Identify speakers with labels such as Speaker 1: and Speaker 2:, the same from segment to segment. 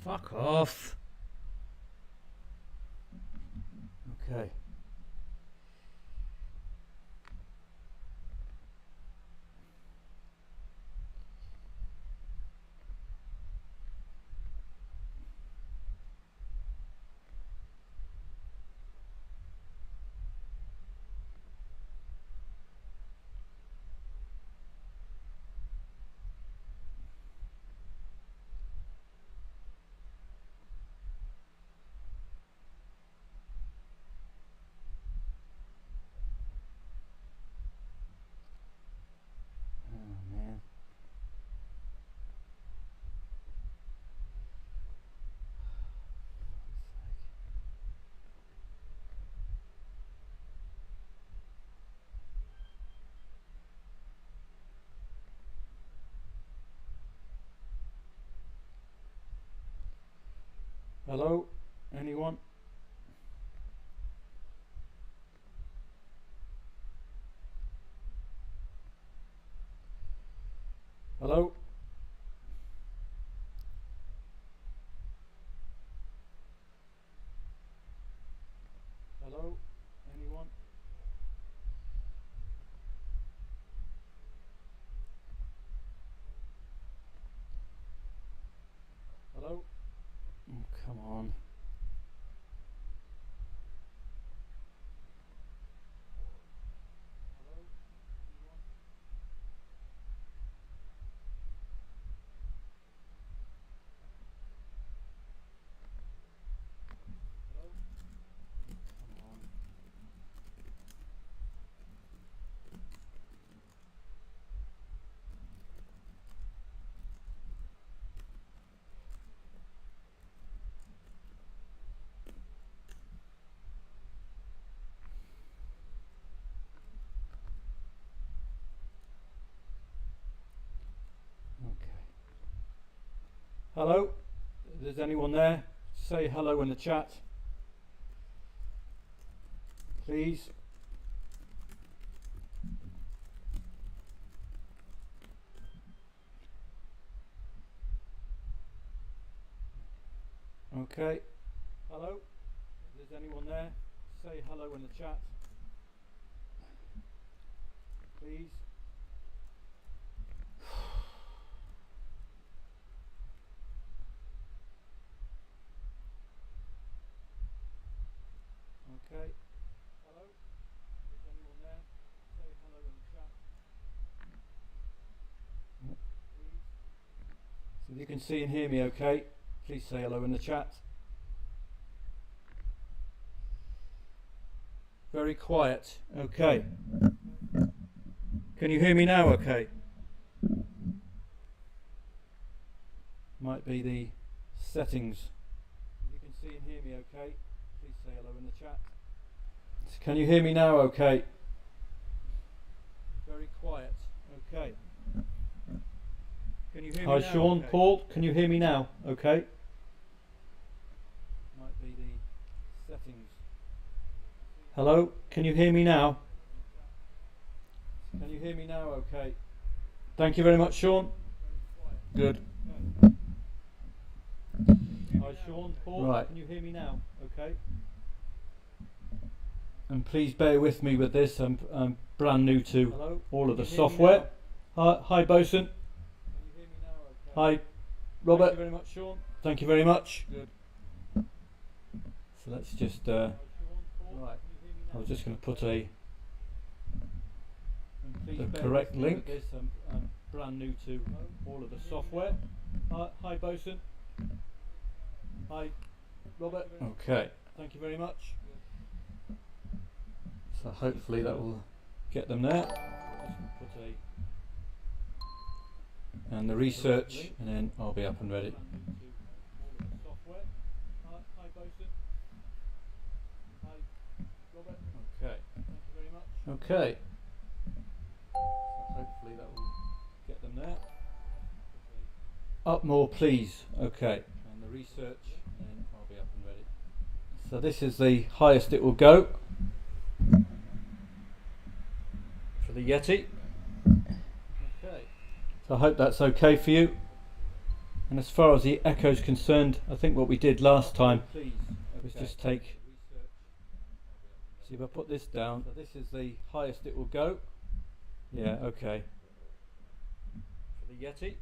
Speaker 1: Fuck off. Okay. Oh man. Hello? Anyone? Hello? Hello? Anyone? Hello? Oh, come on. Hello? Anyone? Hello? Come on. Okay. Hello? Is anyone there? Say hello in the chat, please. Okay. Hello? Is anyone there? Say hello in the chat, please. Okay. Hello? Is anyone there? Say hello in the chat, please. So if you can see and hear me okay, please say hello in the chat. Very quiet. Okay. Can you hear me now okay? Might be the settings. If you can see and hear me okay, please say hello in the chat. Can you hear me now okay? Very quiet. Okay. Can you hear me now? Hi Sean, okay? Paul, can you hear me now okay? Might be the settings. Hello, can you hear me now? Can you hear me now okay? Thank you very much Sean. Good. Hi Sean, Paul, right. Can you hear me now okay? And please bear with me with this, I'm brand new to hello? All of the software. Hi Bosun. Can you hear me now okay? Hi Robert. Thank you very much Sean. Thank you very much. Good. So let's just right. I was just going to put the correct link. This, I'm brand new to all of the software. Hi Bosun. Hi Robert. Okay. Thank you very much. So hopefully that will get them there. Put and the research, and then I'll be up and ready. Okay. Okay. So hopefully that will get them there. Up more, please. Okay. And the research, and then I'll be up and ready. So this is the highest it will go for the Yeti. Okay. So I hope that's okay for you. And as far as the echo is concerned, I think what we did last time was just take, see if I put this down, so this is the highest it will go. Yeah, okay. For the Yeti.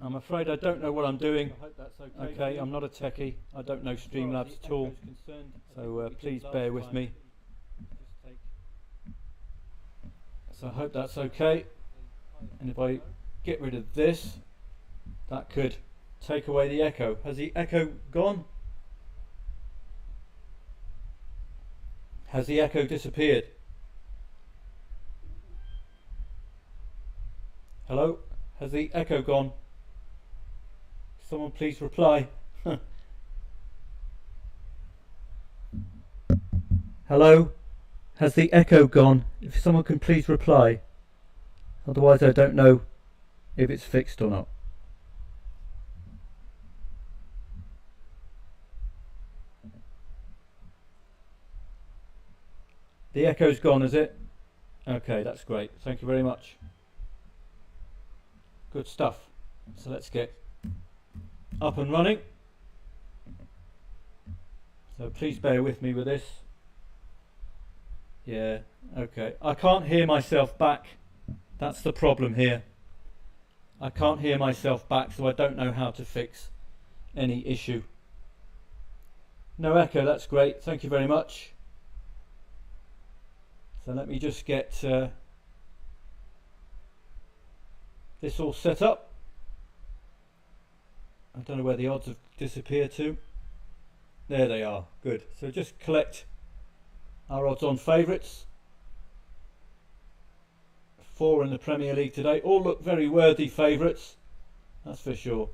Speaker 1: I'm afraid I don't know what I'm doing. I hope that's okay. Okay, I'm not a techie. I don't know Streamlabs at all. So please bear with me. So I hope that's okay. And if I get rid of this, that could take away the echo. Has the echo gone? Has the echo disappeared? Hello? Has the echo gone? Someone please reply. Hello? Has the echo gone? If someone can please reply. Otherwise I don't know if it's fixed or not. The echo's gone, is it? Okay, that's great. Thank you very much. Good stuff. So let's get up and running. So please bear with me with this. Yeah, okay. I can't hear myself back. That's the problem here. I can't hear myself back, so I don't know how to fix any issue. No echo, that's great. Thank you very much. So let me just get this all set up. I don't know where the odds have disappeared to. There they are. Good. So just collect our odds on favourites. 4 in the Premier League today. All look very worthy favourites. That's for sure.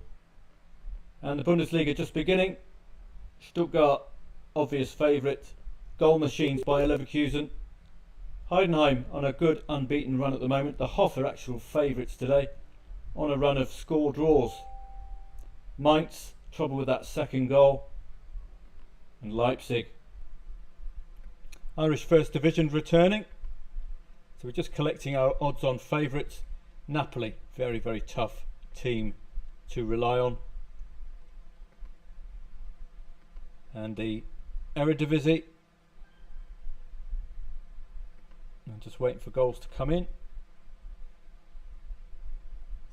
Speaker 1: And the Bundesliga just beginning. Stuttgart, obvious favourite. Goal machines by Leverkusen. Heidenheim on a good unbeaten run at the moment. The Hoff are actual favourites today on a run of score draws. Mainz, trouble with that second goal. And Leipzig. Irish First Division returning. So we're just collecting our odds on favourites. Napoli, very, very tough team to rely on. And the Eredivisie. I'm just waiting for goals to come in.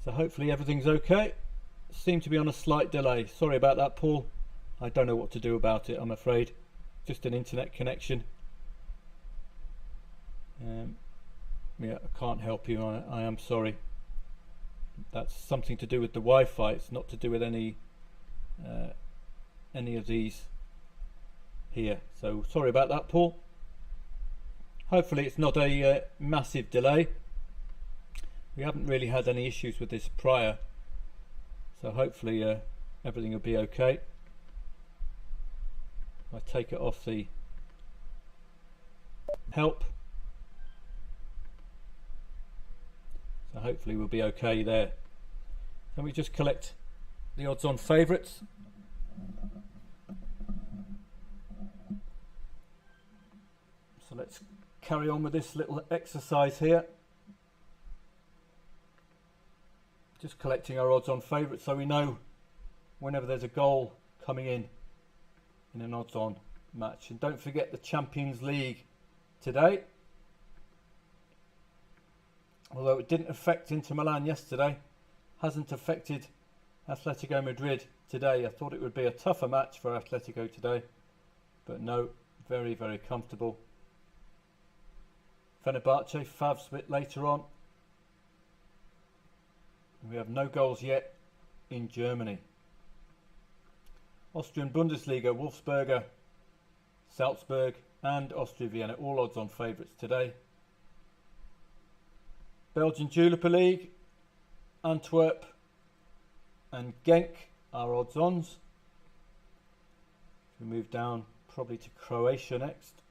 Speaker 1: So hopefully everything's okay. Seem to be on a slight delay. Sorry about that, Paul. I don't know what to do about it, I'm afraid. Just an internet connection. Yeah, I can't help you. I am sorry. That's something to do with the Wi-Fi. It's not to do with any of these here. So sorry about that, Paul. Hopefully it's not a massive delay. We haven't really had any issues with this prior, so hopefully everything will be okay. I take it off the help, so hopefully we'll be okay there. Then we just collect the odds on favourites. So let's carry on with this little exercise here. Just collecting our odds on favourites so we know whenever there's a goal coming in an odds on match. And don't forget the Champions League today. Although it didn't affect Inter Milan yesterday, hasn't affected Atletico Madrid today. I thought it would be a tougher match for Atletico today, but no, very, very comfortable. Fenerbahce, Favs a bit later on. We have no goals yet in Germany. Austrian Bundesliga, Wolfsberger, Salzburg and Austria Vienna, all odds on favourites today. Belgian Jupiler League, Antwerp and Genk are odds ons. We move down probably to Croatia next.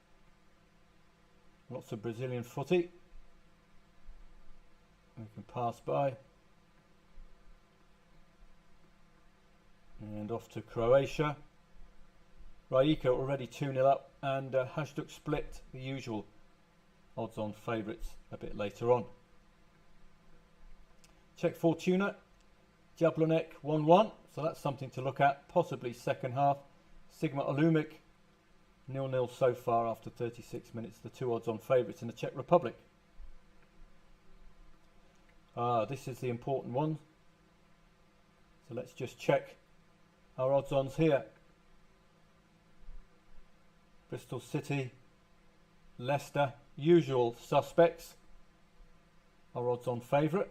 Speaker 1: Lots of Brazilian footy. We can pass by. And off to Croatia. Rijeka already 2-0 up, and Hajduk Split, the usual odds on favourites a bit later on. Czech Fortuna, Jablonek 1-1, so that's something to look at, possibly second half. Sigma Olumik 0-0 so far after 36 minutes, the 2 odds on favourites in the Czech Republic. This is the important one, so let's just check our odds ons here. Bristol City, Leicester, usual suspects, our odds on favourite,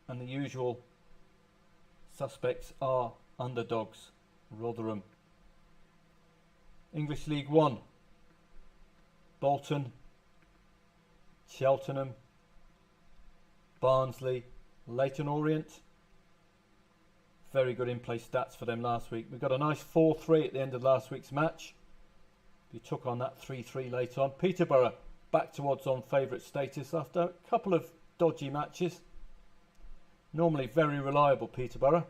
Speaker 1: and the usual suspects are underdogs, Rotherham. English League One, Bolton, Cheltenham, Barnsley, Leyton Orient. Very good in-play stats for them last week. We got a nice 4-3 at the end of last week's match. You took on that 3-3 late on. Peterborough back to odds on favourite status after a couple of dodgy matches. Normally very reliable, Peterborough.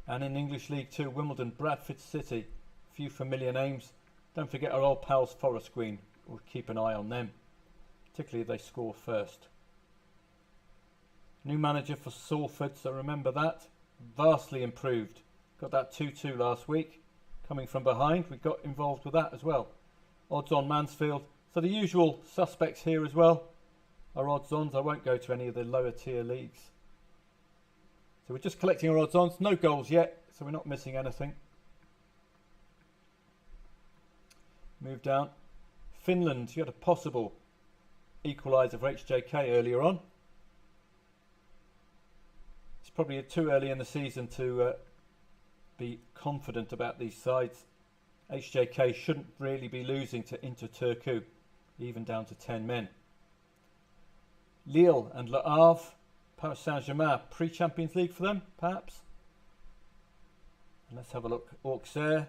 Speaker 1: And in English League 2, Wimbledon, Bradford City. Few familiar names. Don't forget our old pals Forest Green. We'll keep an eye on them, particularly if they score first. New manager for Salford, so remember that. Vastly improved. Got that 2-2 last week. Coming from behind, we got involved with that as well. Odds on Mansfield. So the usual suspects here as well. Our odds ons. I won't go to any of the lower tier leagues. So we're just collecting our odds ons. No goals yet, so we're not missing anything. Move down. Finland, you had a possible equaliser for HJK earlier on. It's probably too early in the season to be confident about these sides. HJK shouldn't really be losing to Inter Turku, even down to 10 men. Lille and Le Havre, Paris Saint-Germain, pre-Champions League for them, perhaps. And let's have a look. Auxerre.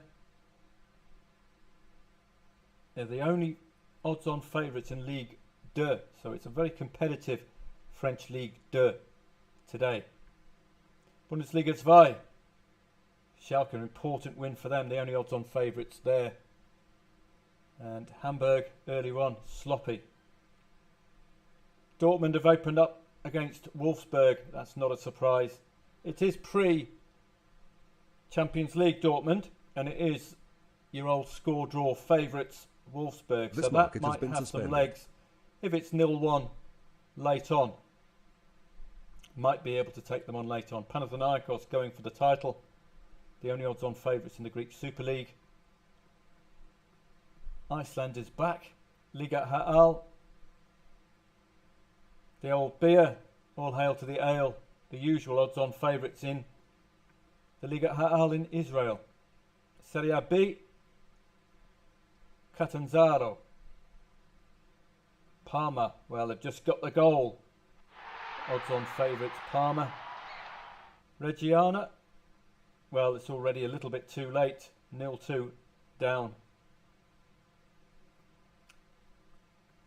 Speaker 1: They're the only odds-on favourites in Ligue 2, so it's a very competitive French Ligue 2 today. Bundesliga 2. Schalke, an important win for them, the only odds-on favourites there. And Hamburg, early on, sloppy. Dortmund have opened up against Wolfsburg, that's not a surprise. It is pre-Champions League Dortmund, and it is your old score-draw favourites, Wolfsburg, so that might have some legs. If it's 0-1 late on, might be able to take them on late on. Panathinaikos going for the title, the only odds on favourites in the Greek Super League. Iceland is back. Liga Ha'al, the old beer, all hail to the ale, the usual odds on favourites in the Liga Ha'al in Israel. Serie A B, Catanzaro. Parma, well, they've just got the goal. Odds on favourites, Parma. Reggiana, well, it's already a little bit too late. 0-2 down.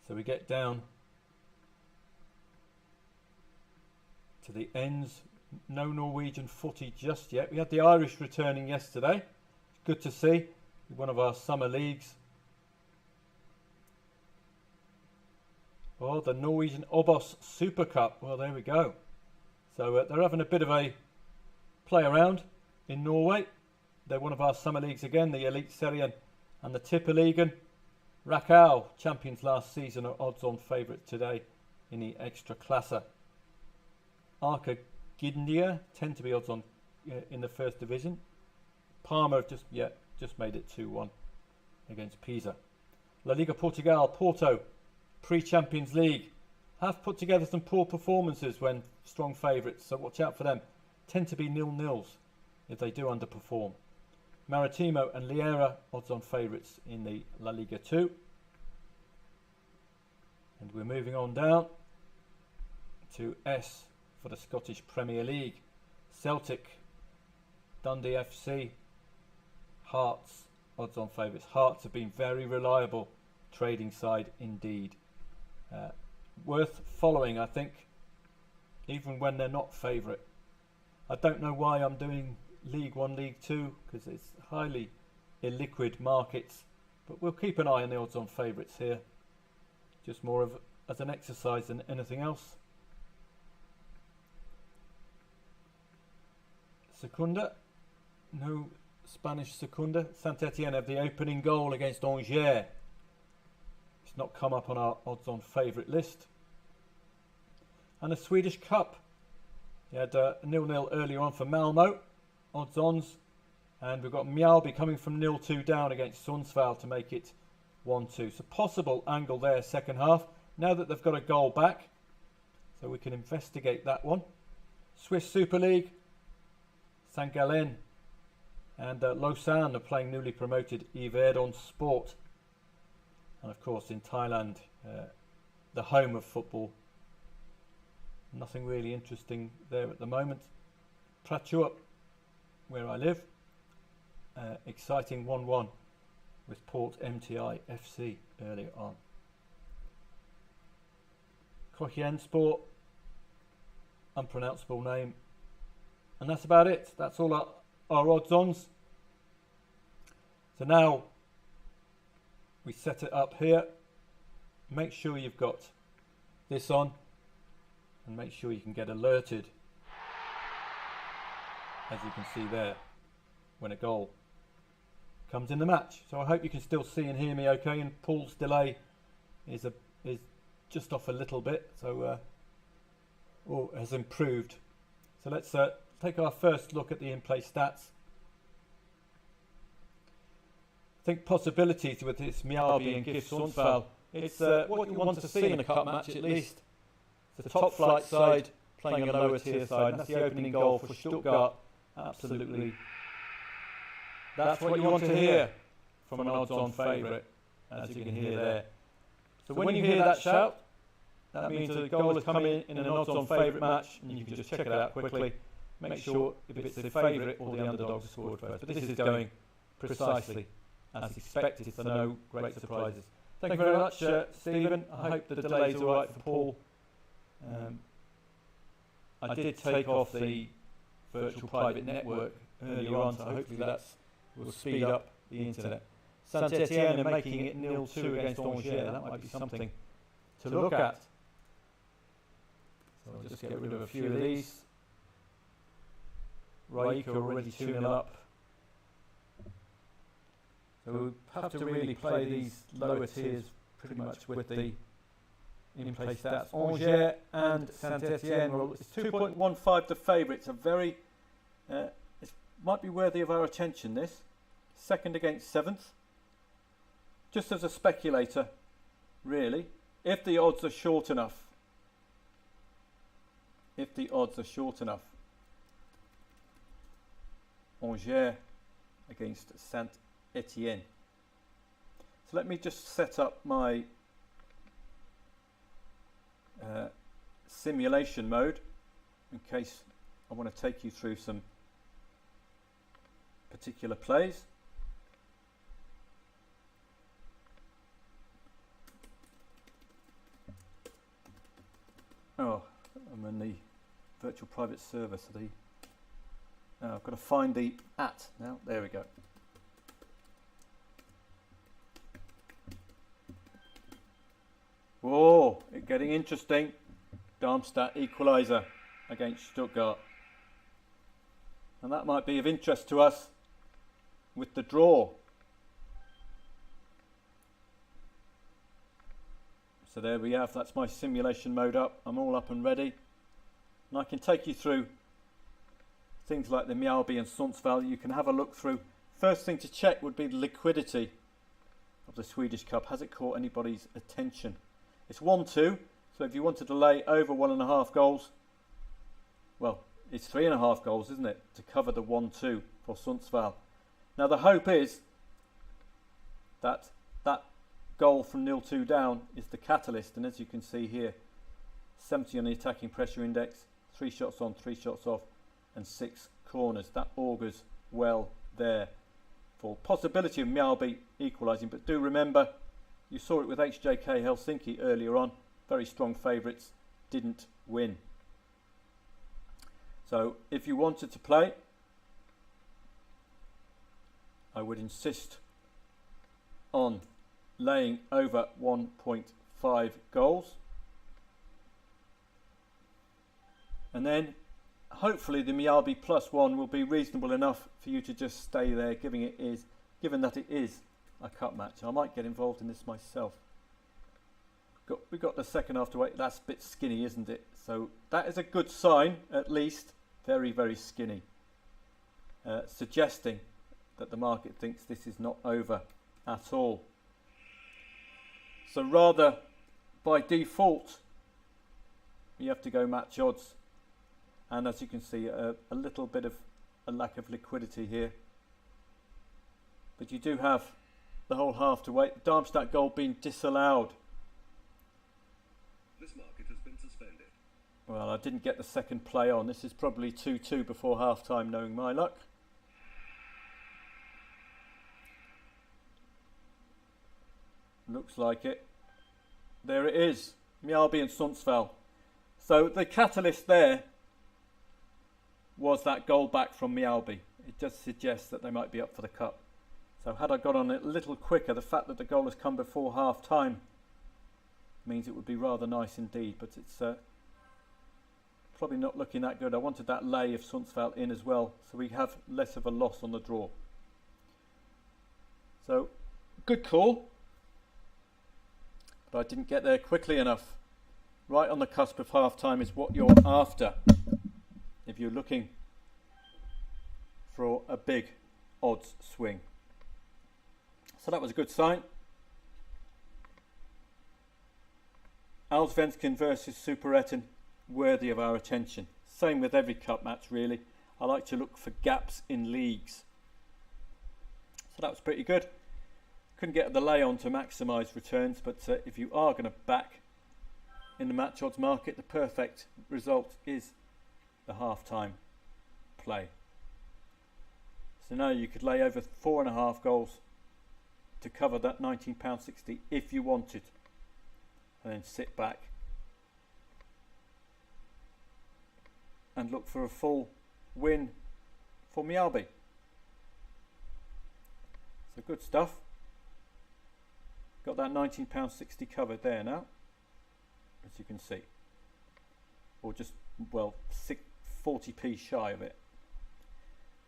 Speaker 1: So we get down to the ends. No Norwegian footy just yet. We had the Irish returning yesterday. Good to see. One of our summer leagues. Oh, the Norwegian Obos Super Cup. Well, there we go. So they're having a bit of a play around in Norway. They're one of our summer leagues again, the Eliteserien and the Tippeligaen. Rakkau, champions last season, are odds on favourite today in the Extra Klasse. Arca Gdynia tend to be odds on in the first division. Parma have just made it 2-1 against Pisa. La Liga Portugal, Porto, pre-Champions League, have put together some poor performances when strong favourites, so watch out for them. Tend to be 0-0s if they do underperform. Maritimo and Liera, odds on favourites in the La Liga 2. And we're moving on down to S for the Scottish Premier League. Celtic, Dundee FC, Hearts, odds on favourites. Hearts have been very reliable trading side indeed. Worth following, I think, even when they're not favourite. I don't know why I'm doing League 1, League 2, because it's highly illiquid markets, but we'll keep an eye on the odds on favourites here, just more of as an exercise than anything else. Secunda. No Spanish Secunda. Saint-Etienne have the opening goal against Angers. It's not come up on our odds-on favourite list. And the Swedish Cup. You had 0-0 earlier on for Malmo, odds-ons. And we've got Mjällby coming from 0-2 down against Sundsvall to make it 1-2. So possible angle there second half. Now that they've got a goal back, so we can investigate that one. Swiss Super League, St Gallen and Lausanne are playing newly promoted Yverdon Sport. And of course in Thailand, the home of football. Nothing really interesting there at the moment. Prachuap, where I live, exciting 1-1 with Port MTI FC earlier on. Khohyen Sport, unpronounceable name. And that's about it. That's all our odds-ons. So now we set it up here. Make sure you've got this on and make sure you can get alerted, as you can see there, when a goal comes in the match. So I hope you can still see and hear me okay, and Paul's delay is just off a little bit, so has improved. So let's take our first look at the in-play stats. I think possibilities with this Mjällby and GIF Sundsvall. It's what you want to see in a cup match at least. It's the top flight side playing a lower tier side, and that's the opening goal for Stuttgart. Absolutely. That's what you want to hear from an odds-on favourite, as you can hear there. So when you hear that shout, that means the goal has come in an odds-on favourite match, and you can just check it out quickly. Make sure if it's the favourite or the underdog has scored first. But this is going precisely as expected, so no great surprises. Thank you very much, Stephen. I hope the delay's all right for Paul. I did take off the virtual private network earlier on, so hopefully that will speed up the internet. Saint-Etienne are making it 0-2 against Angers. That might be something to look at. So I'll just get rid of a few of these. Raika already 2-0 up. So we'll have to really play these lower tiers pretty much with the in-play stats. Angers and Saint-Etienne, well, it's 2.15 the favourites. A very, it might be worthy of our attention, this. Second against seventh. Just as a speculator, really. If the odds are short enough. If the odds are short enough. Angers against Saint-Etienne. So let me just set up my simulation mode in case I want to take you through some particular plays. Oh, I'm in the virtual private server, so I've got to find the @ now. There we go. Whoa, it's getting interesting. Darmstadt equaliser against Stuttgart. And that might be of interest to us with the draw. So there we have, that's my simulation mode up. I'm all up and ready. And I can take you through things like the Mjällby and Sundsvall. You can have a look through. First thing to check would be the liquidity of the Swedish Cup. Has it caught anybody's attention? It's 1-2, so if you wanted to lay over 1.5 goals, well, it's 3.5 goals, isn't it, to cover the 1-2 for Sundsvall. Now the hope is that that goal from 0-2 down is the catalyst, and as you can see here, 70 on the attacking pressure index, 3 shots on, 3 shots off, and 6 corners. That augurs well there for possibility of Mjällby equalising, but do remember, you saw it with HJK Helsinki earlier on. Very strong favourites, didn't win. So if you wanted to play, I would insist on laying over 1.5 goals. And then hopefully the Miyabi +1 will be reasonable enough for you to just stay there, given that it is a cup match. I might get involved in this myself. We got the second after weight. That's a bit skinny, isn't it? So that is a good sign, at least. Very, very skinny. Suggesting that the market thinks this is not over at all. So rather, by default, you have to go match odds. And as you can see, a little bit of a lack of liquidity here. But you do have the whole half to wait. Darmstadt goal being disallowed.
Speaker 2: This market has been suspended.
Speaker 1: Well, I didn't get the second play on. This is probably 2-2 before half time, knowing my luck. Looks like it. There it is. Mjällby and Sundsvall. So the catalyst there was that goal back from Mjällby. It just suggests that they might be up for the cup. So had I got on it a little quicker, the fact that the goal has come before half time means it would be rather nice indeed, but it's probably not looking that good. I wanted that lay of Sundsvall in as well, so we have less of a loss on the draw. So, good call, but I didn't get there quickly enough. Right on the cusp of half time is what you're after if you're looking for a big odds swing. So that was a good sign. Allsvenskan versus Superettan, worthy of our attention. Same with every cup match really. I like to look for gaps in leagues. So that was pretty good. Couldn't get the lay on to maximise returns, but if you are going to back in the match odds market, the perfect result is the half-time play. So now you could lay over 4.5 goals to cover that £19.60 if you wanted, and then sit back and look for a full win for Mjällby. So good stuff. Got that £19.60 covered there now, as you can see, or just, well, 40p shy of it.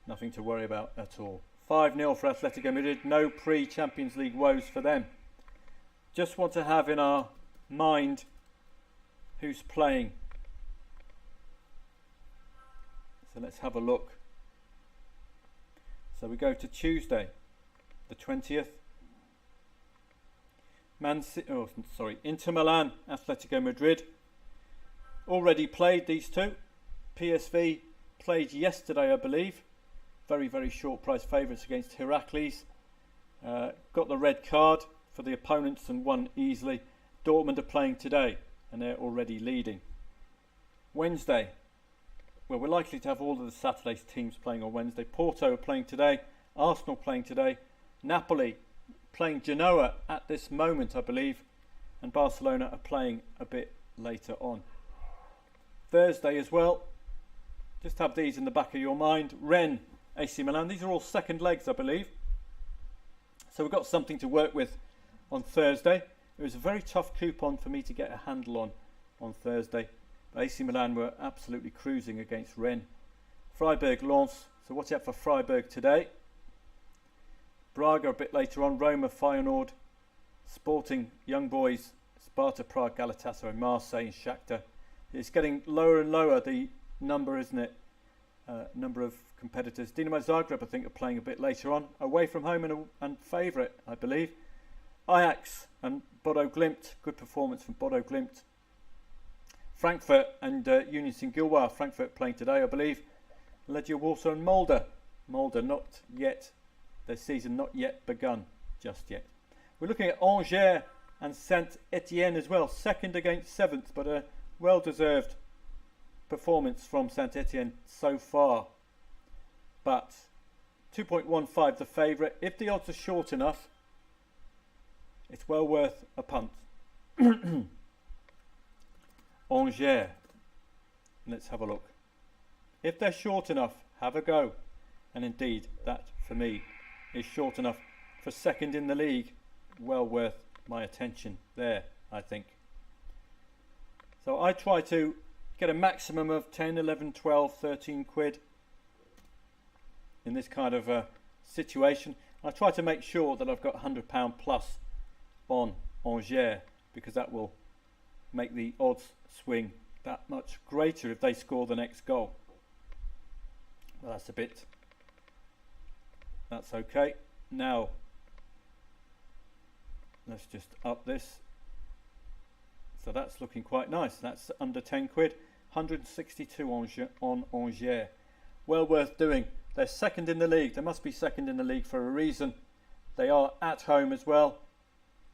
Speaker 1: Nothing to worry about at all. 5-0 for Atletico Madrid. No pre-Champions League woes for them. Just want to have in our mind who's playing. So let's have a look. So we go to Tuesday, the 20th. Inter Milan, Atletico Madrid. Already played these two. PSV played yesterday, I believe. Very, very short price favourites against Heracles. Got the red card for the opponents and won easily. Dortmund are playing today and they're already leading. Wednesday. Well, we're likely to have all of the Saturday's teams playing on Wednesday. Porto are playing today. Arsenal playing today. Napoli playing Genoa at this moment, I believe. And Barcelona are playing a bit later on. Thursday as well. Just have these in the back of your mind. Rennes, AC Milan. These are all second legs, I believe. So we've got something to work with on Thursday. It was a very tough coupon for me to get a handle on Thursday. But AC Milan were absolutely cruising against Rennes. Freiburg, Lens. So watch out for Freiburg today. Braga a bit later on. Roma, Feyenoord. Sporting, Young Boys, Sparta Prague, Galatasaray, Marseille and Shakhtar. It's getting lower and lower, the number, isn't it? Number of competitors. Dinamo Zagreb, I think, are playing a bit later on. Away from home and favourite, I believe. Ajax and Bodo Glimt. Good performance from Bodo Glimt. Frankfurt and Union Saint-Gilloise. Frankfurt playing today, I believe. Legia Warsaw and Molde. Molde not yet. Their season not yet begun just yet. We're looking at Angers and Saint-Etienne as well. Second against seventh, but a well-deserved performance from Saint-Etienne so far. But 2.15 the favourite. If the odds are short enough, it's well worth a punt. Angers. Let's have a look. If they're short enough, have a go. And indeed, that for me is short enough for second in the league. Well worth my attention there, I think. So I try to get a maximum of 10, 11, 12, 13 quid in this kind of situation. I try to make sure that I've got £100 plus on Angers, because that will make the odds swing that much greater if they score the next goal. Well, that's okay. Now let's just up this. So that's looking quite nice. That's under 10 quid. 162 on Angers. Well worth doing. They're second in the league. They must be second in the league for a reason. They are at home as well.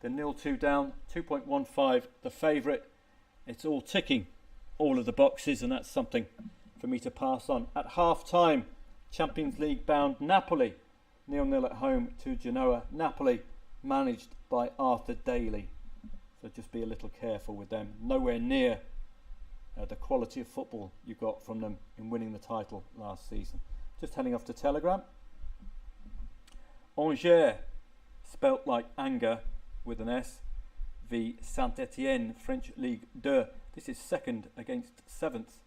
Speaker 1: They're 0-2 down, 2.15 the favourite. It's all ticking all of the boxes, and that's something for me to pass on. At half time, Champions League bound Napoli 0-0 at home to Genoa. Napoli managed by Arthur Daly, so just be a little careful with them. Nowhere near the quality of football you got from them in winning the title last season. Just heading off to Telegram. Angers, spelt like anger with an S, v Saint-Etienne, French Ligue 2. This is second against seventh.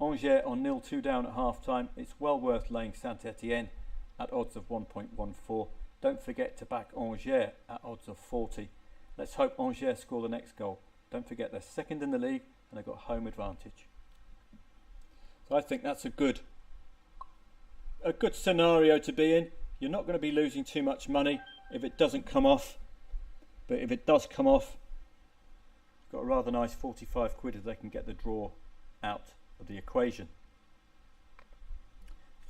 Speaker 1: Angers are 0-2 down at half time. It's well worth laying Saint-Etienne at odds of 1.14. Don't forget to back Angers at odds of 40. Let's hope Angers score the next goal. Don't forget they're second in the league and they've got home advantage. So I think that's a good scenario to be in. You're not going to be losing too much money if it doesn't come off. But if it does come off, you've got a rather nice 45 quid if they can get the draw out of the equation.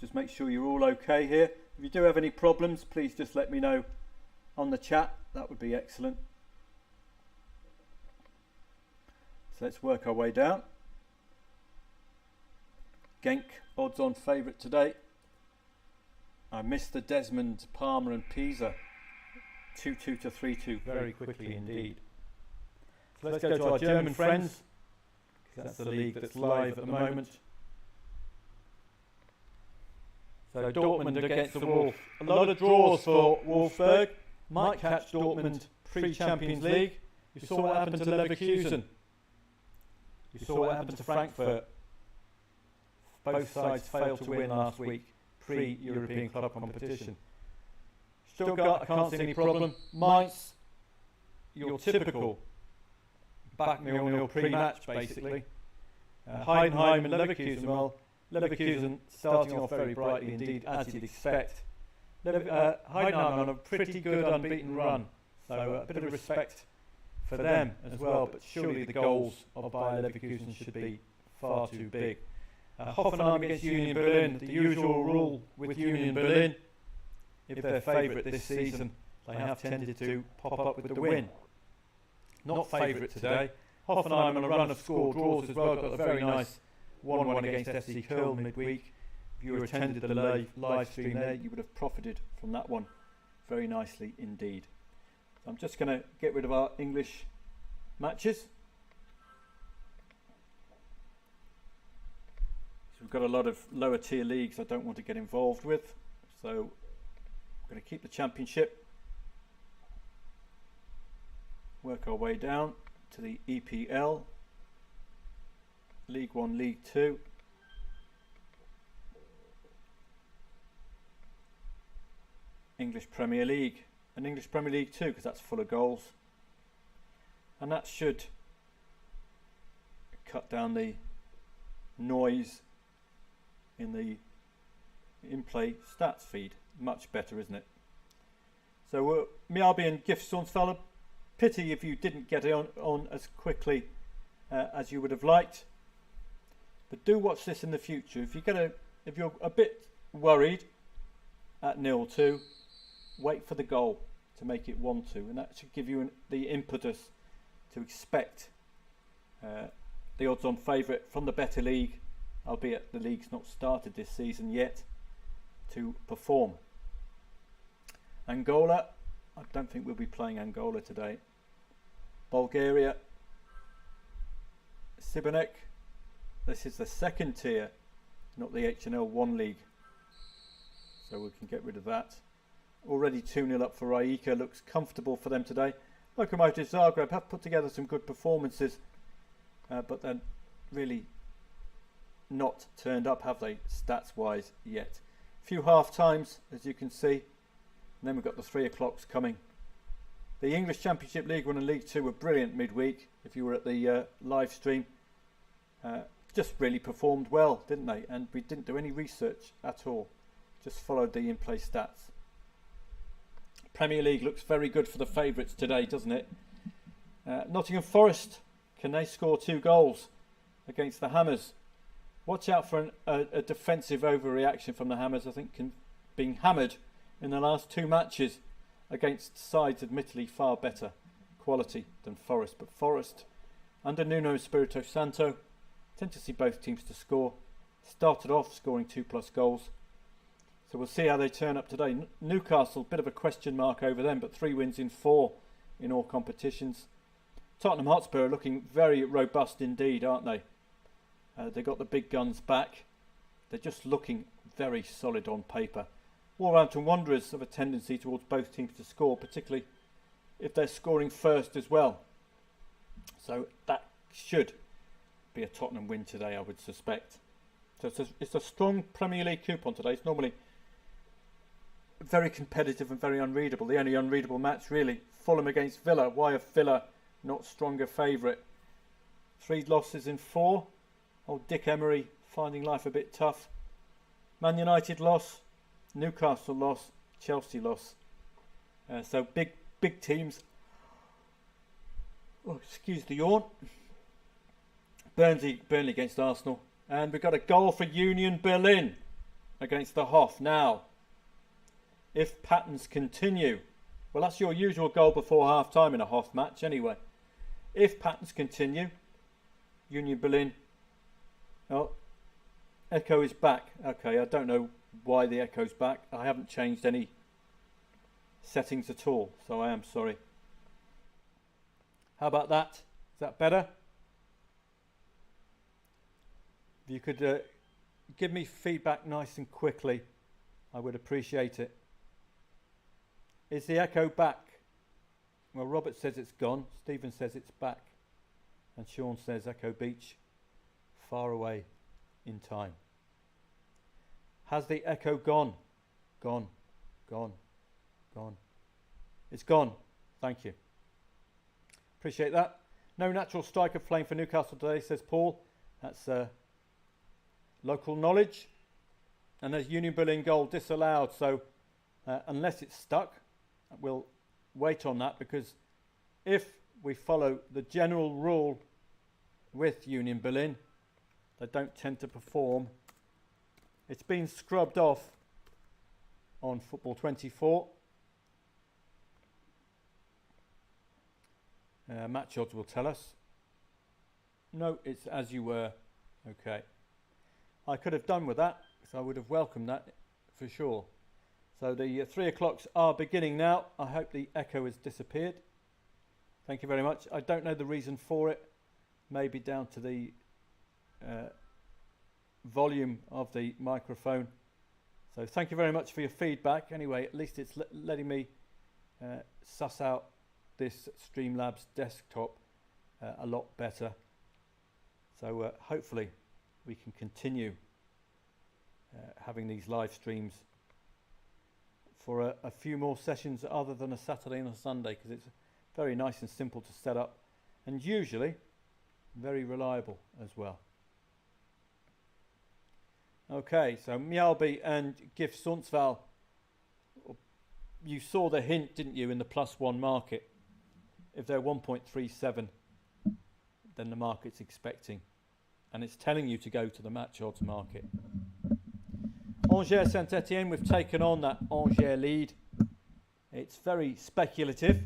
Speaker 1: Just make sure you're all okay here. If you do have any problems, please just let me know on the chat. That would be excellent. So let's work our way down. Genk, odds on favourite today. I missed the Desmond, Palmer and Pisa. 2-2 to 3-2 very quickly indeed. So let's go to our German friends, because that's the league that's live at the moment. So Dortmund against the Wolf. A lot of draws for Wolfsburg. Might catch Dortmund pre-Champions League. You saw what happened to Leverkusen. You saw what happened to Frankfurt. Both sides failed to win last week pre-European club competition. Stuttgart, I can't see any problem. Mainz, your typical back 0-0 pre-match basically. Heidenheim and Leverkusen, well, Leverkusen starting off very brightly indeed, as you'd expect. Heidenheim on a pretty good unbeaten run, so a bit of respect for them as well, but surely the goals of Bayer Leverkusen should be far too big. Hoffenheim against Union Berlin, the usual rule with Union Berlin. If they're favourite this season, they have tended to pop up with the win. Not favourite today. Hoffenheim on a run of score draws as well, got a very nice 1-1 against FC Köln midweek. If you attended the live stream there, you would have profited from that one very nicely indeed. So I'm just going to get rid of our English matches. So we've got a lot of lower tier leagues I don't want to get involved with. So we're going to keep the Championship, work our way down to the EPL, League 1, League 2, English Premier League, and English Premier League 2, because that's full of goals, and that should cut down the noise in the in-play stats feed. Much better, isn't it? So Miyabi and Gifsonsfella, pity if you didn't get on as quickly as you would have liked, but do watch this in the future. If you're a bit worried at 0-2, wait for the goal to make it 1-2, and that should give you the impetus to expect the odds-on favourite from the better league, albeit the league's not started this season yet, to perform. Angola, I don't think we'll be playing Angola today. Bulgaria, Sibenek, this is the second tier, not the HNL 1 league, so we can get rid of that. Already 2-0 up for Rijeka, looks comfortable for them today. Lokomotiv Zagreb have put together some good performances, but they're really not turned up, have they, stats-wise yet? A few half times, as you can see. And then we've got the 3 o'clocks coming. The English Championship League 1 and League 2 were brilliant midweek. If you were at the live stream, just really performed well, didn't they? And we didn't do any research at all. Just followed the in-play stats. Premier League looks very good for the favourites today, doesn't it? Nottingham Forest, can they score 2 goals against the Hammers? Watch out for a defensive overreaction from the Hammers. I think being hammered in the last 2 matches against sides admittedly far better quality than Forest. But Forest, under Nuno Espirito Santo, tend to see both teams to score. Started off scoring 2+ goals. So we'll see how they turn up today. Newcastle, bit of a question mark over them, but 3 wins in 4 in all competitions. Tottenham Hotspur are looking very robust indeed, aren't they? They got the big guns back. They're just looking very solid on paper. Wolverhampton Wanderers have a tendency towards both teams to score, particularly if they're scoring first as well. So that should be a Tottenham win today, I would suspect. So it's a strong Premier League coupon today. It's normally very competitive and very unreadable. The only unreadable match really, Fulham against Villa. Why are Villa not stronger favourite? 3 losses in 4. Old Dick Emery finding life a bit tough. Man United loss, Newcastle loss, Chelsea loss. So big teams. Oh, excuse the yawn. Burnley against Arsenal. And we've got a goal for Union Berlin against the Hoff. Now, if patterns continue, well, that's your usual goal before half-time in a Hoff match anyway. If patterns continue, Union Berlin... Oh, Echo is back. Okay, I don't know why the Echo's back. I haven't changed any settings at all, so I am sorry. How about that? Is that better? If you could give me feedback nice and quickly, I would appreciate it. Is the Echo back? Well, Robert says it's gone. Stephen says it's back. And Sean says Echo Beach, far away in time. Has the Echo gone? Gone. It's gone. Thank you. Appreciate that. No natural striker playing for Newcastle today, says Paul. That's local knowledge. And there's Union Berlin goal disallowed. So unless it's stuck, we'll wait on that, because if we follow the general rule with Union Berlin, they don't tend to perform. It's been scrubbed off on Football 24. Match odds will tell us. No, it's as you were. Okay. I could have done with that, because I would have welcomed that for sure. So the 3 o'clocks are beginning now. I hope the echo has disappeared. Thank you very much. I don't know the reason for it. Maybe down to the volume of the microphone. So thank you very much for your feedback. Anyway, at least it's letting me suss out this Streamlabs desktop a lot better. So hopefully we can continue having these live streams for a few more sessions other than a Saturday and a Sunday, because it's very nice and simple to set up, and usually very reliable as well. Okay, so Mjällby and GIF Sundsvall, you saw the hint, didn't you, in the +1 market? If they're 1.37, then the market's expecting, and it's telling you to go to the match odds market. Angers Saint-Etienne, we've taken on that Angers lead. It's very speculative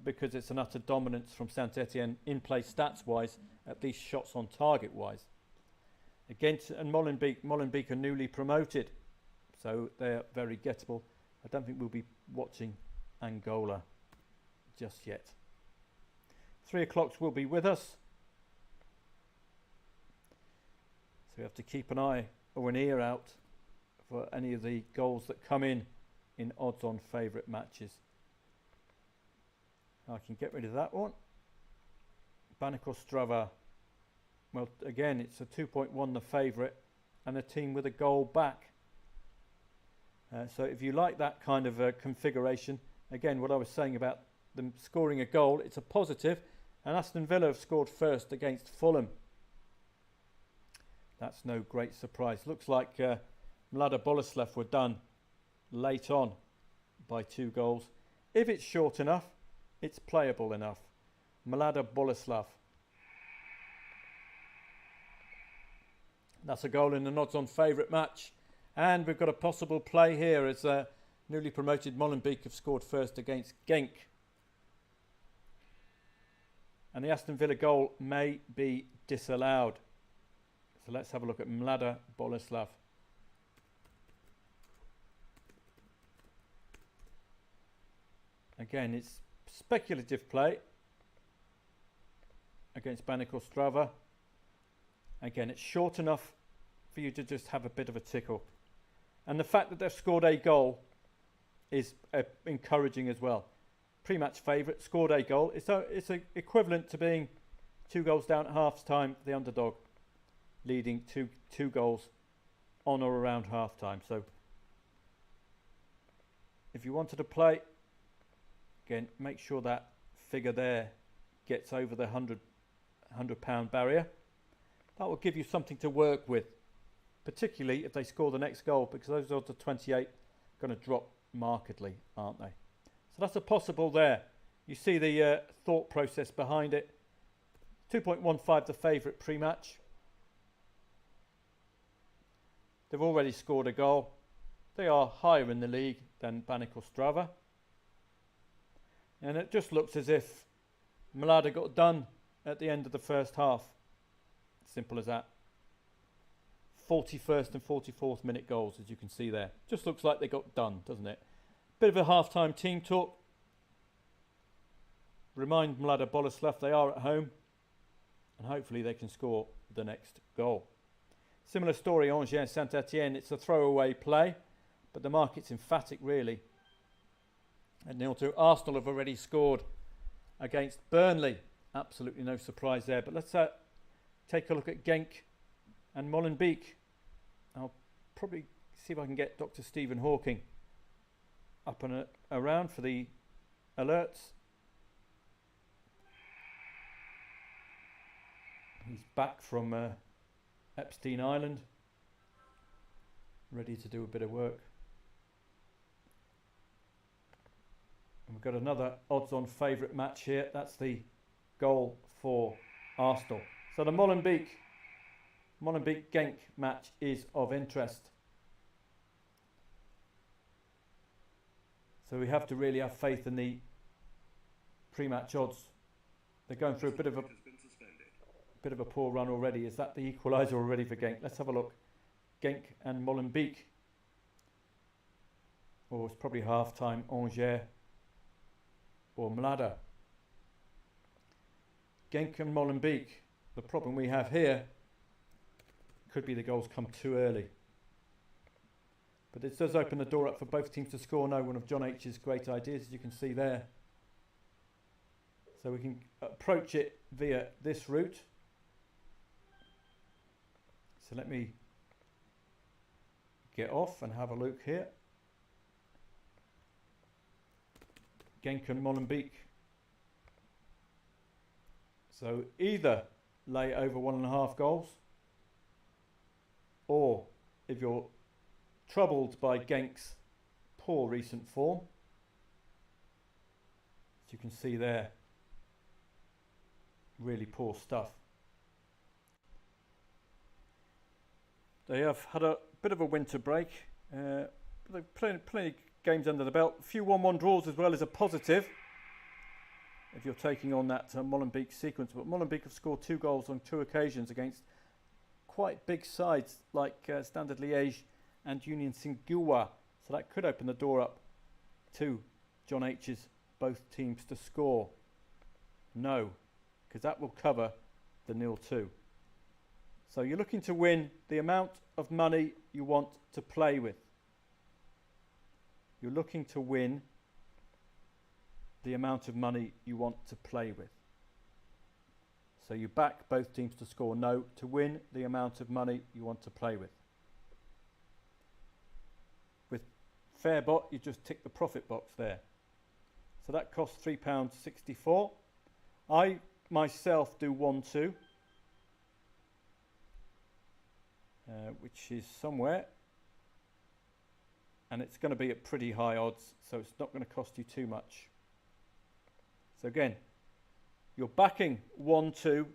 Speaker 1: because it's an utter dominance from Saint-Etienne in play stats wise, at least shots on target wise. Against, and Molenbeek are newly promoted, so they're very gettable. I don't think we'll be watching Angola just yet. 3 o'clocks will be with us, so we have to keep an eye or an ear out for any of the goals that come in odds on favourite matches. I can get rid of that one. Baník Ostrava. Well, again, it's a 2.1 the favourite. and a team with a goal back. So if you like that kind of configuration, again, what I was saying about them scoring a goal, it's a positive. And Aston Villa have scored first against Fulham. That's no great surprise. Looks like Mlada Boleslav were done late on by 2 goals. If it's short enough, it's playable enough. Mlada Boleslav. That's a goal in an odds-on favourite match. And we've got a possible play here as newly promoted Molenbeek have scored first against Genk. And the Aston Villa goal may be disallowed. So let's have a look at Mlada Boleslav. Again, it's speculative play against Baník Ostrava. Again, it's short enough for you to just have a bit of a tickle. And the fact that they've scored a goal is encouraging as well. Pre-match favourite, scored a goal. It's equivalent to being 2 goals down at half-time for the underdog, leading two goals on or around half-time. So if you wanted to play, again, make sure that figure there gets over the £100 barrier. That will give you something to work with, particularly if they score the next goal, because those odds of 28 are going to drop markedly, aren't they? So that's a possible there. You see the thought process behind it. 2.15 the favourite pre-match. They've already scored a goal. They are higher in the league than Baník Ostrava. And it just looks as if Mlada got done at the end of the first half. Simple as that. 41st and 44th minute goals, as you can see there. Just looks like they got done, doesn't it? Bit of a half-time team talk. Remind Mlada Boleslav they are at home, and hopefully they can score the next goal. Similar story, Angers Saint-Etienne. It's a throwaway play, but the market's emphatic, really. At 0-2, Arsenal have already scored against Burnley. Absolutely no surprise there. But let's take a look at Genk and Molenbeek. I'll probably see if I can get Dr. Stephen Hawking up and around for the alerts. He's back from Epstein Island, ready to do a bit of work. And we've got another odds-on favourite match here. That's the goal for Arsenal. So the Molenbeek Genk match is of interest. So we have to really have faith in the pre-match odds. They're going through a bit of a poor run already. Is that the equaliser already for Genk? Let's have a look. Genk and Molenbeek. Or it's probably half-time Angers or Mlada. Genk and Molenbeek. The problem we have here could be the goals come too early. But it does open the door up for both teams to score. No one of John H's great ideas, as you can see there. So we can approach it via this route. So let me get off and have a look here. Genk and Molenbeek. So either lay over 1.5 goals, or if you're troubled by Genk's poor recent form, as you can see there, really poor stuff. They have had a bit of a winter break. Plenty of games under the belt. A few 1-1 draws as well is a positive if you're taking on that Molenbeek sequence. But Molenbeek have scored 2 goals on 2 occasions against quite big sides like Standard Liège and Union Saint-Gilloise. So that could open the door up to John H's both teams to score. No, because that will cover the 0-2. So you're looking to win the amount of money you want to play with. You're looking to win the amount of money you want to play with. So you back both teams to score no to win the amount of money you want to play with. fair bot, you just tick the profit box there. So that costs £3.64. I myself do 1-2, which is somewhere, and it's going to be at pretty high odds, so it's not going to cost you too much. So again, you're backing 1-2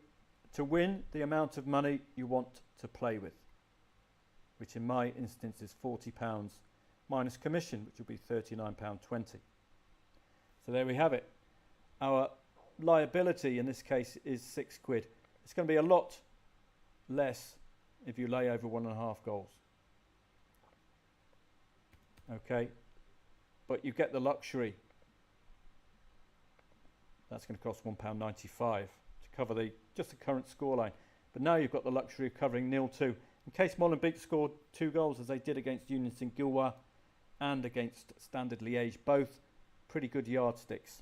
Speaker 1: to win the amount of money you want to play with, which in my instance is £40 minus commission, which will be £39.20. So there we have it. Our liability in this case is £6. It's going to be a lot less if you lay over 1.5 goals. Okay, but you get the luxury. That's going to cost £1.95 to cover just the current scoreline. But now you've got the luxury of covering 0-2 in case Molenbeek scored 2 goals, as they did against Union Saint-Gilloise and against Standard Liège, both pretty good yardsticks.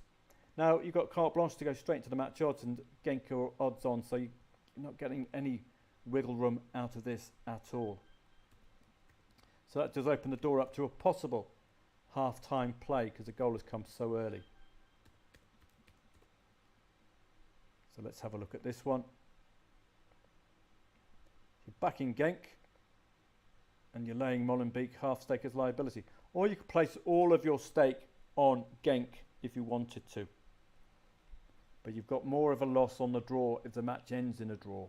Speaker 1: Now you've got carte blanche to go straight into the match odds and Genk your odds on, so you're not getting any wiggle room out of this at all. So that does open the door up to a possible half-time play because the goal has come so early. So let's have a look at this one. You're backing Genk and you're laying Molenbeek half stake as liability. Or you could place all of your stake on Genk if you wanted to. But you've got more of a loss on the draw if the match ends in a draw.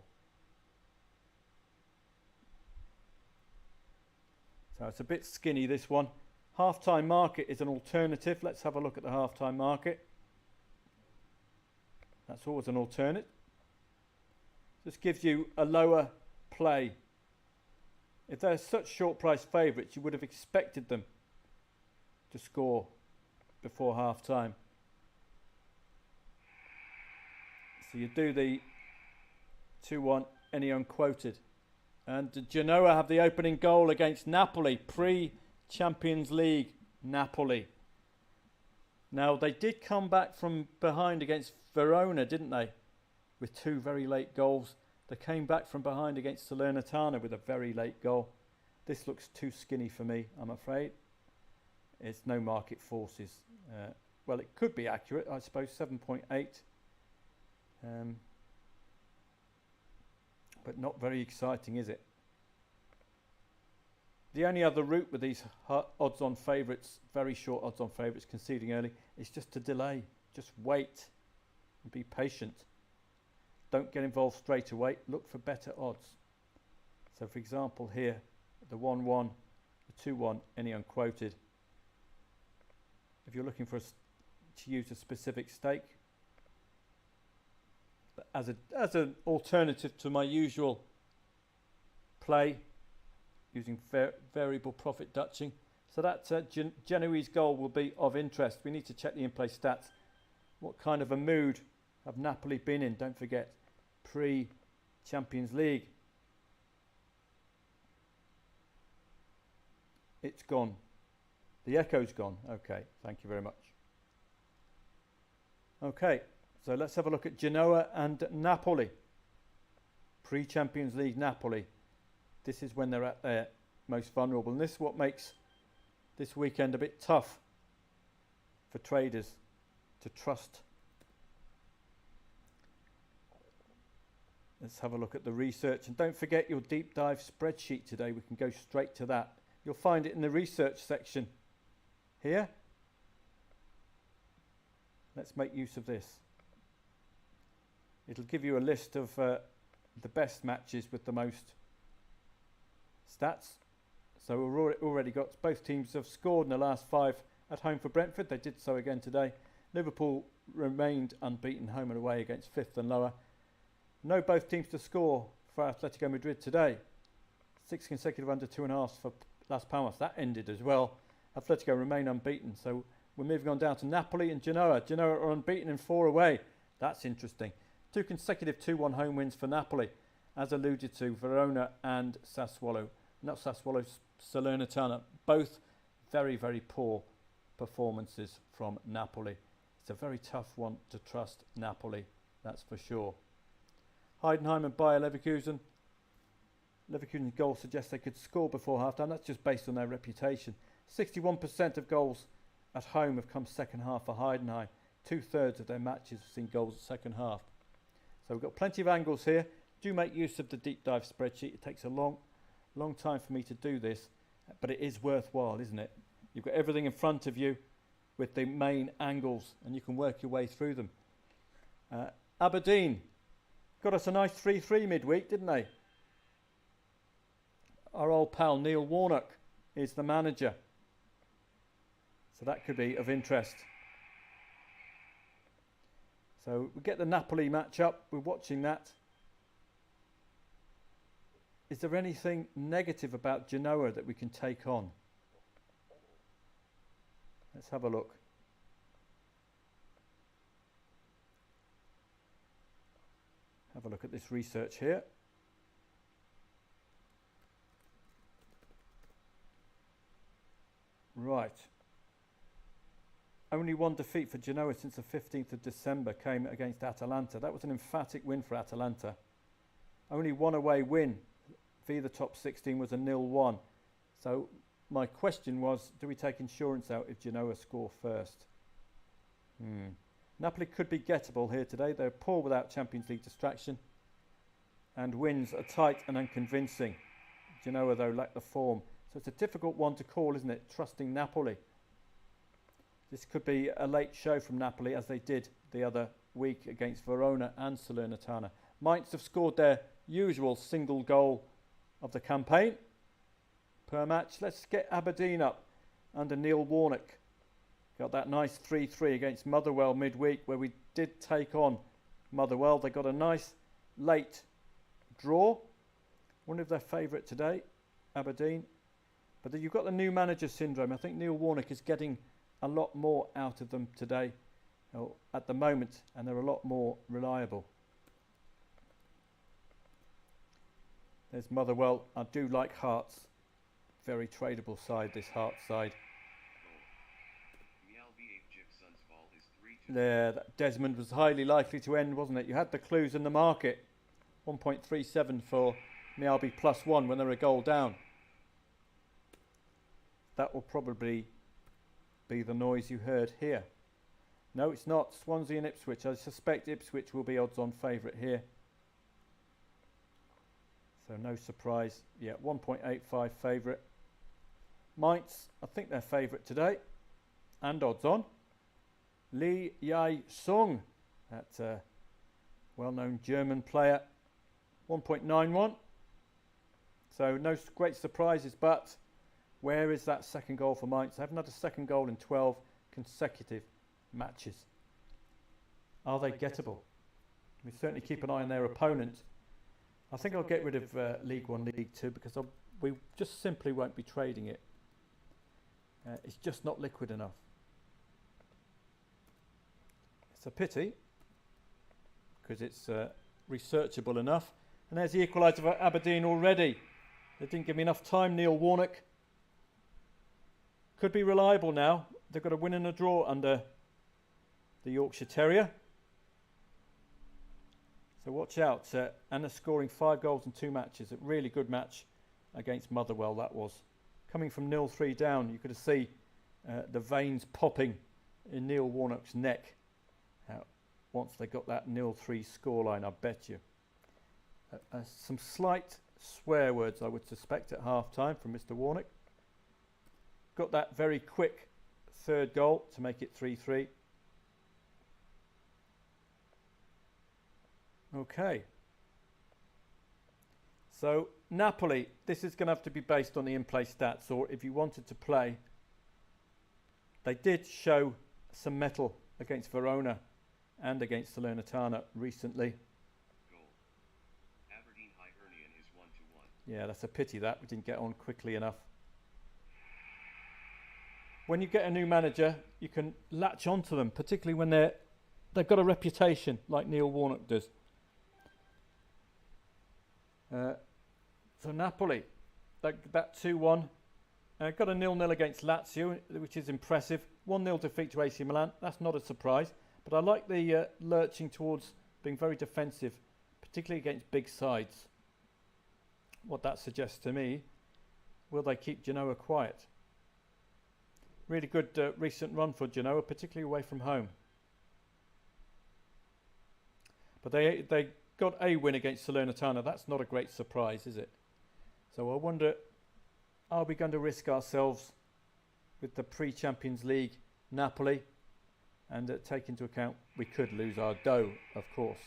Speaker 1: So it's a bit skinny, this one. Half-time market is an alternative. Let's have a look at the half-time market. That's always an alternate. This gives you a lower play. If they're such short price favourites, you would have expected them to score before half-time. So you do the 2-1, any unquoted. And Genoa have the opening goal against Napoli, pre-Champions League Napoli. Now, they did come back from behind against Verona, didn't they? With 2 very late goals. They came back from behind against Salernitana with a very late goal. This looks too skinny for me, I'm afraid. It's no market forces. Well, it could be accurate, I suppose, 7.8. But not very exciting, is it? The only other route with these odds-on favourites, very short odds-on favourites, conceding early, is just to delay. Just wait and be patient. Don't get involved straight away. Look for better odds. So, for example, here, the 1-1, the 2-1, any unquoted. If you're looking for to use a specific stake, as an alternative to my usual play, using variable profit Dutching. So that Genoese goal will be of interest. We need to check the in-play stats. What kind of a mood have Napoli been in? Don't forget, pre-Champions League. It's gone. The echo's gone. Okay, thank you very much. Okay, so let's have a look at Genoa and Napoli. Pre-Champions League Napoli. This is when they're at their most vulnerable. And this is what makes this weekend a bit tough for traders to trust. Let's have a look at the research. And don't forget your deep dive spreadsheet today. We can go straight to that. You'll find it in the research section here. Let's make use of this. It'll give you a list of the best matches with the most stats. So we've already got both teams have scored in the last 5 at home for Brentford. They did so again today. Liverpool remained unbeaten home and away against 5th and lower. No both teams to score for Atletico Madrid today. 6 consecutive under 2.5 for Las Palmas. That ended as well. Atletico remain unbeaten. So we're moving on down to Napoli and Genoa. Genoa are unbeaten in 4 away. That's interesting. 2 consecutive 2-1 home wins for Napoli. As alluded to, Verona and Sassuolo. Not Sassuolo, Salernitana. Both very, very poor performances from Napoli. It's a very tough one to trust Napoli, that's for sure. Heidenheim and Bayer Leverkusen. Leverkusen's goal suggests they could score before half-time. That's just based on their reputation. 61% of goals at home have come second half for Heidenheim. 2/3 of their matches have seen goals at second half. So we've got plenty of angles here. Do make use of the deep dive spreadsheet. It takes a long time for me to do this, but it is worthwhile, isn't it? You've got everything in front of you with the main angles, and you can work your way through them. Aberdeen got us a nice 3-3 midweek, didn't they? Our old pal Neil Warnock is the manager, so that could be of interest. So we get the Napoli match-up. We're watching that. Is there anything negative about Genoa that we can take on? Let's have a look. Have a look at this research here. Right. Only one defeat for Genoa since the 15th of December came against Atalanta. That was an emphatic win for Atalanta. Only one away win via the top 16 was a 0-1. So my question was, do we take insurance out if Genoa score first? Napoli could be gettable here today. They're poor without Champions League distraction, and wins are tight and unconvincing. Genoa, though, lack the form. So it's a difficult one to call, isn't it? Trusting Napoli. This could be a late show from Napoli, as they did the other week against Verona and Salernitana. Mainz have scored their usual single goal of the campaign per match. Let's get Aberdeen up under Neil Warnock. Got that nice 3-3 against Motherwell midweek, where we did take on Motherwell. They got a nice late draw. One of their favourite today, Aberdeen. But you've got the new manager syndrome. I think Neil Warnock is getting a lot more out of them today at the moment, and they're a lot more reliable. There's Motherwell. I do like Hearts. Very tradable side, this Hearts side. There, that Desmond was highly likely to end, wasn't it? You had the clues in the market. 1.37 for Mialbi +1 when they're a goal down. That will probably be the noise you heard here. No, it's not. Swansea and Ipswich. I suspect Ipswich will be odds-on favourite here. So no surprise. Yeah, 1.85 favourite. Mainz, I think they're favourite today. And odds-on. Lee Jae-sung, that's a well-known German player. 1.91. So no great surprises, but where is that second goal for Mainz? They haven't had a second goal in 12 consecutive matches. Are they gettable? We certainly keep an eye on their opponent. I think I'll get rid of League 1, League 2 because we just simply won't be trading it. It's just not liquid enough. It's a pity because it's researchable enough. And there's the equaliser for Aberdeen already. They didn't give me enough time, Neil Warnock. Could be reliable now. They've got a win and a draw under the Yorkshire Terrier. So watch out. Anna scoring 5 goals in 2 matches. A really good match against Motherwell, that was. Coming from 0-3 down, you could see the veins popping in Neil Warnock's neck once they got that 0-3 scoreline, I bet you. Some slight swear words, I would suspect, at half-time from Mr. Warnock. Got that very quick third goal to make it 3-3. Okay. So Napoli, this is going to have to be based on the in-play stats, or if you wanted to play, they did show some mettle against Verona and against Salernitana recently.
Speaker 2: Goal. Aberdeen Hibernian is 1-1.
Speaker 1: Yeah, that's a pity that we didn't get on quickly enough. When you get a new manager, you can latch onto them, particularly when they've got a reputation like Neil Warnock does. So Napoli, that 2-1, got a 0-0 against Lazio, which is impressive. 1-0 defeat to AC Milan, that's not a surprise. But I like the lurching towards being very defensive, particularly against big sides. What that suggests to me, will they keep Genoa quiet? Really good recent run for Genoa, particularly away from home. But they got a win against Salernitana. That's not a great surprise, is it? So I wonder, are we going to risk ourselves with the pre-Champions League Napoli? And take into account we could lose our dough, of course.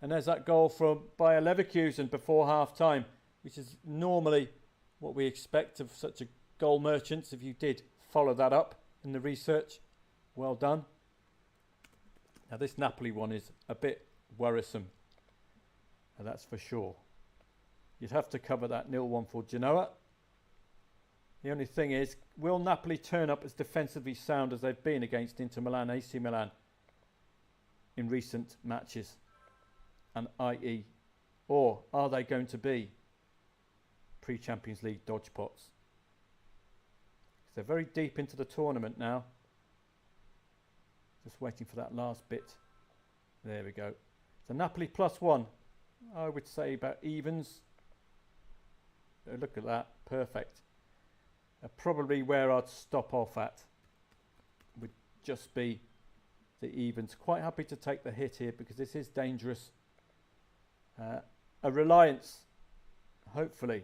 Speaker 1: And there's that goal from Bayer Leverkusen before half-time, which is normally what we expect of such a goal merchants. If you did follow that up in the research, well done. Now this Napoli one is a bit worrisome, and that's for sure. You'd have to cover that 0-1 for Genoa. The only thing is, will Napoli turn up as defensively sound as they've been against Inter Milan, AC Milan in recent matches? And i.e., or are they going to be pre-Champions League dodgepots? They're very deep into the tournament now. Just waiting for that last bit. There we go. So Napoli +1. I would say about evens. Oh, look at that. Perfect. Probably where I'd stop off at would just be the evens. Quite happy to take the hit here because this is dangerous. A reliance, hopefully,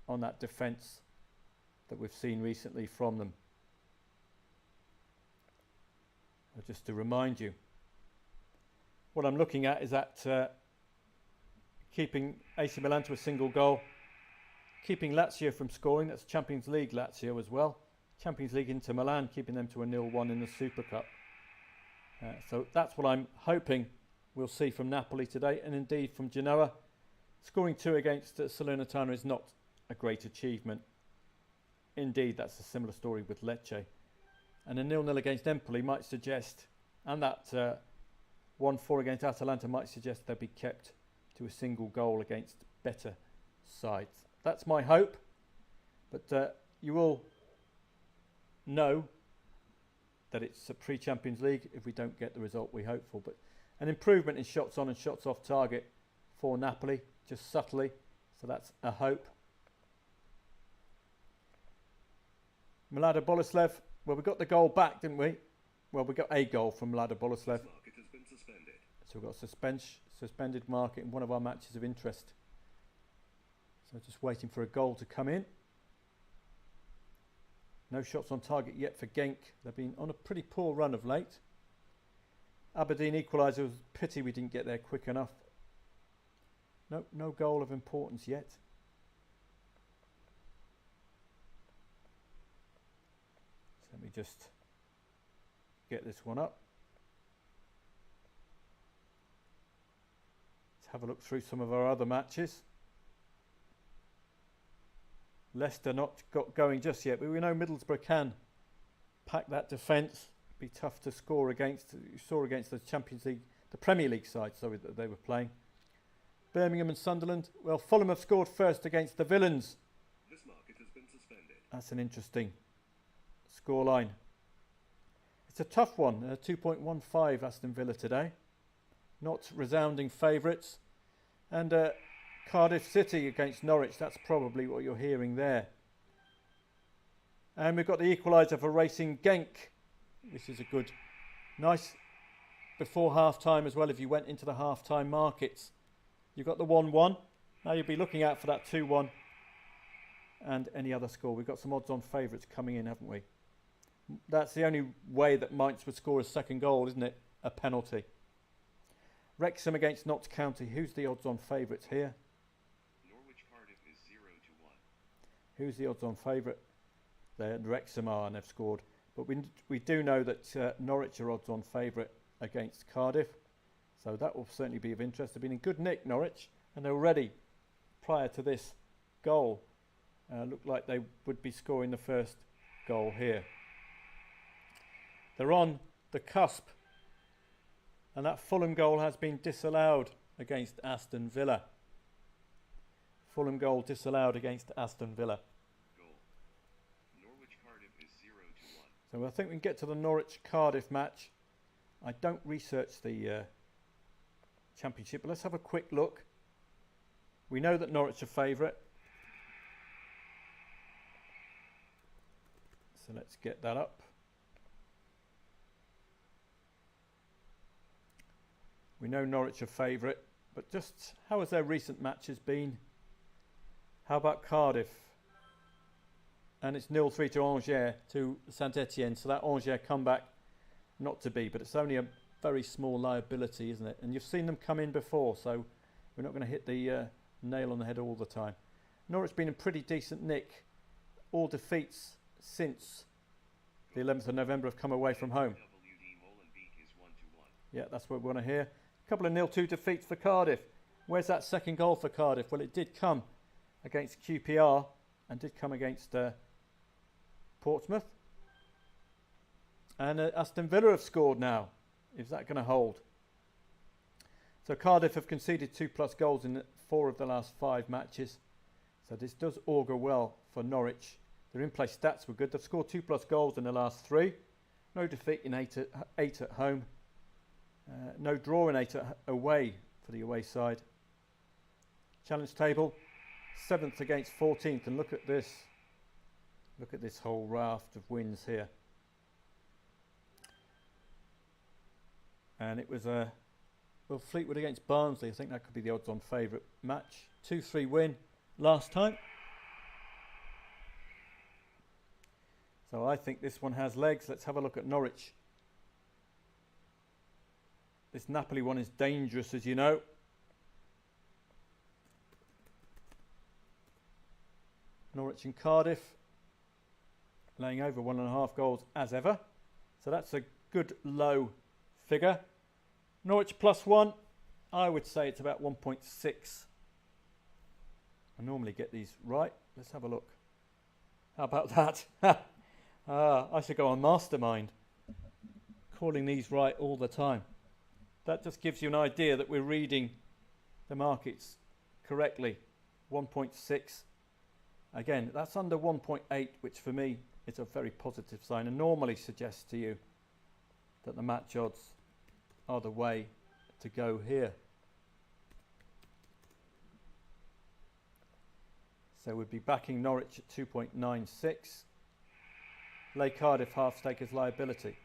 Speaker 1: on that defence that we've seen recently from them. Just to remind you, what I'm looking at is that keeping AC Milan to a single goal, keeping Lazio from scoring. That's Champions League Lazio as well. Champions League Inter Milan, keeping them to a 0-1 in the Super Cup. So that's what I'm hoping we'll see from Napoli today, and indeed from Genoa. Scoring 2 against Salernitana is not a great achievement. Indeed, that's a similar story with Lecce. And a 0-0 against Empoli might suggest, and that 1-4 against Atalanta might suggest they'll be kept to a single goal against better sides. That's my hope, but you will know that it's a pre-Champions League if we don't get the result we hope for. But an improvement in shots on and shots off target for Napoli, just subtly, so that's a hope. Mlada Boleslav, well, we got the goal back, didn't we? Well, we got a goal from Mlada Boleslav. So we've got a suspended market in one of our matches of interest. So just waiting for a goal to come in. No shots on target yet for Genk. They've been on a pretty poor run of late. Aberdeen equaliser. It was a pity we didn't get there quick enough. No goal of importance yet. So let me just get this one up. Let's have a look through some of our other matches. Leicester not got going just yet, but we know Middlesbrough can pack that defence. Be tough to score against. You saw against the Champions League, the Premier League side, sorry, that they were playing. Birmingham and Sunderland. Well, Fulham have scored first against the Villains.
Speaker 2: This market has been suspended.
Speaker 1: That's an interesting scoreline. It's a tough one. 2.15 Aston Villa today. Not resounding favourites. And Cardiff City against Norwich. That's probably what you're hearing there. And we've got the equaliser for Racing Genk. This is a good, nice before half-time as well. If you went into the half-time markets, you've got the 1-1. Now you'll be looking out for that 2-1 and any other score. We've got some odds-on favourites coming in, haven't we? That's the only way that Mainz would score a second goal, isn't it? A penalty. Wrexham against Notts County. Who's the odds-on favourites here?
Speaker 2: Norwich Cardiff is 0-1.
Speaker 1: Who's the odds-on favourite? Wrexham are, and they've scored. But we do know that Norwich are odds-on favourite against Cardiff. So that will certainly be of interest. They've been in good nick, Norwich. And already, prior to this goal, looked like they would be scoring the first goal here. They're on the cusp. And that Fulham goal has been disallowed against Aston Villa. Fulham goal disallowed against Aston Villa.
Speaker 2: Goal. Norwich Cardiff is 0-1.
Speaker 1: So I think we can get to the Norwich Cardiff match. I don't research the Championship, but let's have a quick look. We know that Norwich are favourite. So let's get that up. We know Norwich are favourite, but just how has their recent matches been? How about Cardiff? And it's 0-3 to Angers, to Saint-Etienne. So that Angers comeback, not to be, but it's only a very small liability, isn't it? And you've seen them come in before, so we're not going to hit the nail on the head all the time. Norwich been in pretty decent nick. All defeats since the 11th of November have come away from home. Yeah, that's what we want to hear. A couple of 0-2 defeats for Cardiff. Where's that second goal for Cardiff? Well, it did come against QPR and did come against Portsmouth. And Aston Villa have scored now. Is that going to hold? So Cardiff have conceded 2+ goals in 4 of the last 5 matches. So this does augur well for Norwich. Their in-play stats were good. They've scored 2+ goals in the last 3. No defeat in 8 at home. No draw in 8 away for the away side. Challenge table, 7th against 14th. And look at this. Look at this whole raft of wins here. And it was well, Fleetwood against Barnsley. I think that could be the odds-on favourite match. 2-3 win last time. So I think this one has legs. Let's have a look at Norwich. This Napoli one is dangerous, as you know. Norwich and Cardiff laying over 1.5 goals as ever. So that's a good low figure. Norwich +1. I would say it's about 1.6. I normally get these right. Let's have a look. How about that? I should go on Mastermind. Calling these right all the time. That just gives you an idea that we're reading the markets correctly. 1.6. Again, that's under 1.8, which for me is a very positive sign and normally suggests to you that the match odds are the way to go here. So we'd be backing Norwich at 2.96. Lay Cardiff half stake as liability.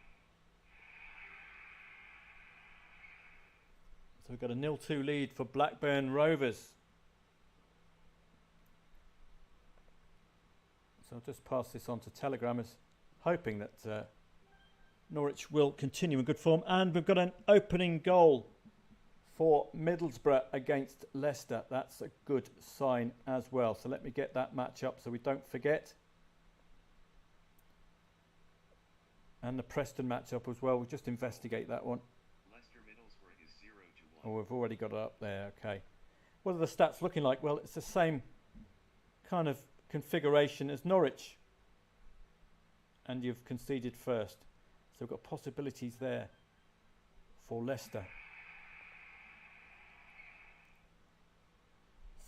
Speaker 1: So we've got a 0-2 lead for Blackburn Rovers. So I'll just pass this on to Telegrammers, hoping that Norwich will continue in good form. And we've got an opening goal for Middlesbrough against Leicester. That's a good sign as well. So let me get that match up so we don't forget. And the Preston match up as well. We'll just investigate that one.
Speaker 2: Leicester Middlesbrough is 0-1.
Speaker 1: Oh, we've already got it up there. Okay. What are the stats looking like? Well, it's the same kind of configuration as Norwich. And you've conceded first. So we've got possibilities there for Leicester.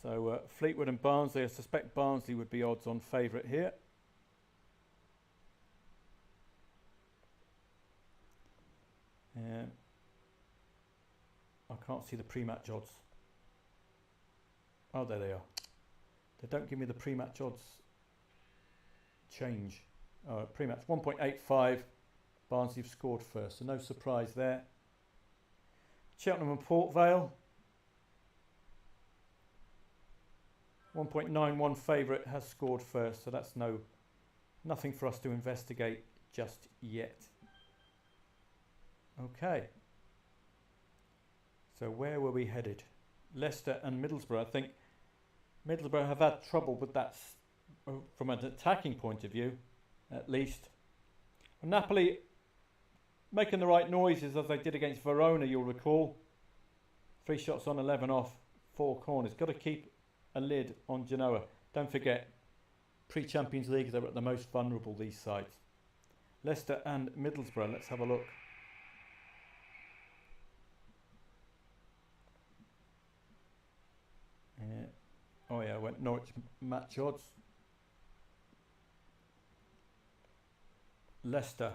Speaker 1: So Fleetwood and Barnsley. I suspect Barnsley would be odds on favourite here. I can't see the pre-match odds. Oh, there they are. They don't give me the pre-match odds change. Pre-match 1.85. Barnsley have scored first, so no surprise there. Cheltenham and Port Vale. 1.91 favourite has scored first, so that's nothing for us to investigate just yet. Okay. So where were we headed? Leicester and Middlesbrough. I think Middlesbrough have had trouble with that from an attacking point of view, at least. Napoli making the right noises as they did against Verona, you'll recall. 3 shots on, 11 off, 4 corners. Got to keep a lid on Genoa. Don't forget, pre-Champions League, they're at the most vulnerable, these sides. Leicester and Middlesbrough. Let's have a look. Oh yeah, I went Norwich match odds. Leicester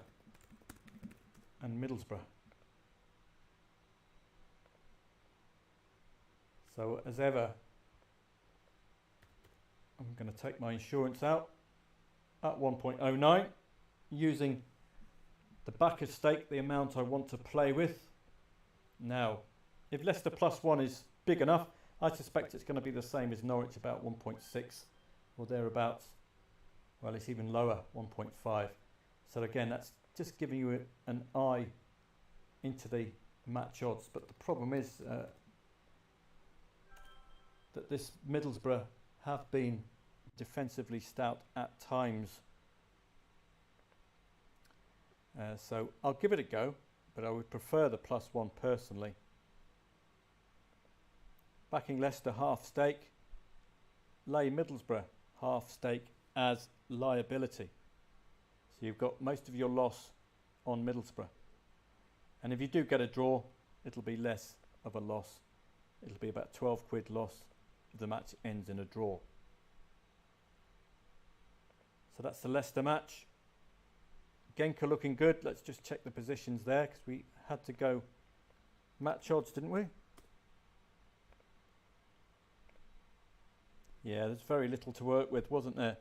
Speaker 1: and Middlesbrough. So as ever, I'm going to take my insurance out at 1.09. using the backer stake, the amount I want to play with. Now, if Leicester +1 is big enough, I suspect it's going to be the same as Norwich, about 1.6 or thereabouts. Well, it's even lower, 1.5. So again, that's just giving you an eye into the match odds. But the problem is that this Middlesbrough have been defensively stout at times. So I'll give it a go, but I would prefer the +1 personally. Backing Leicester half stake, lay Middlesbrough half stake as liability. So you've got most of your loss on Middlesbrough. And if you do get a draw, it'll be less of a loss. It'll be about 12 quid loss if the match ends in a draw. So that's the Leicester match. Genk are looking good. Let's just check the positions there, because we had to go match odds, didn't we? Yeah, there's very little to work with, wasn't there?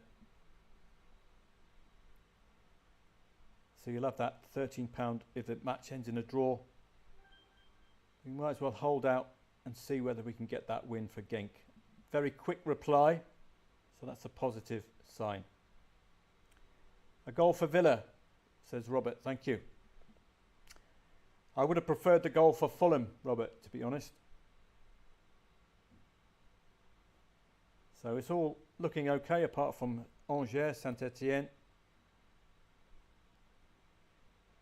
Speaker 1: So you'll have that £13 if the match ends in a draw. We might as well hold out and see whether we can get that win for Genk. Very quick reply, so that's a positive sign. A goal for Villa, says Robert, thank you. I would have preferred the goal for Fulham, Robert, to be honest. So it's all looking okay apart from Angers, Saint-Etienne.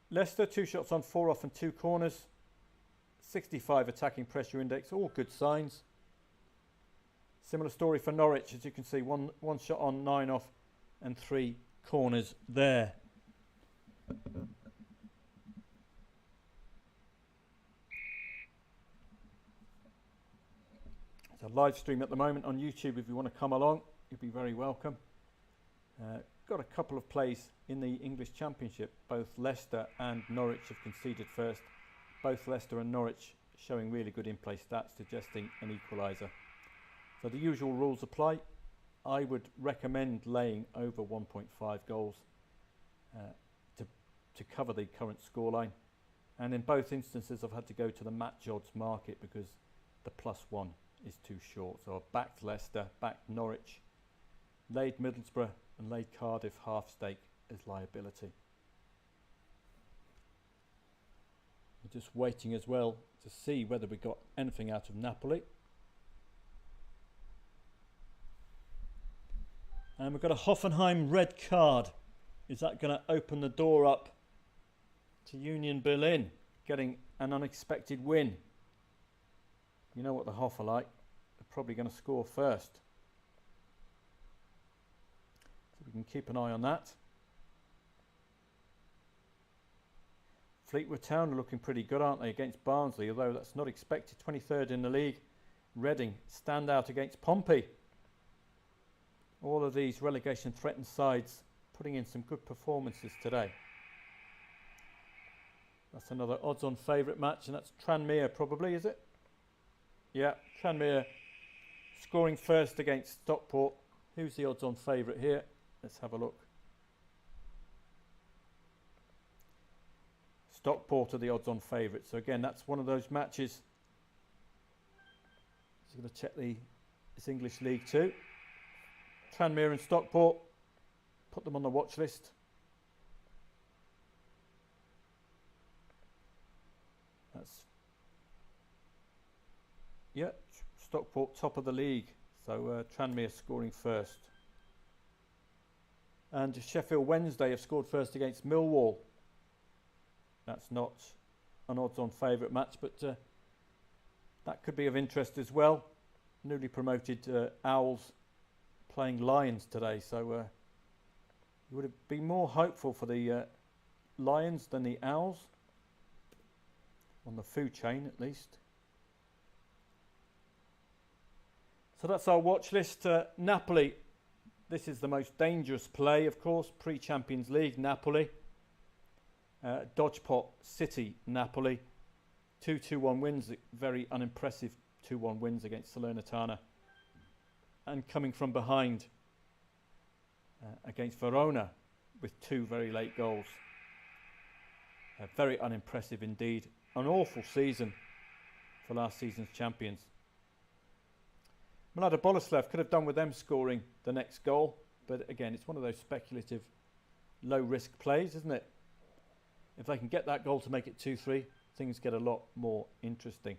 Speaker 1: Leicester, 2 shots on, 4 off and 2 corners. 65 attacking pressure index, all good signs. Similar story for Norwich, as you can see, one shot on, 9 off and 3 corners there. It's a live stream at the moment on YouTube. If you want to come along, you'd be very welcome. Got a couple of plays in the English Championship. Both Leicester and Norwich have conceded first. Both Leicester and Norwich showing really good in-play stats, suggesting an equaliser. So the usual rules apply. I would recommend laying over 1.5 goals to cover the current scoreline. And in both instances, I've had to go to the match odds market because the +1 is too short. So I've backed Leicester, backed Norwich, laid Middlesbrough and laid Cardiff half stake as liability. We're just waiting as well to see whether we got anything out of Napoli. And we've got a Hoffenheim red card. Is that going to open the door up to Union Berlin getting an unexpected win? You know what the Hoff are like. They're probably going to score first. So we can keep an eye on that. Fleetwood Town are looking pretty good, aren't they, against Barnsley, although that's not expected. 23rd in the league. Reading stand out against Pompey. All of these relegation threatened sides putting in some good performances today. That's another odds-on favourite match, and that's Tranmere probably, is it? Yeah, Tranmere scoring first against Stockport. Who's the odds-on favourite here? Let's have a look. Stockport are the odds-on favourite. So again, that's one of those matches. Just going to check this English League too. Tranmere and Stockport. Put them on the watch list. That's, yeah, Stockport top of the league. So Tranmere scoring first. And Sheffield Wednesday have scored first against Millwall. That's not an odds-on favourite match, but that could be of interest as well. Newly promoted Owls playing Lions today, so you would be more hopeful for the Lions than the Owls, on the food chain at least. So that's our watch list. Napoli, this is the most dangerous play, of course, pre-Champions League, Napoli. Dodgepot City, Napoli. 2-2-1 wins, very unimpressive 2-1 wins against Salernitana. And coming from behind against Verona. with 2 very late goals. Very unimpressive indeed. An awful season for last season's champions. Mlada Boleslav could have done with them scoring the next goal, but again, it's one of those speculative, low-risk plays, isn't it? If they can get that goal to make it 2-3, things get a lot more interesting.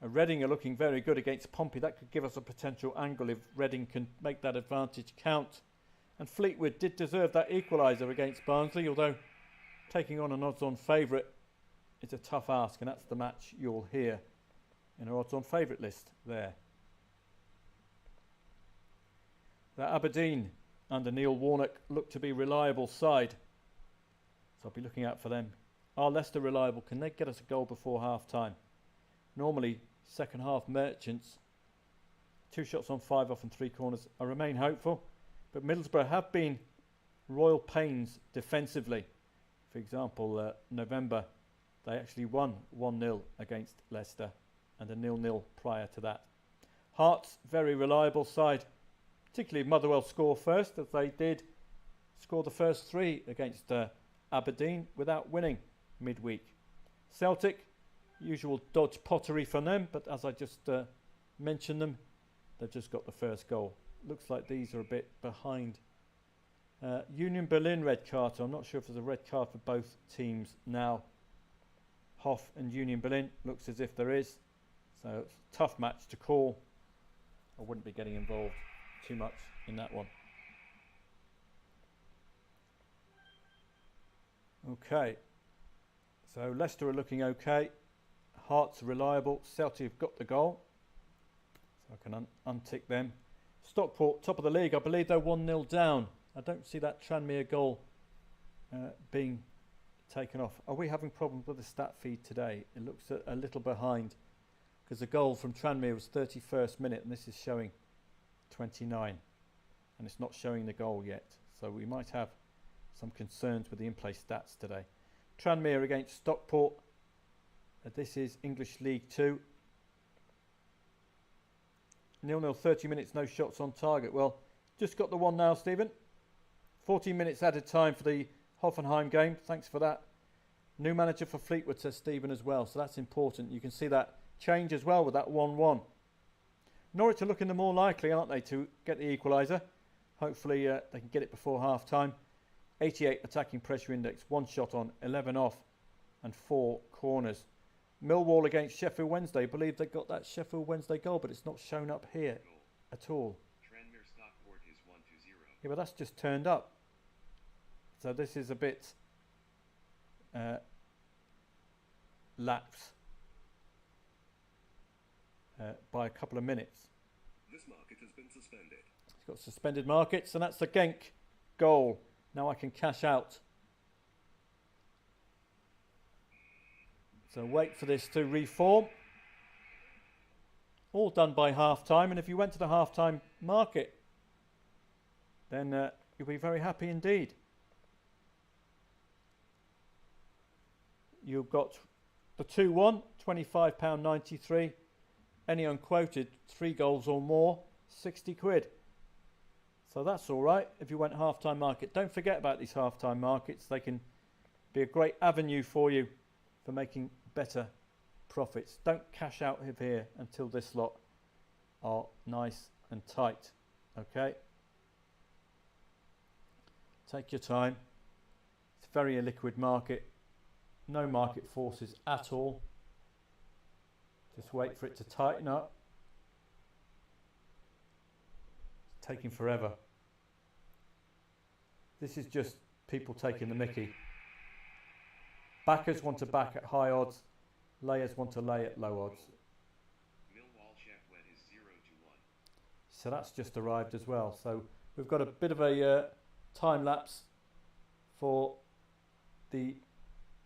Speaker 1: Reading are looking very good against Pompey. That could give us a potential angle if Reading can make that advantage count. And Fleetwood did deserve that equaliser against Barnsley, although taking on an odds-on favourite is a tough ask, and that's the match you'll hear in our odds-on favourite list there. The Aberdeen under Neil Warnock look to be reliable side, so I'll be looking out for them. Are Leicester reliable? Can they get us a goal before half-time? Normally, second half merchants, 2 shots on 5 off and 3 corners. I remain hopeful, but Middlesbrough have been royal pains defensively. For example, November, they actually won 1-0 against Leicester and a 0-0 prior to that. Hearts, very reliable side, particularly Motherwell score first, as they did score the first 3 against Aberdeen without winning midweek. Celtic, usual dodge pottery from them, but as I just mentioned them, they've just got the first goal. Looks like these are a bit behind. Union Berlin red card. I'm not sure if there's a red card for both teams now. Hoff and Union Berlin, looks as if there is. So it's a tough match to call. I wouldn't be getting involved too much in that one. Okay. So Leicester are looking okay. Hearts are reliable. Celtic have got the goal. So I can untick them. Stockport, top of the league. I believe they're 1-0 down. I don't see that Tranmere goal being taken off. Are we having problems with the stat feed today? It looks a little behind, because the goal from Tranmere was 31st minute and this is showing 29, and it's not showing the goal yet. So we might have some concerns with the in-play stats today. Tranmere against Stockport. This is English League 2. 0-0, 30 minutes, no shots on target. Well, just got the one now, Stephen. 14 minutes added time for the Hoffenheim game. Thanks for that. New manager for Fleetwood, says Stephen as well. So that's important. You can see that change as well with that 1-1. Norwich are looking the more likely, aren't they, to get the equaliser. Hopefully they can get it before half-time. 88 attacking pressure index, 1 shot on, 11 off and 4 corners. Millwall against Sheffield Wednesday. I believe they got that Sheffield Wednesday goal, but it's not shown up here at all.
Speaker 2: Tranmere Stockport is 1-0.
Speaker 1: Yeah, but that's just turned up. So this is a bit lapse by a couple of minutes.
Speaker 3: This market has been suspended.
Speaker 1: It's got suspended markets, and that's the Genk goal. Now I can cash out. So wait for this to reform. All done by half-time, and if you went to the half-time market, then you'll be very happy indeed. You've got the 2-1, £25.93. Any unquoted 3 goals or more, 60 quid. So that's all right if you went half-time market. Don't forget about these half-time markets. They can be a great avenue for you for making better profits. Don't cash out of here until this lot are nice and tight. Okay? Take your time. It's a very illiquid market. No market forces at all. Just wait for it to tighten up. It's taking forever. This is just people taking the mickey. Backers want to back at high odds. Layers want to lay at low odds.
Speaker 2: Millwall Sheffield is 0-1.
Speaker 1: So that's just arrived as well. So we've got a bit of a time lapse for the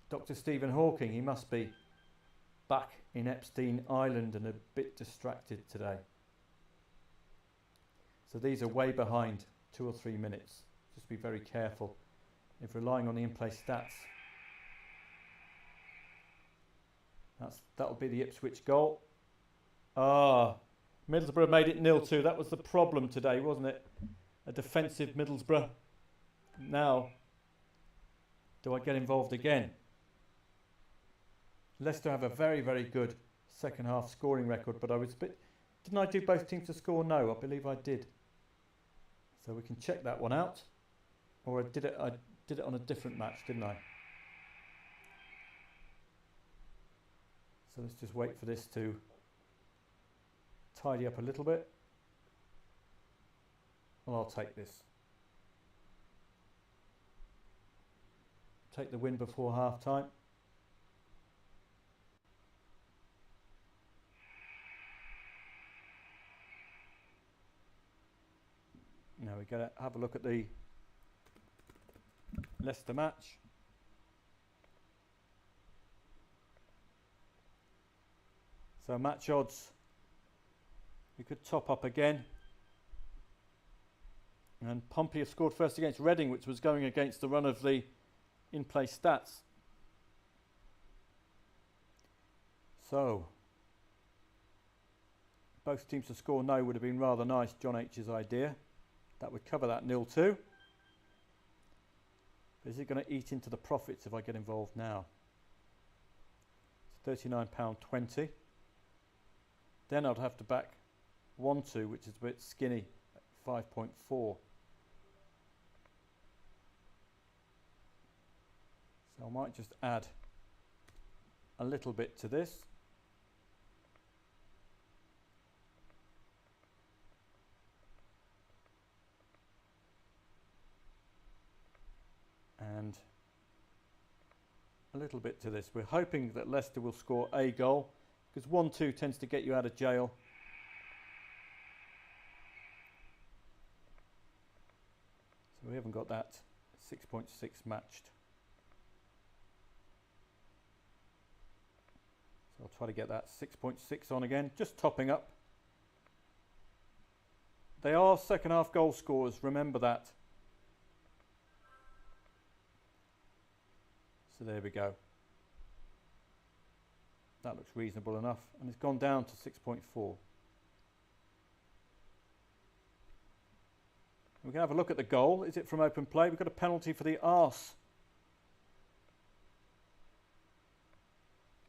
Speaker 1: Dr. Stephen Hawking. He must be back in Epstein Island and a bit distracted today. So these are way behind, 2 or 3 minutes. Just be very careful if relying on the in-play stats. That'll be the Ipswich goal. Middlesbrough made it 0-2. That was the problem today, wasn't it? A defensive Middlesbrough. Now do I get involved again? Leicester have a very, very good second half scoring record, but I was a bit... Didn't I do both teams to score? No, I believe I did. So we can check that one out. Or I did it on a different match, didn't I? So let's just wait for this to tidy up a little bit. Well, I'll take this. Take the win before half time. Now we're going to have a look at the Leicester match. So match odds, we could top up again. And Pompey have scored first against Reading, which was going against the run of the in-play stats. So, both teams to score no would have been rather nice, John H's idea. That would cover that 0-2. But is it going to eat into the profits if I get involved now? It's £39.20. Then I'd have to back 1-2, which is a bit skinny, at 5.4. So I might just add a little bit to this. And a little bit to this. We're hoping that Leicester will score a goal, because 1-2 tends to get you out of jail. So we haven't got that 6.6 matched. So I'll try to get that 6.6 on again, just topping up. They are second half goal scorers, remember that. So there we go. That looks reasonable enough, and it's gone down to 6.4. We can have a look at the goal. Is it from open play? We've got a penalty for the arse.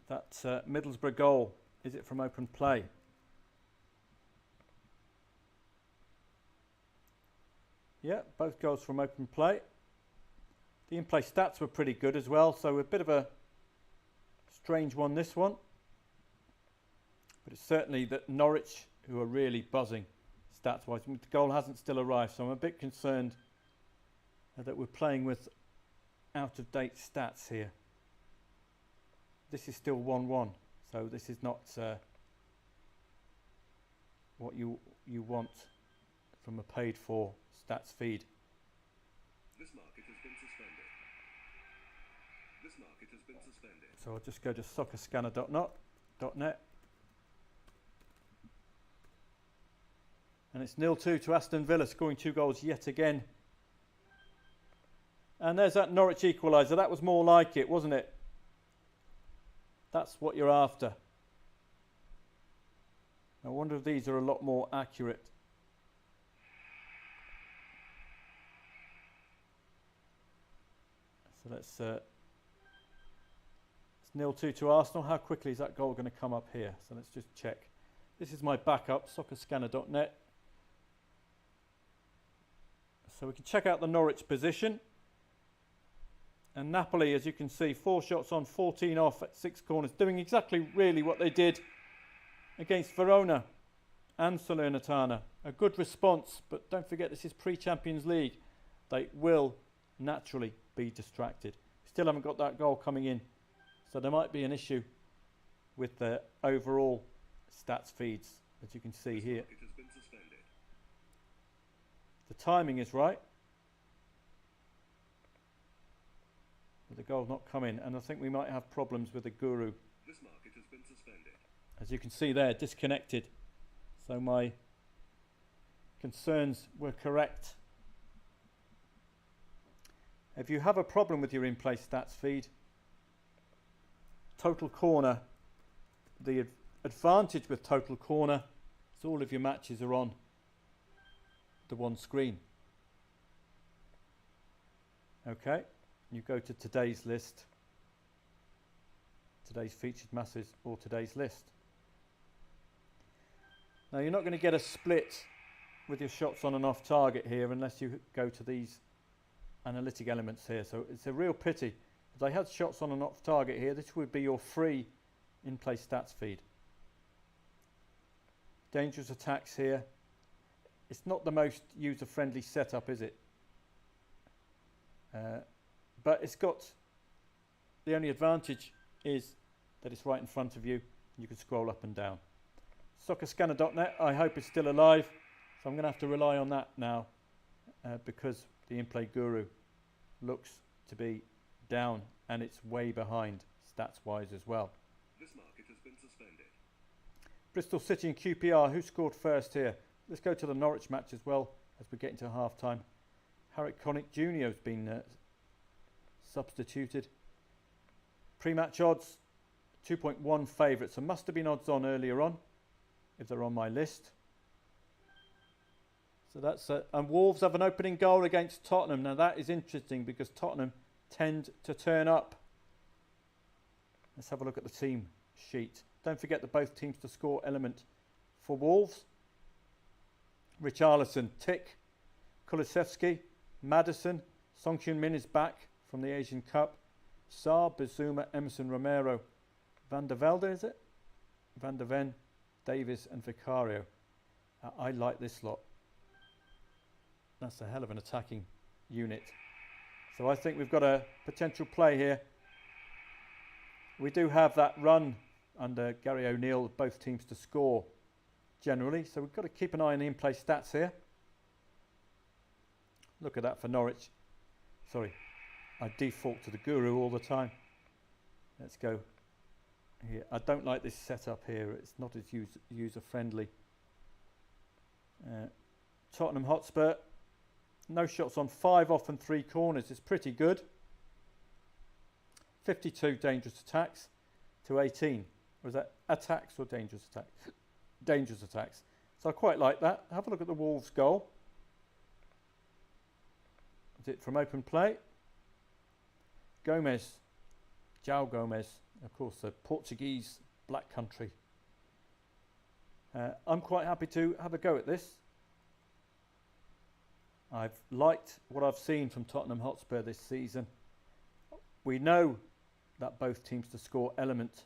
Speaker 1: That Middlesbrough goal, is it from open play? Yeah, both goals from open play. The in-play stats were pretty good as well, so a bit of a strange one, this one. But it's certainly that Norwich, who are really buzzing stats-wise. The goal hasn't still arrived, so I'm a bit concerned that we're playing with out-of-date stats here. This is still 1-1, so this is not what you want from a paid-for stats feed.
Speaker 3: This market has been suspended. This market has been suspended.
Speaker 1: So I'll just go to soccerscanner.net. And it's 0-2 to Aston Villa, scoring 2 goals yet again. And there's that Norwich equaliser. That was more like it, wasn't it? That's what you're after. I wonder if these are a lot more accurate. So let's... it's 0-2 to Arsenal. How quickly is that goal going to come up here? So let's just check. This is my backup, soccerscanner.net. So we can check out the Norwich position. And Napoli, as you can see, 4 shots on, 14 off at 6 corners, doing exactly really what they did against Verona and Salernitana. A good response, but don't forget this is pre-Champions League. They will naturally be distracted. Still haven't got that goal coming in. So there might be an issue with the overall stats feeds, as you can see here.
Speaker 3: It has been suspended.
Speaker 1: The timing is right. But the goal's not come in, and I think we might have problems with the Guru.
Speaker 3: This market has been suspended.
Speaker 1: As you can see there, disconnected. So my concerns were correct. If you have a problem with your in-play stats feed, Total Corner, the advantage with Total Corner is all of your matches are on the one screen. Okay, you go to today's list, today's featured masses or today's list. Now you're not going to get a split with your shots on and off target here unless you go to these analytic elements here. So it's a real pity. If they had shots on and off target here, this would be your free in-play stats feed. Dangerous attacks here. It's not the most user-friendly setup, is it? But it's got, the only advantage is that it's right in front of you. You can scroll up and down. Soccerscanner.net, I hope it's still alive. So I'm going to have to rely on that now because the in-play guru looks to be down and it's way behind stats-wise as well.
Speaker 3: This market has been suspended.
Speaker 1: Bristol City and QPR, who scored first here? Let's go to the Norwich match as well as we get into half-time. Harriet Connick Jr. has been substituted. Pre-match odds, 2.1 favourites. So must have been odds on earlier on, if they're on my list. So that's and Wolves have an opening goal against Tottenham. Now that is interesting because Tottenham tend to turn up. Let's have a look at the team sheet. Don't forget that both teams to score element for Wolves. Richarlison, tick. Kulusevski, Maddison, Song Hyun-min is back from the Asian Cup. Sarr, Bizuma, Emerson Romero, Van der Velde, is it? Van der Ven, Davis and Vicario. I like this lot. That's a hell of an attacking unit. So I think we've got a potential play here. We do have that run under Gary O'Neill, both teams to score generally. So we've got to keep an eye on the in-play stats here. Look at that for Norwich. Sorry, I default to the guru all the time. Let's go here. I don't like this setup here. It's not as user-friendly. Tottenham Hotspur, no shots on, 5 off and 3 corners. It's pretty good. 52 dangerous attacks to 18. Or is that attacks or dangerous attacks? Dangerous attacks. So I quite like that. Have a look at the Wolves goal. Is it from open play? Gomez. João Gomez. Of course, the Portuguese black country. I'm quite happy to have a go at this. I've liked what I've seen from Tottenham Hotspur this season. We know that both teams to score element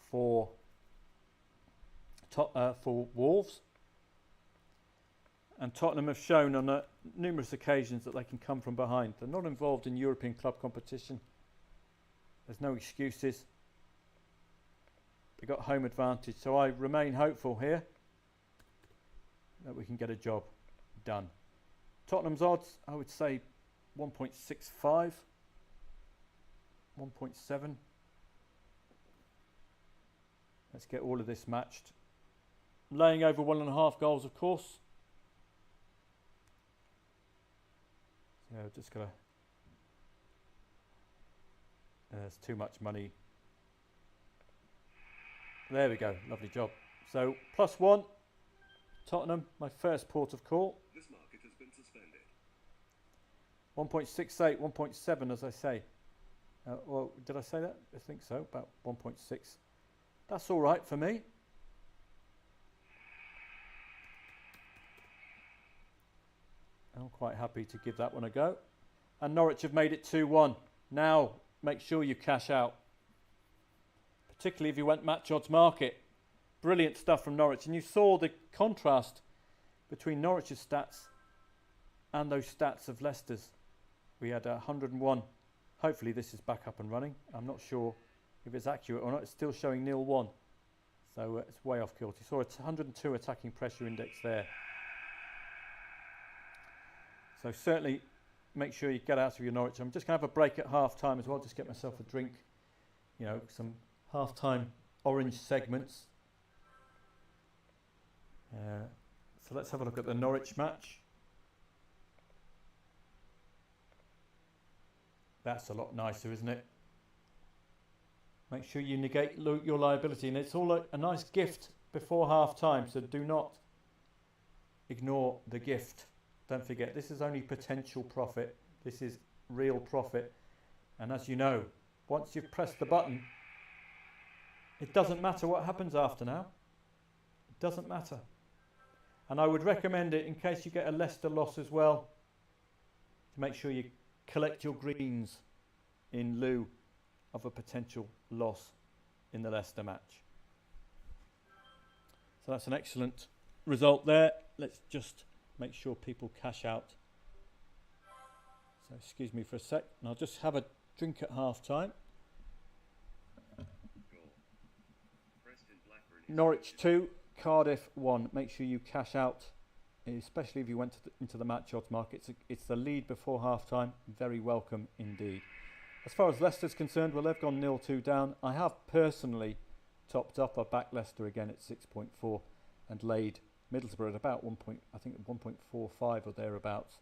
Speaker 1: for Wolves. And Tottenham have shown on numerous occasions that they can come from behind. They're not involved in European club competition. There's no excuses. They've got home advantage. So I remain hopeful here that we can get a job done. Tottenham's odds, I would say 1.65, 1.7. Let's get all of this matched. Laying over 1.5 goals, of course. So just gotta. There's too much money. There we go. Lovely job. So +1. Tottenham, my first port of call.
Speaker 3: This market has been suspended.
Speaker 1: 1.68, 1.7 as I say. Well, did I say that? I think so, about 1.6. That's all right for me. I'm quite happy to give that one a go. And Norwich have made it 2-1. Now, make sure you cash out. Particularly if you went match odds market. Brilliant stuff from Norwich. And you saw the contrast between Norwich's stats and those stats of Leicester's. We had 101. Hopefully this is back up and running. I'm not sure if it's accurate or not. It's still showing 0-1. So it's way off kilter. You saw a 102 attacking pressure index there. So certainly make sure you get out of your Norwich. I'm just going to have a break at half time as well. Just get myself a drink. You know, some half time orange segments. So let's have a look at the Norwich match. That's a lot nicer, isn't it? Make sure you negate your liability. And it's all a nice gift before half time. So do not ignore the gift. Don't forget, this is only potential profit. This is real profit. And as you know, once you've pressed the button, it doesn't matter what happens after now. It doesn't matter. And I would recommend it in case you get a Leicester loss as well, to make sure you collect your greens in lieu of a potential loss in the Leicester match. So that's an excellent result there. Let's just make sure people cash out. So excuse me for a sec, and I'll just have a drink at half time.
Speaker 2: Goal. Preston Blackburn is
Speaker 1: Norwich 2, Cardiff 1. Make sure you cash out, especially if you went into the match odds market. It's the lead before half time. Very welcome indeed. As far as Leicester's concerned, well, they've gone 0-2 down. I have personally topped up. I backed Leicester again at 6.4 and laid Middlesbrough at about 1.45 or thereabouts.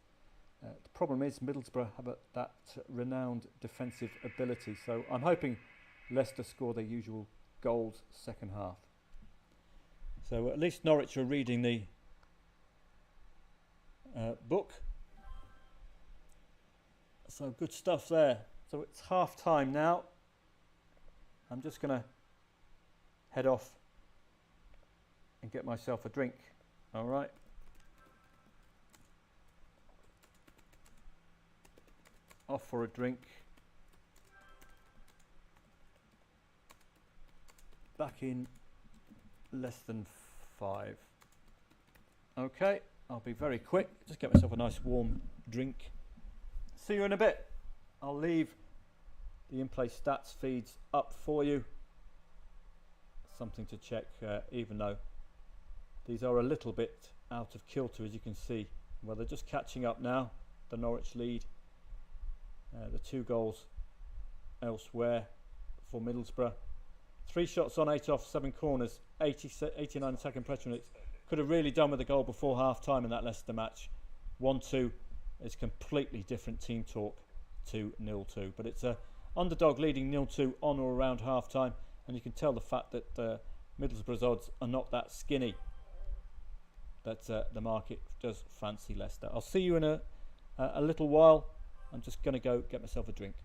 Speaker 1: The problem is Middlesbrough have that renowned defensive ability, so I'm hoping Leicester score their usual goals second half. So at least Norwich are reading the book. So good stuff there. So it's half time now. I'm just going to head off and get myself a drink. All right. Off for a drink. Back in less than 5. Okay, I'll be very quick. Just get myself a nice warm drink. See you in a bit. I'll leave the in-play stats feeds up for you. Something to check, even though these are a little bit out of kilter, as you can see. Well, they're just catching up now. The Norwich lead. The 2 goals elsewhere for Middlesbrough. 3 shots on, 8 off, 7 corners, 89 second pressure minutes. Could have really done with a goal before half time in that Leicester match. 1-2 is completely different team talk to 0-2. But it's a underdog leading 0-2 on or around half time. And you can tell the fact that Middlesbrough's odds are not that skinny. That the market does fancy Leicester. I'll see you in a little while. I'm just going to go get myself a drink.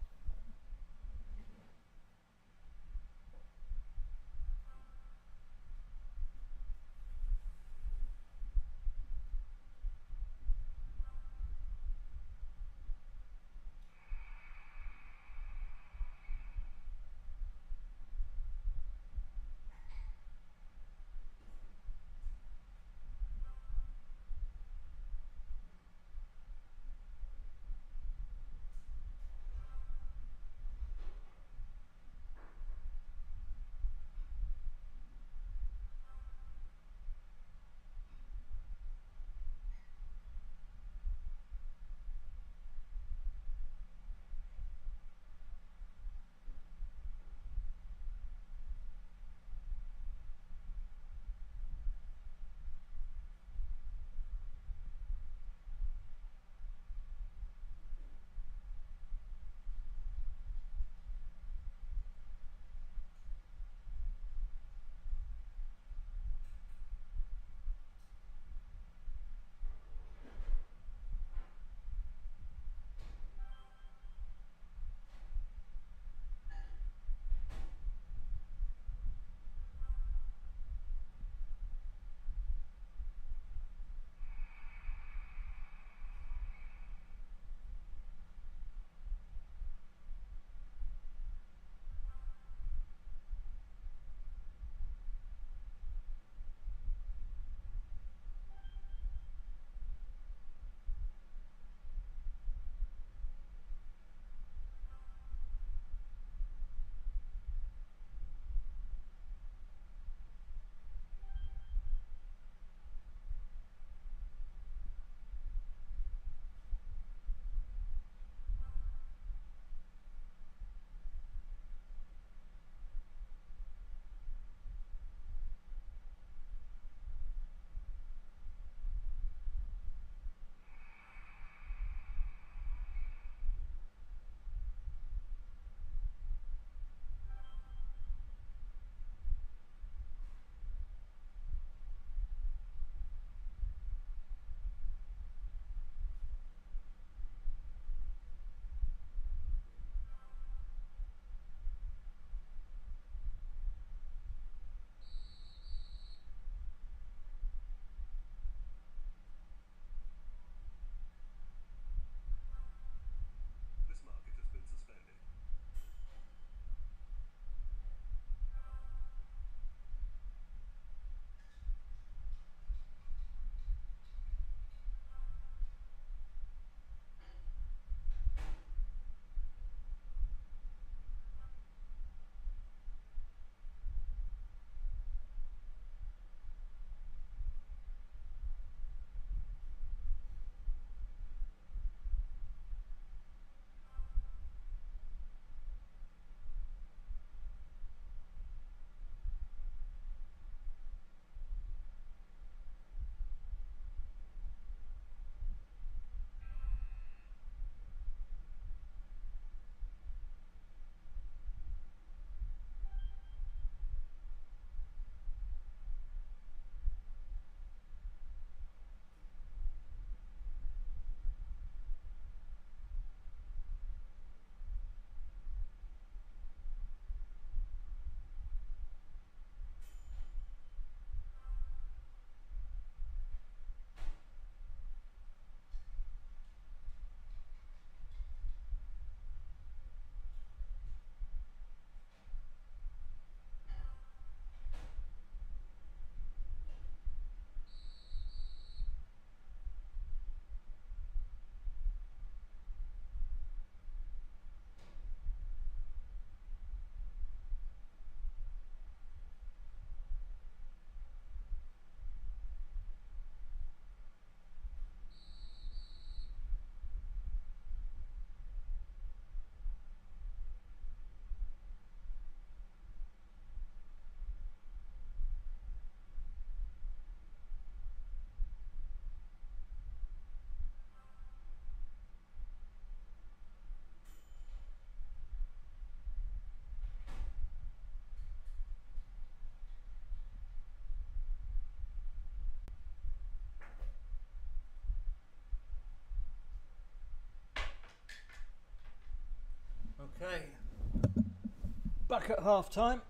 Speaker 1: back at half time.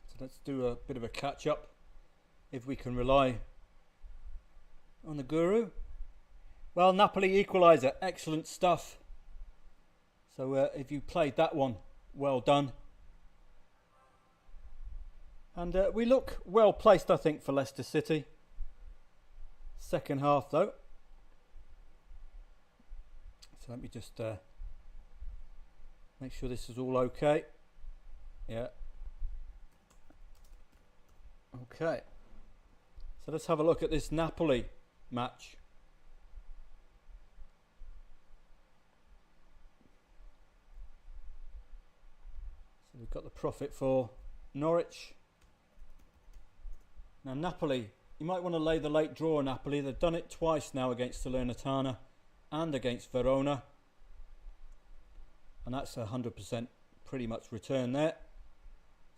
Speaker 1: So let's do a bit of a catch up, if we can rely on the guru. Well, Napoli equaliser, excellent stuff. So if you played that one, well done. And we look well placed, I think, for Leicester City. Second half, though. So let me just make sure this is all okay. Yeah. Okay. So let's have a look at this Napoli match. So we've got the profit for Norwich. Now Napoli, you might want to lay the late draw on Napoli. They've done it twice now against Salernitana and against Verona. And that's 100% pretty much return there.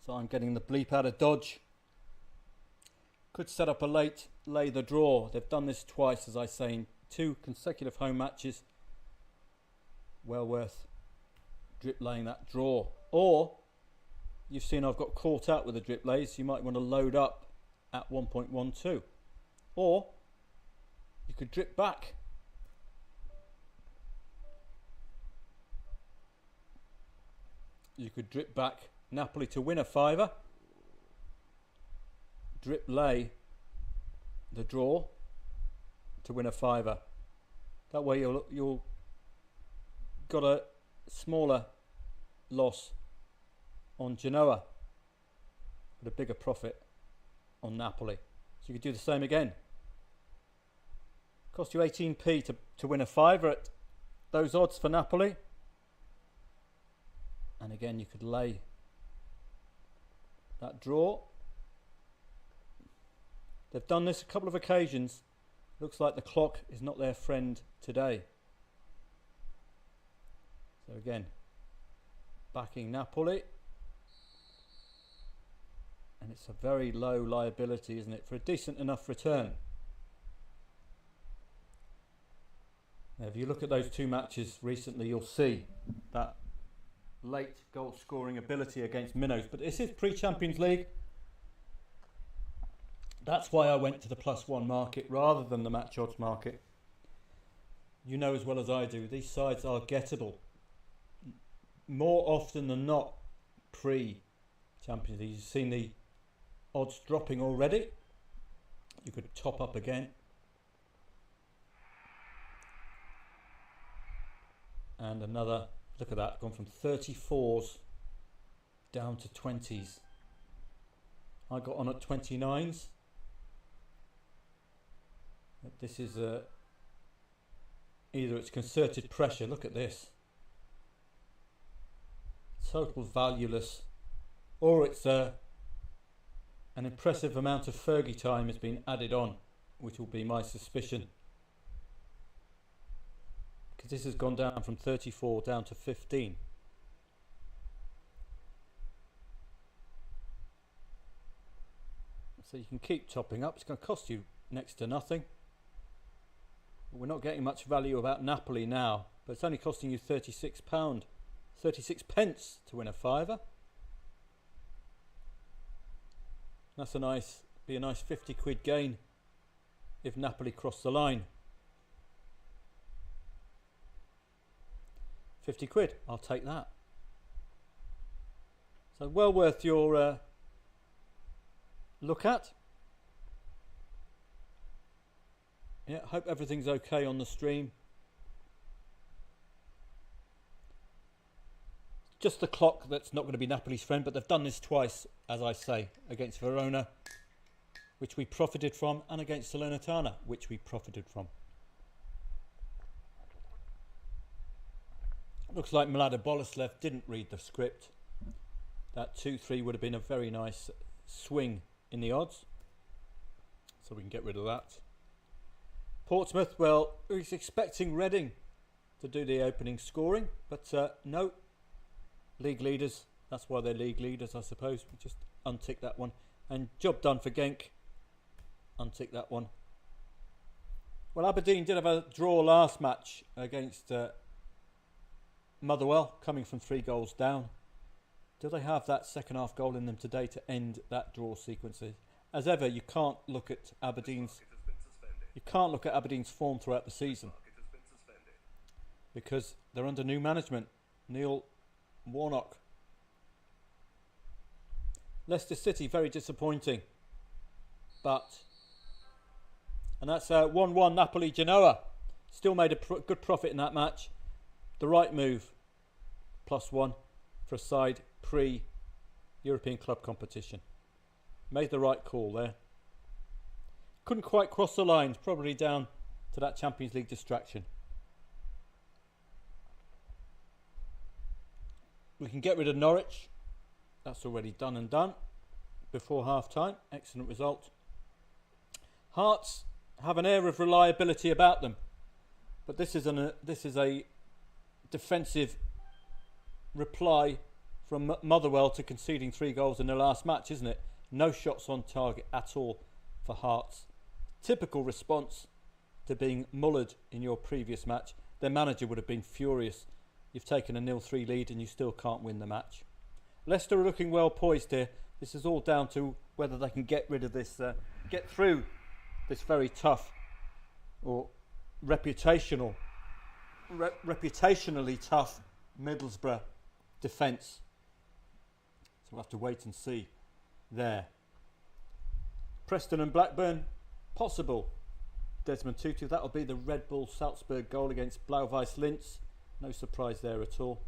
Speaker 1: So I'm getting the bleep out of dodge. Could set up a late lay the draw. They've done this twice, as I say, in 2 consecutive home matches. Well worth drip laying that draw. Or, you've seen I've got caught out with the drip lays. You might want to load up at 1.12. Or, you could drip back. You could drip back Napoli to win a fiver. Drip lay the draw to win a fiver. That way you'll got a smaller loss on Genoa, but a bigger profit on Napoli. So you could do the same again. Cost you 18p to win a fiver at those odds for Napoli. And again, you could lay that draw. They've done this a couple of occasions. Looks like the clock is not their friend today. So again, backing Napoli. And it's a very low liability, isn't it, for a decent enough return. Now, if you look at those 2 matches recently, you'll see that late goal scoring ability against minnows. But this is pre-Champions League. That's why I went to the +1 market rather than the match odds market. You know as well as I do, these sides are gettable. More often than not, pre-Champions League. You've seen the odds dropping already. You could top up again. And another, look at that, gone from 34s down to 20s. I got on at 29s. This is either it's concerted pressure, look at this, total valueless, or it's an impressive amount of Fergie time has been added on, which will be my suspicion, because this has gone down from 34 down to 15. So you can keep topping up. It's going to cost you next to nothing. We're not getting much value about Napoli now, but it's only costing you £36, 36 pence to win a fiver. That's be a nice 50 quid gain if Napoli cross the line. 50 quid, I'll take that. So well worth your look at. Yeah, hope everything's okay on the stream. Just the clock that's not going to be Napoli's friend, but they've done this twice, as I say, against Verona, which we profited from, and against Salernitana, which we profited from. Looks like Mlada Boleslav didn't read the script. That 2-3 would have been a very nice swing in the odds. So we can get rid of that. Portsmouth, well, he's expecting Reading to do the opening scoring, but no. League leaders, that's why they're league leaders, I suppose. We just untick that one. And job done for Genk. Untick that one. Well, Aberdeen did have a draw last match against Motherwell coming from 3 goals down. Do they have that second half goal in them today to end that draw sequences? As ever, you can't look at Aberdeen's form throughout the season because they're under new management. Neil Warnock. Leicester City, very disappointing. And that's 1-1 Napoli-Genoa. Still made a good profit in that match. The right move. +1 for a side pre-European club competition. Made the right call there. Couldn't quite cross the lines. Probably down to that Champions League distraction. We can get rid of Norwich. That's already done and done. Before half-time. Excellent result. Hearts have an air of reliability about them. But this is a defensive reply from Motherwell to conceding 3 goals in the last match, isn't it? No shots on target at all for Hearts. Typical response to being mullered in your previous match. Their manager would have been furious. You've taken a 0-3 lead and you still can't win the match. Leicester are looking well poised here. This is all down to whether they can get rid of this, get through this very tough or reputationally tough Middlesbrough defence. So we'll have to wait and see there. Preston and Blackburn, possible. Desmond Tutu, that'll be the Red Bull Salzburg goal against Blau-Weiß Linz. No surprise there at all.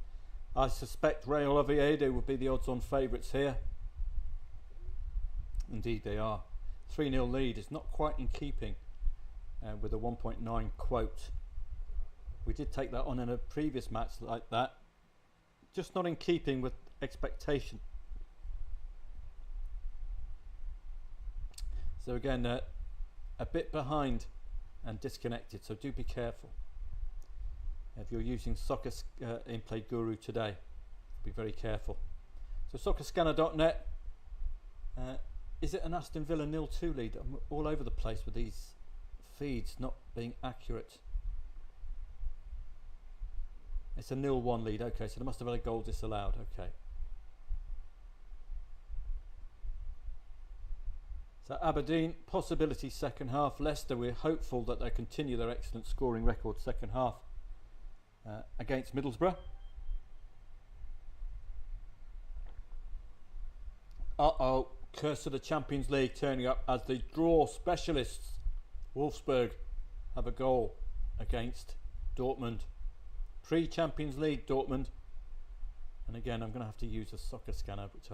Speaker 1: I suspect Real Oviedo will be the odds-on favourites here. Indeed they are. 3-0 lead is not quite in keeping with a 1.9 quote. We did take that on in a previous match like that. Just not in keeping with expectation. So again, a bit behind and disconnected, so do be careful. If you're using Soccer In-Play Guru today, be very careful. So soccerscanner.net, is it an Aston Villa 0-2 lead? I'm all over the place with these feeds not being accurate. It's a 0-1 lead, okay, so they must have had a goal disallowed, okay. So Aberdeen, possibility second half. Leicester, we're hopeful that they continue their excellent scoring record second half against Middlesbrough. Uh-oh, curse of the Champions League turning up as the draw specialists. Wolfsburg have a goal against Dortmund. Pre-Champions League Dortmund. And again, I'm going to have to use a soccer scanner, which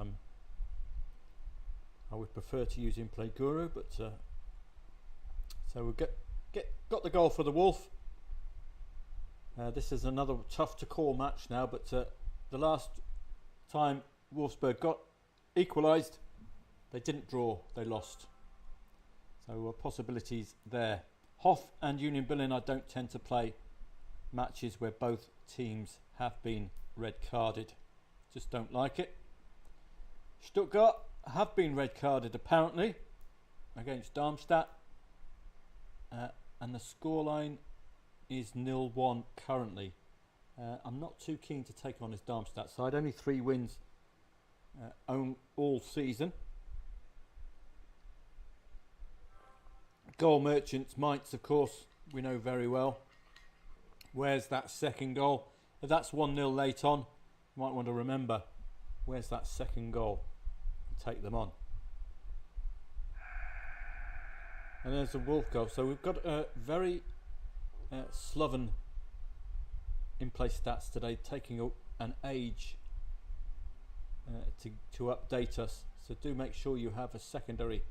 Speaker 1: I would prefer to use In-Play Guru, but so we'll got the goal for the Wolf. This is another tough to call match now, but the last time Wolfsburg got equalised, they didn't draw, they lost. So possibilities there. Hoff and Union Berlin, I don't tend to play matches where both teams have been red carded. Just don't like it. Stuttgart have been red carded apparently against Darmstadt, and the scoreline is 0-1 currently. I'm not too keen to take on this Darmstadt side. Only 3 wins all season. Goal merchants, Mainz, of course, we know very well. Where's that second goal? If that's 1-0 late on, you might want to remember where's that second goal and take them on. And there's the Wolf goal. So we've got a very sloven in-play stats today, taking an age to update us. So do make sure you have a secondary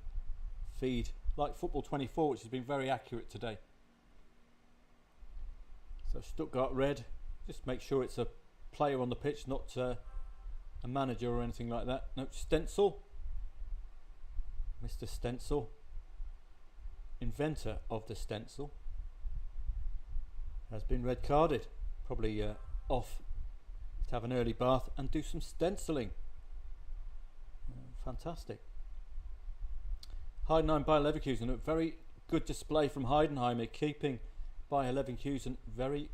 Speaker 1: feed like Football 24, which has been very accurate today. So Stuttgart red, just make sure it's a player on the pitch, not a manager or anything like that. No, Stenzel, Mr. Stenzel, inventor of the stencil, has been red carded. Probably off to have an early bath and do some stenciling. Fantastic. Heidenheim by Leverkusen, a very good display from Heidenheim, keeping by Leverkusen very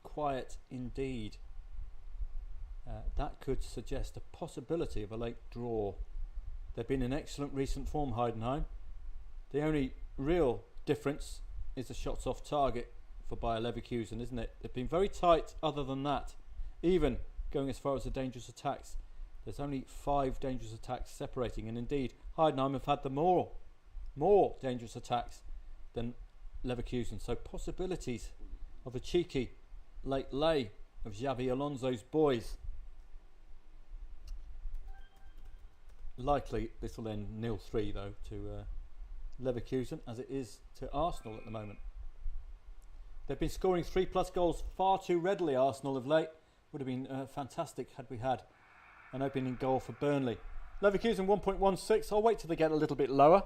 Speaker 1: quiet indeed. that could suggest a possibility of a late draw. They've been in excellent recent form, Heidenheim. The only real difference is the shots off target for Bayer Leverkusen, isn't it? They've been very tight other than that. Even going as far as the dangerous attacks, there's only 5 dangerous attacks separating, and indeed Heidenheim have had the more dangerous attacks than Leverkusen. So possibilities of a cheeky late lay of Xavi Alonso's boys. Likely this will end 0-3 though to Leverkusen, as it is to Arsenal at the moment. They've been scoring 3+ goals far too readily, Arsenal, of late. Would have been fantastic had we had an opening goal for Burnley. Leverkusen 1.16. I'll wait till they get a little bit lower.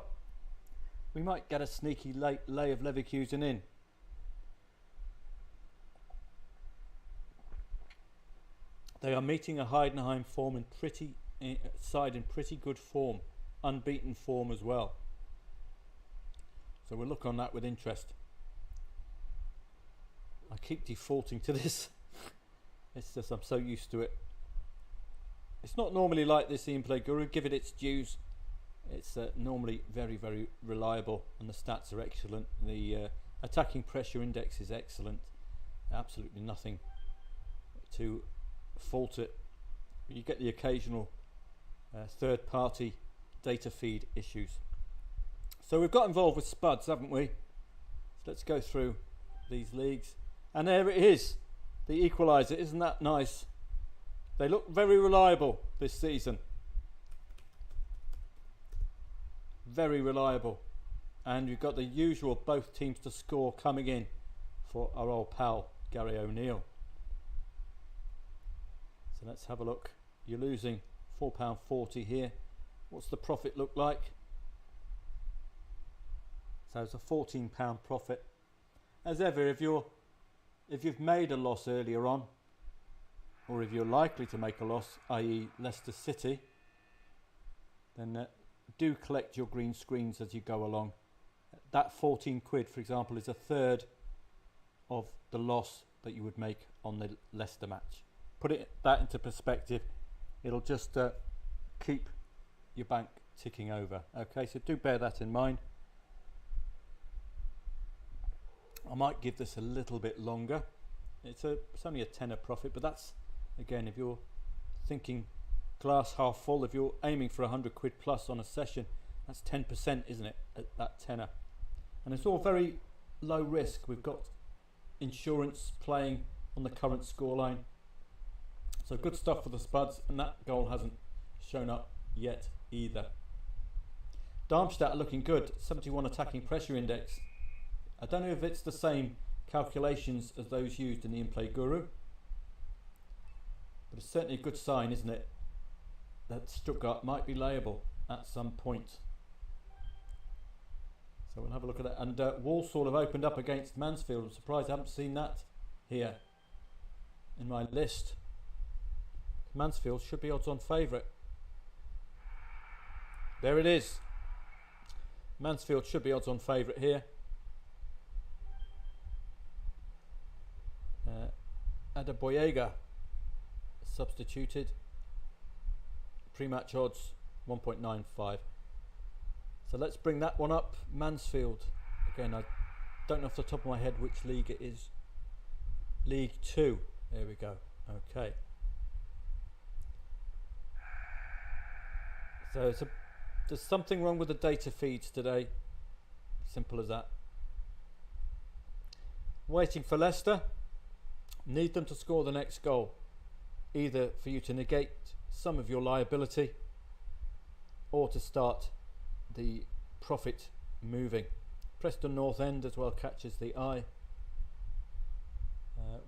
Speaker 1: We might get a sneaky late lay of Leverkusen in. They are meeting a Heidenheim form in pretty good form, unbeaten form as well. So we'll look on that with interest. I keep defaulting to this. It's just I'm so used to it. It's not normally like this, Ian Play Guru. Give it its dues. It's normally very, very reliable, and the stats are excellent. The attacking pressure index is excellent. Absolutely nothing to fault it. You get the occasional third-party data feed issues. So we've got involved with Spuds, haven't we? So let's go through these leagues. And there it is, the equaliser. Isn't that nice? They look very reliable this season. Very reliable. And you've got the usual both teams to score coming in for our old pal Gary O'Neill. So let's have a look. You're losing £4.40 here. What's the profit look like? So it's a £14 profit. As ever, if you've made a loss earlier on, or if you're likely to make a loss, i.e. Leicester City, then do collect your green screens as you go along. That 14 quid, for example, is a third of the loss that you would make on the Leicester match. Put that into perspective. It'll just keep your bank ticking over. Okay, so do bear that in mind. I might give this a little bit longer. It's only a tenner profit, but that's, again, if you're thinking glass half full, if you're aiming for 100 quid plus on a session, that's 10%, isn't it, at that tenner? And it's all very low risk. We've got insurance playing on the current scoreline. So good stuff for the Spuds, and that goal hasn't shown up yet either. Darmstadt are looking good, 71 attacking pressure index. I don't know if it's the same calculations as those used in the In-Play Guru, but it's certainly a good sign, isn't it, that Stuttgart might be layable at some point. So we'll have a look at that. And Walsall have opened up against Mansfield. I'm surprised I haven't seen that here in my list. Mansfield should be odds on favourite. There it is. Mansfield should be odds on favourite here. Adeboyega substituted. Pre-match odds 1.95. So let's bring that one up. Mansfield. Again, I don't know off the top of my head which league it is. League 2. There we go. Okay. So there's something wrong with the data feeds today. Simple as that. Waiting for Leicester. Need them to score the next goal, either for you to negate some of your liability or to start the profit moving. Preston North End as well catches the eye.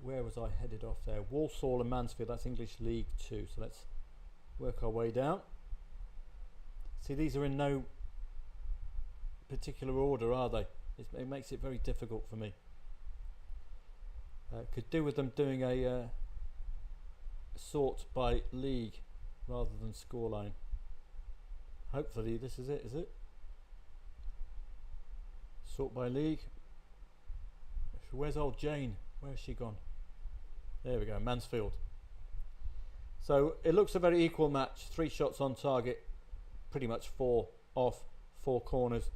Speaker 1: Where was I headed off there? Walsall and Mansfield, that's English League 2. So let's work our way down. See, these are in no particular order, are they? It makes it very difficult for me. Could do with them doing a sort by league rather than scoreline. Hopefully this is it? Sort by league. Where's old Jane? Where's she gone? There we go, Mansfield. So it looks a very equal match. 3 shots on target, pretty much 4 off, 4 corners,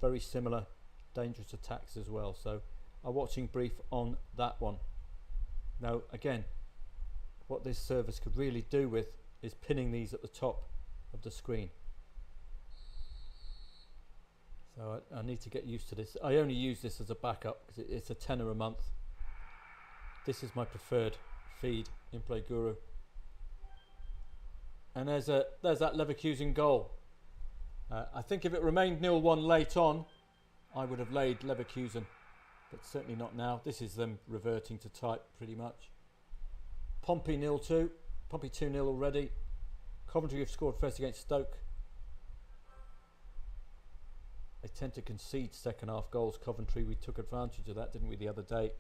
Speaker 1: very similar, dangerous attacks as well. So a watching brief on that one. Now again, what this service could really do with is pinning these at the top of the screen. So I need to get used to this. I only use this as a backup because it's a tenner a month. This is my preferred feed in Play Guru. And there's that Leverkusen goal. I think if it remained 0-1 late on, I would have laid Leverkusen, but certainly not now. This is them reverting to type pretty much. Pompey 0-2, Pompey 2-0 already. Coventry have scored first against Stoke. They tend to concede second half goals, Coventry. We took advantage of that, didn't we, the other day?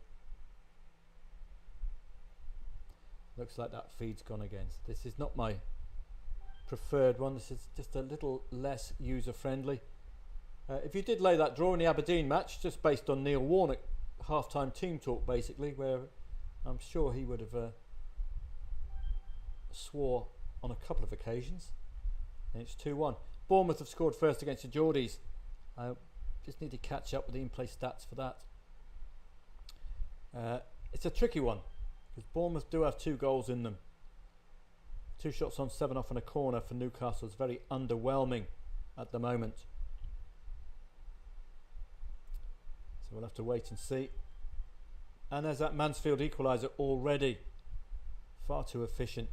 Speaker 1: Looks like that feed's gone again. This is not my preferred one. This is just a little less user friendly. If you did lay that draw in the Aberdeen match, just based on Neil Warnock half-time team talk basically, where I'm sure he would have swore on a couple of occasions, and it's 2-1. Bournemouth have scored first against the Geordies. I just need to catch up with the in-play stats for that. It's a tricky one because Bournemouth do have 2 goals in them. 2 shots on, 7 off and a corner for Newcastle is very underwhelming at the moment. So we'll have to wait and see. And there's that Mansfield equaliser already. Far too efficient.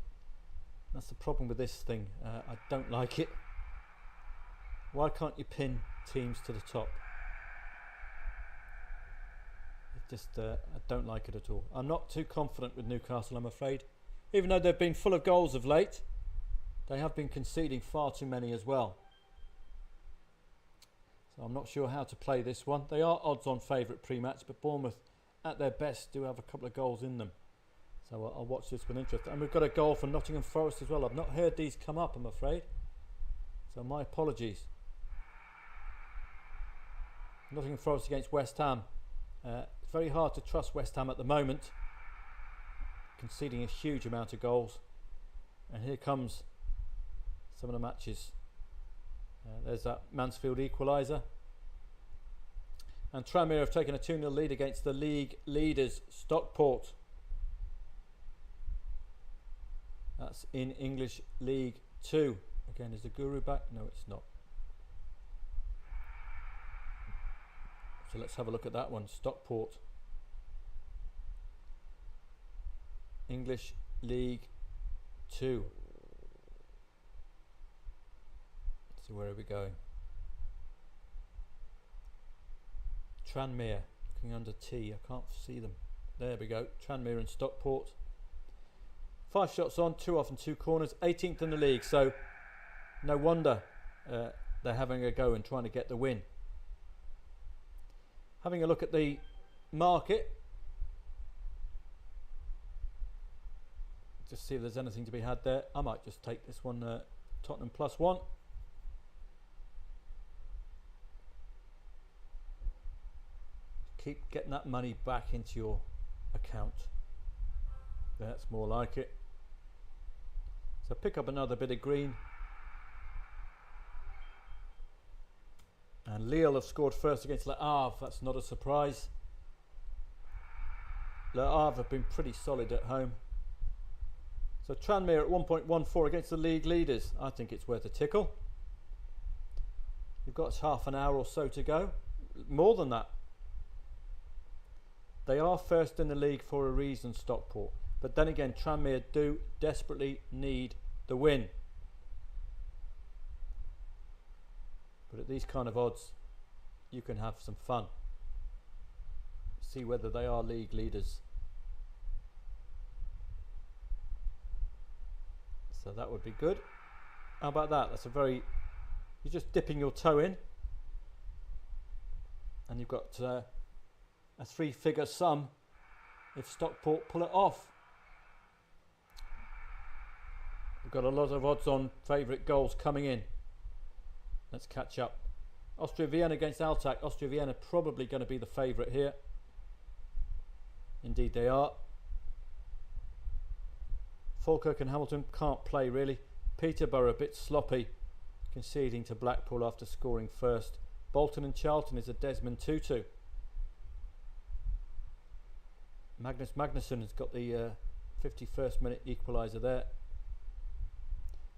Speaker 1: That's the problem with this thing. I don't like it. Why can't you pin teams to the top? It just, I don't like it at all. I'm not too confident with Newcastle, I'm afraid. Even though they've been full of goals of late, they have been conceding far too many as well. So I'm not sure how to play this one. They are odds-on favourite pre-match, but Bournemouth, at their best, do have a couple of goals in them. So I'll watch this with interest. And we've got a goal from Nottingham Forest as well. I've not heard these come up, I'm afraid. So my apologies. Nottingham Forest against West Ham. It's very hard to trust West Ham at the moment, conceding a huge amount of goals. And here comes some of the matches. There's that Mansfield equaliser. And Tranmere have taken a 2-0 lead against the league leaders Stockport. That's in English League 2. Again, is the Guru back? No, it's not. So let's have a look at that one. Stockport. English League 2. So where are we going? Tranmere, looking under T. I can't see them. There we go. Tranmere and Stockport. 5 shots on, 2 off and 2 corners. 18th in the league, so no wonder they're having a go and trying to get the win. Having a look at the market. Just see if there's anything to be had there. I might just take this one, Tottenham +1. Keep getting that money back into your account. That's more like it. So pick up another bit of green. And Lille have scored first against Le Havre. That's not a surprise. Le Havre have been pretty solid at home. So Tranmere at 1.14 against the league leaders. I think it's worth a tickle. You've got half an hour or so to go. More than that. They are first in the league for a reason, Stockport. But then again, Tranmere do desperately need the win. But at these kind of odds, you can have some fun. See whether they are league leaders. So that would be good. How about that? That's a very... You're just dipping your toe in. And you've got a 3-figure sum if Stockport pull it off. We've got a lot of odds on favourite goals coming in. Let's catch up. Austria Vienna against Altach. Austria Vienna probably going to be the favourite here. Indeed they are. Falkirk and Hamilton can't play really. Peterborough a bit sloppy, conceding to Blackpool after scoring first. Bolton and Charlton is a Desmond Tutu. Magnus Magnusson has got the 51st minute equaliser there.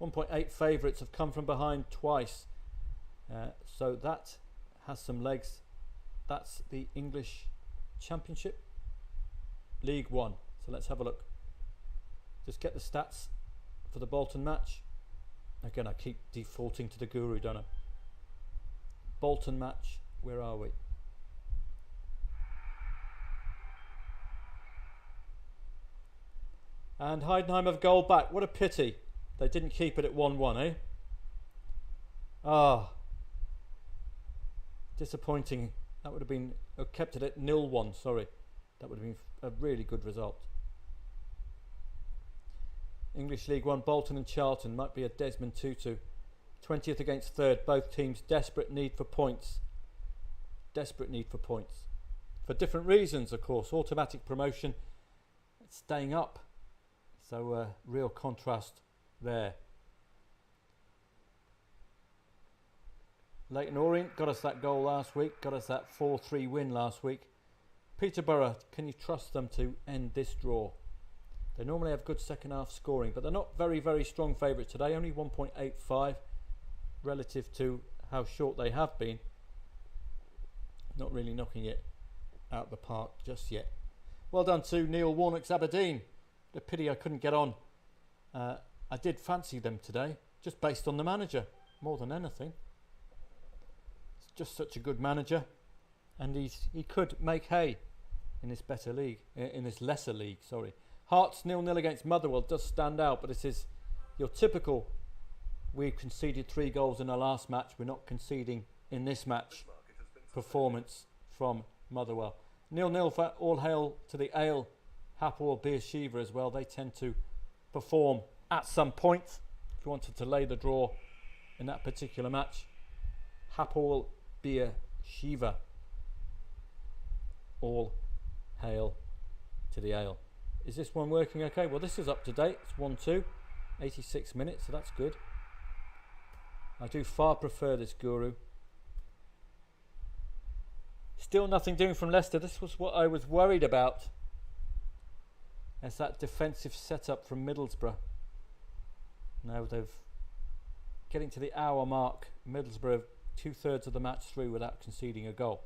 Speaker 1: 1.8 favourites have come from behind twice, so that has some legs. That's the English Championship, League One. So let's have a look. Just get the stats for the Bolton match. Again, I keep defaulting to the guru, don't I? Bolton match, where are we? And Heidenheim have goal back. What a pity they didn't keep it at 1-1, eh? Ah, disappointing. That would have been kept it at 0-1. Sorry, that would have been a really good result. English League One, Bolton and Charlton might be a Desmond Tutu. 20th against 3rd. Both teams desperate need for points. Desperate need for points. For different reasons, of course. Automatic promotion, staying up. So real contrast there. Leyton Orient got us that goal last week. Got us that 4-3 win last week. Peterborough, can you trust them to end this draw? They normally have good second half scoring, but they're not very, very strong favourites today. Only 1.85 relative to how short they have been. Not really knocking it out the park just yet. Well done to Neil Warnock's Aberdeen. The pity I couldn't get on. I did fancy them today, just based on the manager, more than anything. It's just such a good manager, and he could make hay in this better league, in this lesser league. Sorry. Hearts 0-0 against Motherwell does stand out, but this is your typical. We've conceded 3 goals in our last match. We're not conceding in this match. Performance from Motherwell. 0-0 for all hail to the Ale. Hapoel Beersheva as well. They tend to perform at some point. If you wanted to lay the draw in that particular match, Hapoel Beersheva. All hail to the Ale. Is this one working okay? Well, this is up to date. It's 1-2, 86 minutes, so that's good. I do far prefer this guru. Still nothing doing from Leicester. This was what I was worried about. As that defensive setup from Middlesbrough. Now they've getting to the hour mark. Middlesbrough 2/3 of the match through without conceding a goal.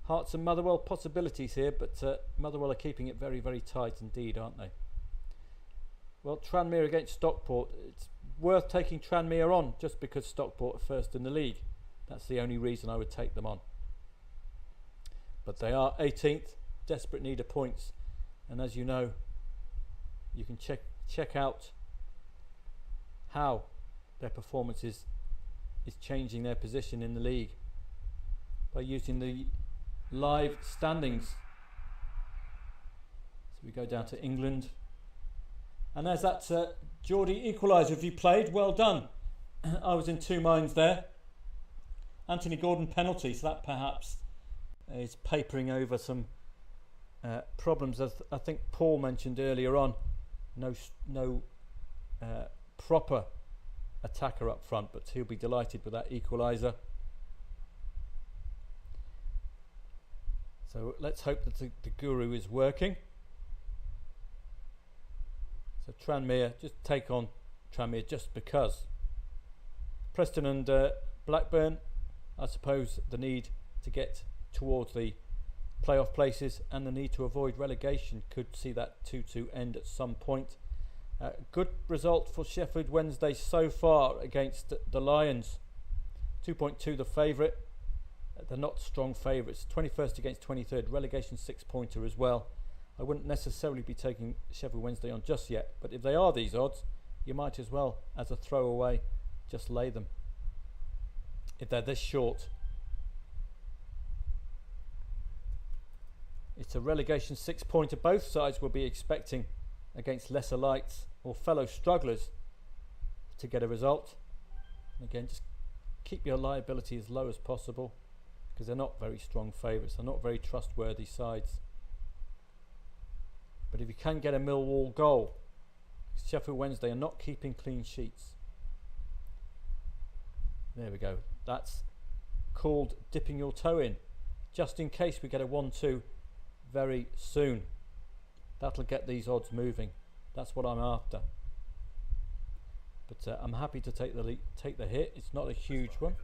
Speaker 1: Hearts and Motherwell possibilities here, but Motherwell are keeping it very, very tight indeed, aren't they? Well, Tranmere against Stockport. It's worth taking Tranmere on just because Stockport are first in the league. That's the only reason I would take them on. But they are 18th, desperate need of points. And as you know, you can check out how their performance is changing their position in the league by using the live standings. So we go down to England, and there's that Geordie equaliser. Have you played? Well done. I was in two minds there. Anthony Gordon penalty, so that perhaps is papering over some problems, as I think Paul mentioned earlier on. No proper attacker up front, but he'll be delighted with that equaliser. So let's hope that the guru is working. So Tranmere, just take on Tranmere just because. Preston and Blackburn, I suppose the need to get towards the playoff places and the need to avoid relegation could see that 2-2 end at some point. Good result for Sheffield Wednesday so far against the Lions. 2.2 the favourite. They're not strong favourites. 21st against 23rd. Relegation 6-pointer as well. I wouldn't necessarily be taking Sheffield Wednesday on just yet, but if they are these odds, you might as well, as a throwaway, just lay them. If they're this short. It's a relegation 6-pointer. Both sides will be expecting against lesser lights or fellow strugglers to get a result. Again, just keep your liability as low as possible because they're not very strong favourites. They're not very trustworthy sides. But if you can get a Millwall goal, Sheffield Wednesday are not keeping clean sheets. There we go. That's called dipping your toe in, just in case we get a 1-2 very soon. That'll get these odds moving. That's what I'm after. But I'm happy to take the hit. It's not a huge one.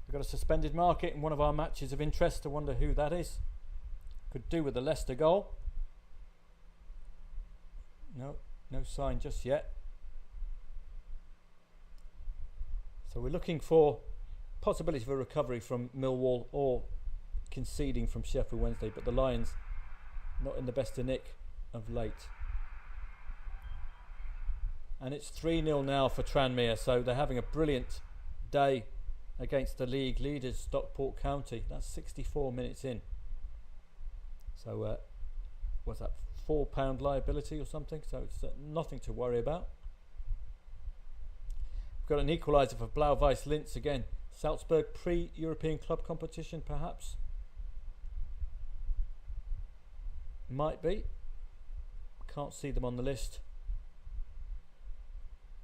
Speaker 1: We've got a suspended market in one of our matches of interest. I wonder who that is. Could do with the Leicester goal. No sign just yet. So we're looking for possibility of a recovery from Millwall or conceding from Sheffield Wednesday, but the Lions not in the best of nick of late. And it's 3-0 now for Tranmere, so they're having a brilliant day against the league leaders Stockport County. That's 64 minutes in. So what's that, £4 liability or something? So it's nothing to worry about. We've got an equaliser for Blau-Weiß Linz again. Salzburg pre-European club competition perhaps? Might be. Can't see them on the list.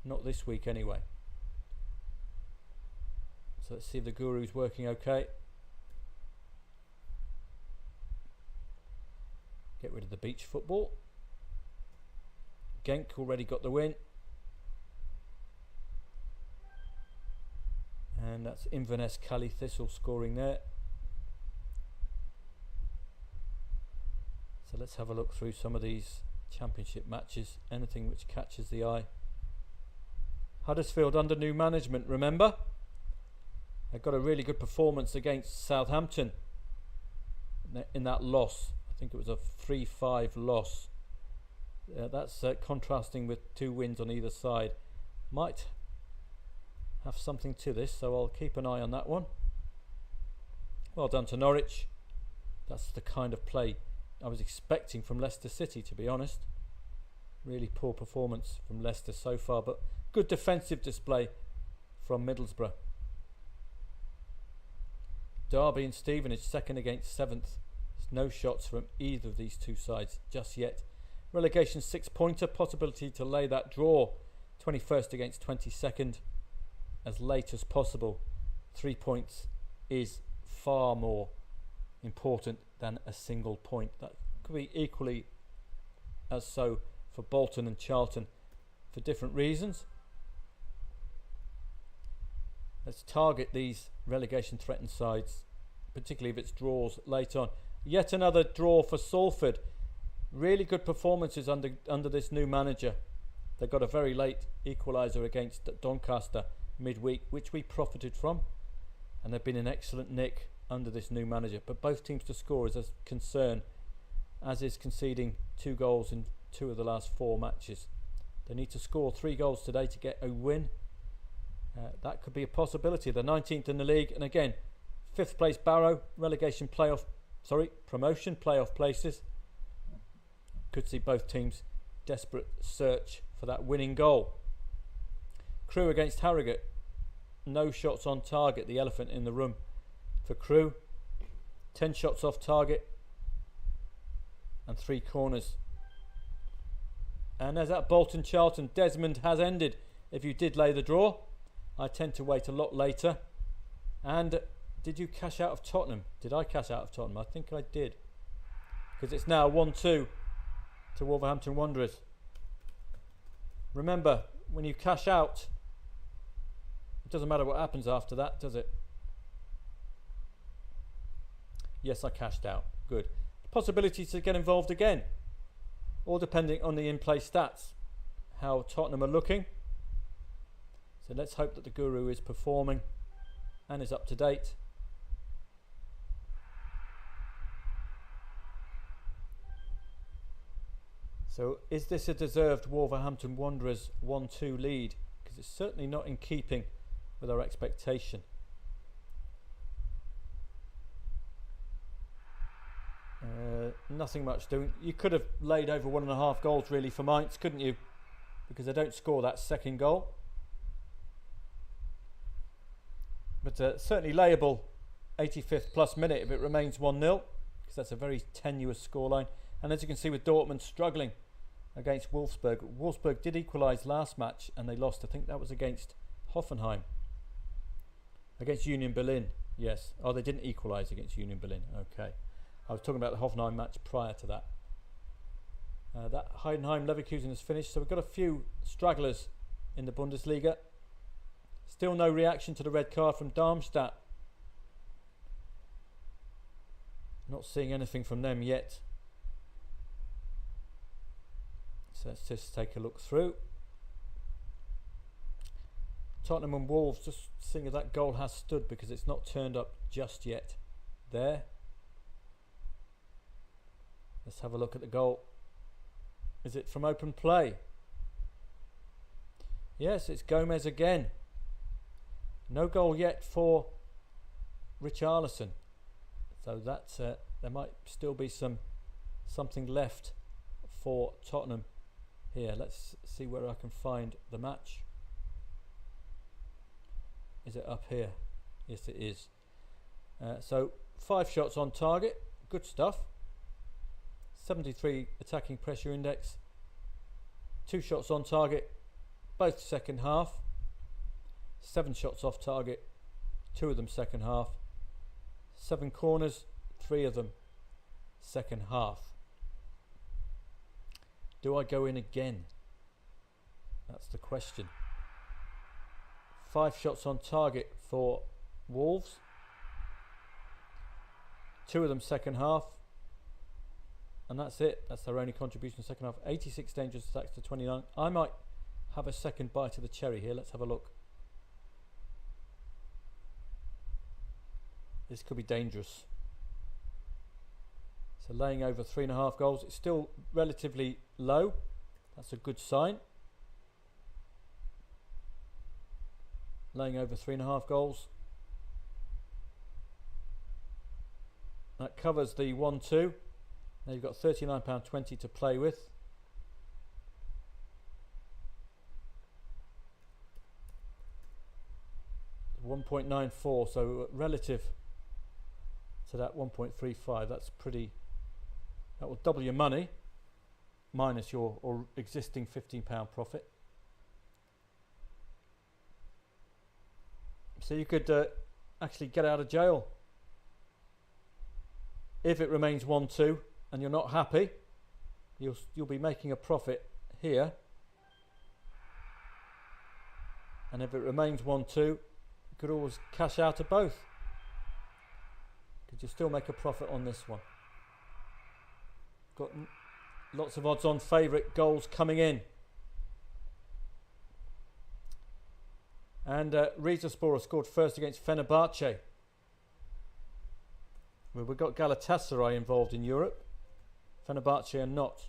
Speaker 1: Not this week anyway. So let's see if the Guru's working okay. Get rid of the beach football. Genk already got the win. And that's Inverness Cali Thistle scoring there. So let's have a look through some of these championship matches. Anything which catches the eye. Huddersfield under new management, remember? They got a really good performance against Southampton in that loss. I think it was a 3-5 loss. That's contrasting with 2 wins on either side. Might have something to this, so I'll keep an eye on that one. Well done to Norwich. That's the kind of play I was expecting from Leicester City, to be honest. Really poor performance from Leicester so far, but good defensive display from Middlesbrough. Derby and Stevenage second against 7th. There's no shots from either of these two sides just yet. Relegation 6-pointer, possibility to lay that draw 21st against 22nd as late as possible. 3 points is far more important than a single point. That could be equally as so for Bolton and Charlton for different reasons. Let's target these relegation threatened sides, particularly if it's draws late on. Yet another draw for Salford. Really good performances under this new manager. They got a very late equaliser against Doncaster midweek, which we profited from, and they've been in excellent nick under this new manager. But both teams to score is a concern, as is conceding 2 goals in 2 of the last 4 matches. They need to score 3 goals today to get a win. That could be a possibility. They're 19th in the league, and again, 5th place Barrow, promotion playoff places. Could see both teams desperate search for that winning goal. Crewe against Harrogate. No shots on target, the elephant in the room for Crewe. 10 shots off target and 3 corners. And there's that Bolton Charlton. Desmond has ended if you did lay the draw. I tend to wait a lot later. And did you cash out of Tottenham? Did I cash out of Tottenham? I think I did. Because it's now 1-2 to Wolverhampton Wanderers. Remember, when you cash out, it doesn't matter what happens after that, does it? Yes, I cashed out. Good. Possibility to get involved again. All depending on the in-play stats. How Tottenham are looking. So let's hope that the Guru is performing and is up to date. So is this a deserved Wolverhampton Wanderers 1-2 lead? Because it's certainly not in keeping with our expectation. Nothing much doing. You could have laid over 1.5 goals really for Mainz, couldn't you? Because they don't score that second goal. But certainly layable 85th plus minute if it remains 1-0, because that's a very tenuous scoreline. And as you can see with Dortmund struggling against Wolfsburg. Wolfsburg did equalise last match and they lost. I think that was against Hoffenheim. Against Union Berlin, yes. Oh, they didn't equalise against Union Berlin. Okay. I was talking about the Hoffenheim match prior to that. That Heidenheim-Leverkusen is finished. So we've got a few stragglers in the Bundesliga. Still no reaction to the red card from Darmstadt. Not seeing anything from them yet. So let's just take a look through. Tottenham and Wolves, just seeing if that goal has stood because it's not turned up just yet. There. Let's have a look at the goal. Is it from open play? Yes, it's Gomez again. No goal yet for Richarlison. So that's there might still be something left for Tottenham here. Let's see where I can find the match. Is it up here? Yes, it is. So 5 shots on target. Good stuff. 73 attacking pressure index. 2 shots on target, both second half. 7 shots off target, 2 of them second half. 7 corners, 3 of them second half. Do I go in again? That's the question. 5 shots on target for Wolves. 2 of them second half. And that's it. That's their only contribution second half. 86 dangerous attacks to 29. I might have a second bite of the cherry here. Let's have a look. This could be dangerous. So laying over 3.5 goals. It's still relatively low. That's a good sign. Laying over 3.5 goals. That covers the 1-2. Now you've got £39.20 to play with. $1.94, so relative to that 1.35, that's pretty. That will double your money minus your existing £15 profit. So you could actually get out of jail if it remains 1-2. And you're not happy, you'll be making a profit here. And if it remains 1-2, you could always cash out of both. Could you still make a profit on this one? Got lots of odds on favourite goals coming in. And Rizespor scored first against Fenerbahce. Well, we've got Galatasaray involved in Europe. Fenerbahce are not.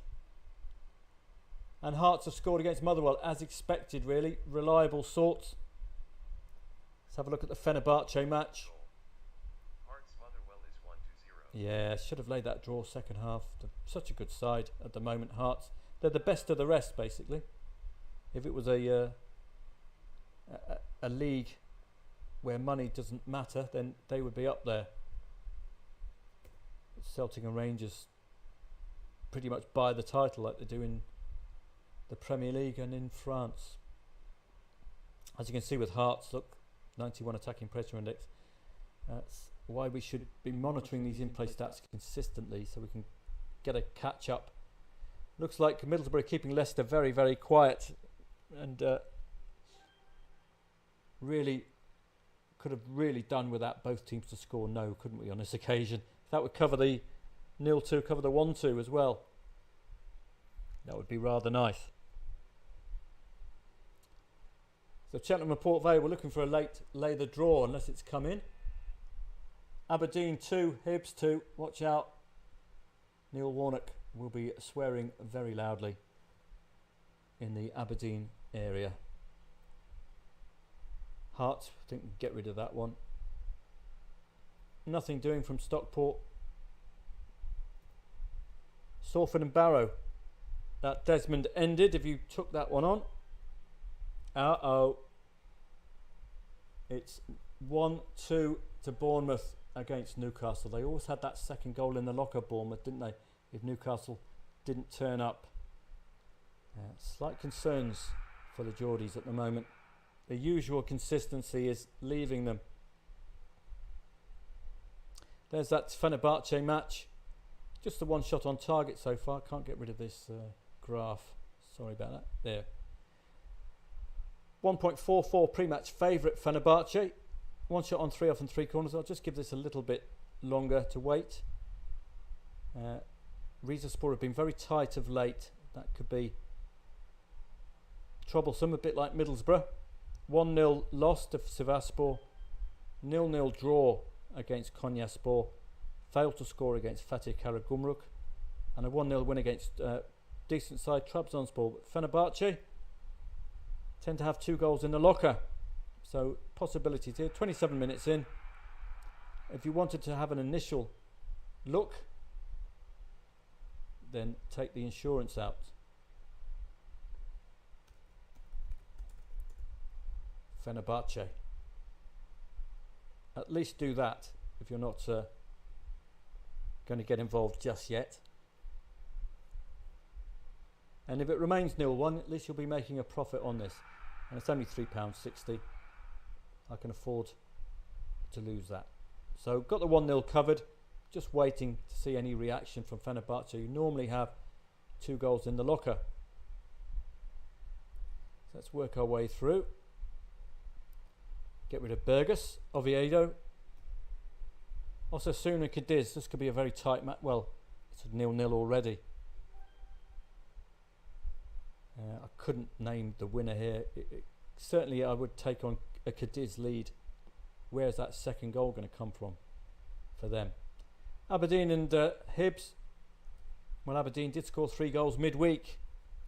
Speaker 1: And Hearts have scored against Motherwell as expected, really. Reliable sorts. Let's have a look at the Fenerbahce match.
Speaker 2: Hearts Motherwell is 1-0.
Speaker 1: Yeah, should have laid that draw second half. Such a good side at the moment, Hearts. They're the best of the rest, basically. If it was a league where money doesn't matter, then they would be up there. Celtic and Rangers pretty much buy the title like they do in the Premier League and in France. As you can see with Hearts, look, 91 attacking pressure index. That's why we should be monitoring these in-play stats consistently so we can get a catch-up. Looks like Middlesbrough keeping Leicester very, very quiet and really could have really done without both teams to score no, couldn't we, on this occasion? That would cover the 0-2, cover the 1-2 as well. That would be rather nice. So Cheltenham and Port Vale, we're looking for a late lay the draw unless it's come in. Aberdeen 2, Hibs 2. Watch out. Neil Warnock will be swearing very loudly in the Aberdeen area. Hearts, I think we can get rid of that one. Nothing doing from Stockport. Salford and Barrow. That Desmond ended if you took that one on. Uh-oh. It's 1-2 to Bournemouth against Newcastle. They always had that second goal in the locker, Bournemouth, didn't they? If Newcastle didn't turn up. Slight concerns for the Geordies at the moment. The usual consistency is leaving them. There's that Fenerbahce match. Just the one shot on target so far. Can't get rid of this graph. Sorry about that. There. 1.44 pre-match favourite Fenerbahce. One shot on 3 off and 3 corners. I'll just give this a little bit longer to wait. Rizespor have been very tight of late. That could be troublesome, a bit like Middlesbrough. 1-0 loss to Sivasspor. 0-0 draw against Konyaspor. Failed to score against Fatih Karagümrük. And a 1-0 win against decent side Trabzonspor. Fenerbahce tend to have 2 goals in the locker. So possibilities here. 27 minutes in. If you wanted to have an initial look, then take the insurance out. Fenerbahce. At least do that if you're not going to get involved just yet. And if it remains 0-1, at least you'll be making a profit on this. And it's only £3.60. I can afford to lose that. So got the 1-0 covered. Just waiting to see any reaction from Fenerbahce, who normally have 2 goals in the locker. So let's work our way through. Get rid of Burgos, Oviedo. Osasuna, Cadiz. This could be a very tight match. Well, it's a 0-0 already. I couldn't name the winner here. Certainly I would take on a Cadiz lead. Where's that second goal going to come from for them? Aberdeen and Hibs. Well, Aberdeen did score 3 goals midweek.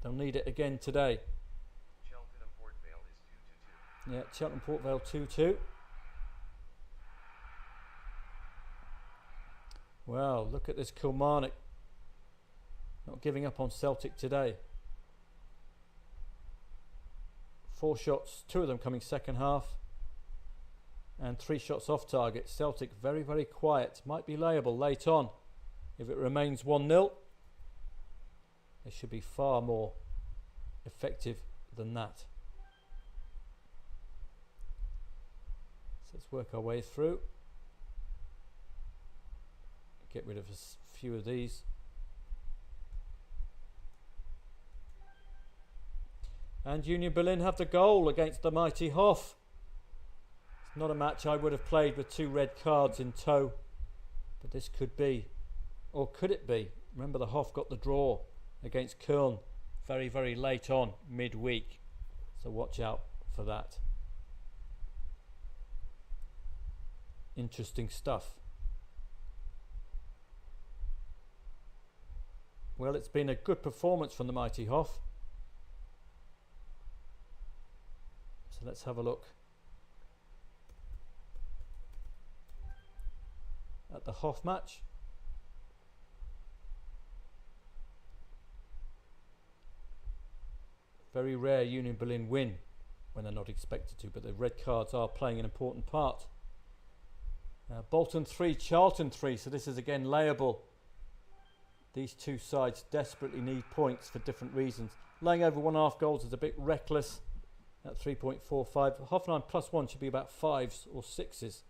Speaker 1: They'll need it again today.
Speaker 2: Cheltenham Port Vale is 2-2.
Speaker 1: Yeah, Cheltenham Port Vale 2-2. Well, look at this Kilmarnock. Not giving up on Celtic today. 4 shots, 2 of them coming second half. And 3 shots off target. Celtic very, very quiet. Might be layable late on. If it remains 1-0, they should be far more effective than that. So let's work our way through. Get rid of a few of these. And Union Berlin have the goal against the mighty Hoff. Not a match I would have played with 2 red cards in tow, but this could be, or could it be? Remember, the Hoff got the draw against Köln very, very late on midweek, so watch out for that. Interesting stuff. Well, it's been a good performance from the mighty Hoff, so let's have a look at the Hoff match. Very rare Union Berlin win when they're not expected to, but the red cards are playing an important part. Bolton 3, Charlton 3, so this is again layable. These 2 sides desperately need points for different reasons. Laying over 1.5 goals is a bit reckless at 3.45. Hoffenheim +1 should be about 5s or 6s.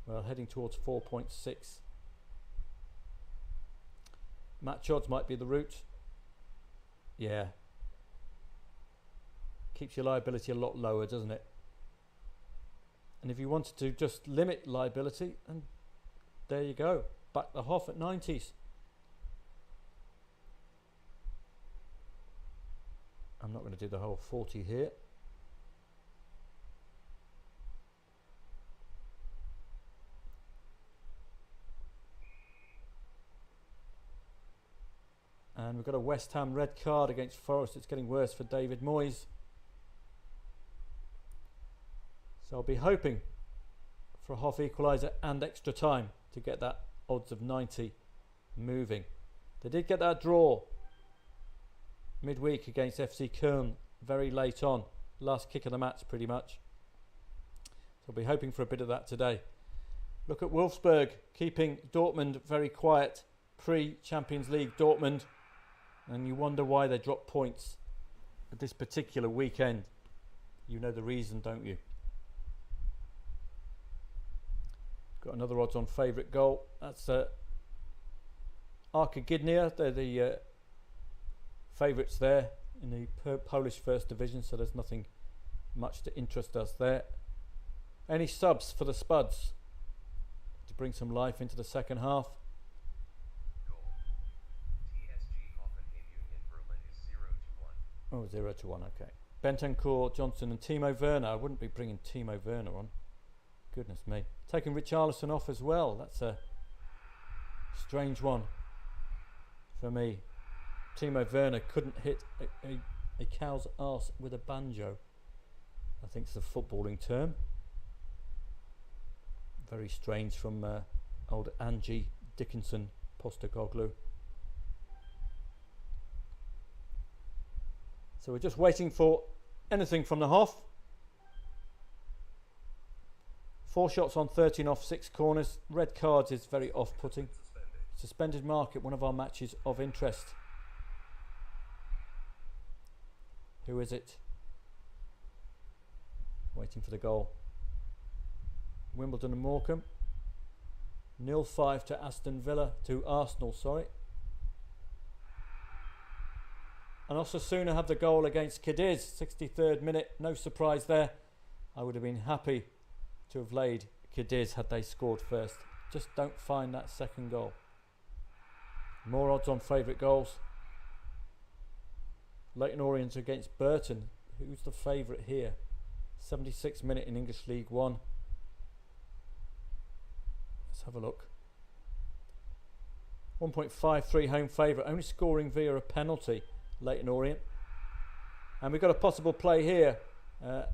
Speaker 1: Well, heading towards 4.6. Match odds might be the route. Yeah. Keeps your liability a lot lower, doesn't it? And if you wanted to just limit liability, and there you go. Back the Hoff at 90s. I'm not going to do the whole 40 here. And we've got a West Ham red card against Forest. It's getting worse for David Moyes. So I'll be hoping for a Hoff equaliser and extra time to get that odds of 90 moving. They did get that draw midweek against FC Köln very late on. Last kick of the match pretty much. So I'll be hoping for a bit of that today. Look at Wolfsburg keeping Dortmund very quiet. Pre-Champions League Dortmund and you wonder why they drop points at this particular weekend. You know the reason, don't you? Got another odds on favourite goal. That's Arka Gdynia. They're the favourites there in the Polish First Division, so there's nothing much to interest us there. Any subs for the Spuds to bring some life into the second half?
Speaker 2: Goal. TSG Hoffenheim Union Berlin is 0-1.
Speaker 1: Oh, 0-1, okay. Bentancur, Johnson and Timo Werner. I wouldn't be bringing Timo Werner on. Goodness me. Taking Richarlison off as well. That's a strange one for me. Timo Werner couldn't hit a cow's arse with a banjo. I think it's a footballing term. Very strange from old Angie Dickinson Postecoglou. So we're just waiting for anything from the Hoff. 4 shots on 13 off 6 corners. Red cards is very off-putting. Suspended market, one of our matches of interest. Who is it? Waiting for the goal. Wimbledon and Morecambe. 0-5 to Aston Villa, to Arsenal, sorry. And Osasuna have the goal against Cadiz, 63rd minute. No surprise there. I would have been happy to have laid Cadiz had they scored first. Just don't find that second goal. More odds on favourite goals. Leyton Orient against Burton. Who's the favourite here? 76th minute in English League One. Let's have a look. 1.53 home favourite. Only scoring via a penalty, Leyton Orient. And we've got a possible play here.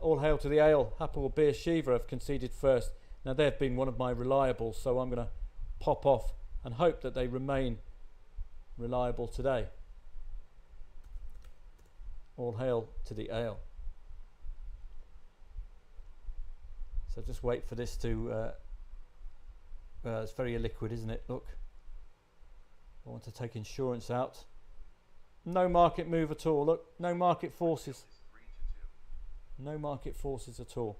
Speaker 1: All hail to the Ale. Hapoel Beersheva have conceded first. Now they've been one of my reliables, so I'm going to pop off and hope that they remain reliable today. All hail to the Ale. So just wait for this to... it's very illiquid, isn't it? Look. I want to take insurance out. No market move at all. Look, no market forces.
Speaker 2: 3-2.
Speaker 1: No market forces at all.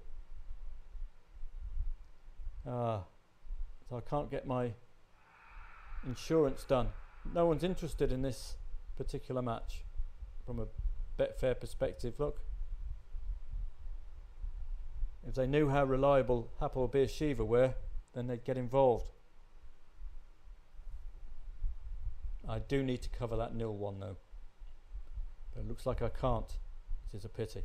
Speaker 1: So I can't get my insurance done. No one's interested in this particular match from a Betfair perspective. Look. If they knew how reliable Hapoel Beersheva were, then they'd get involved. I do need to cover that 0-1 though. But it looks like I can't, which is a pity.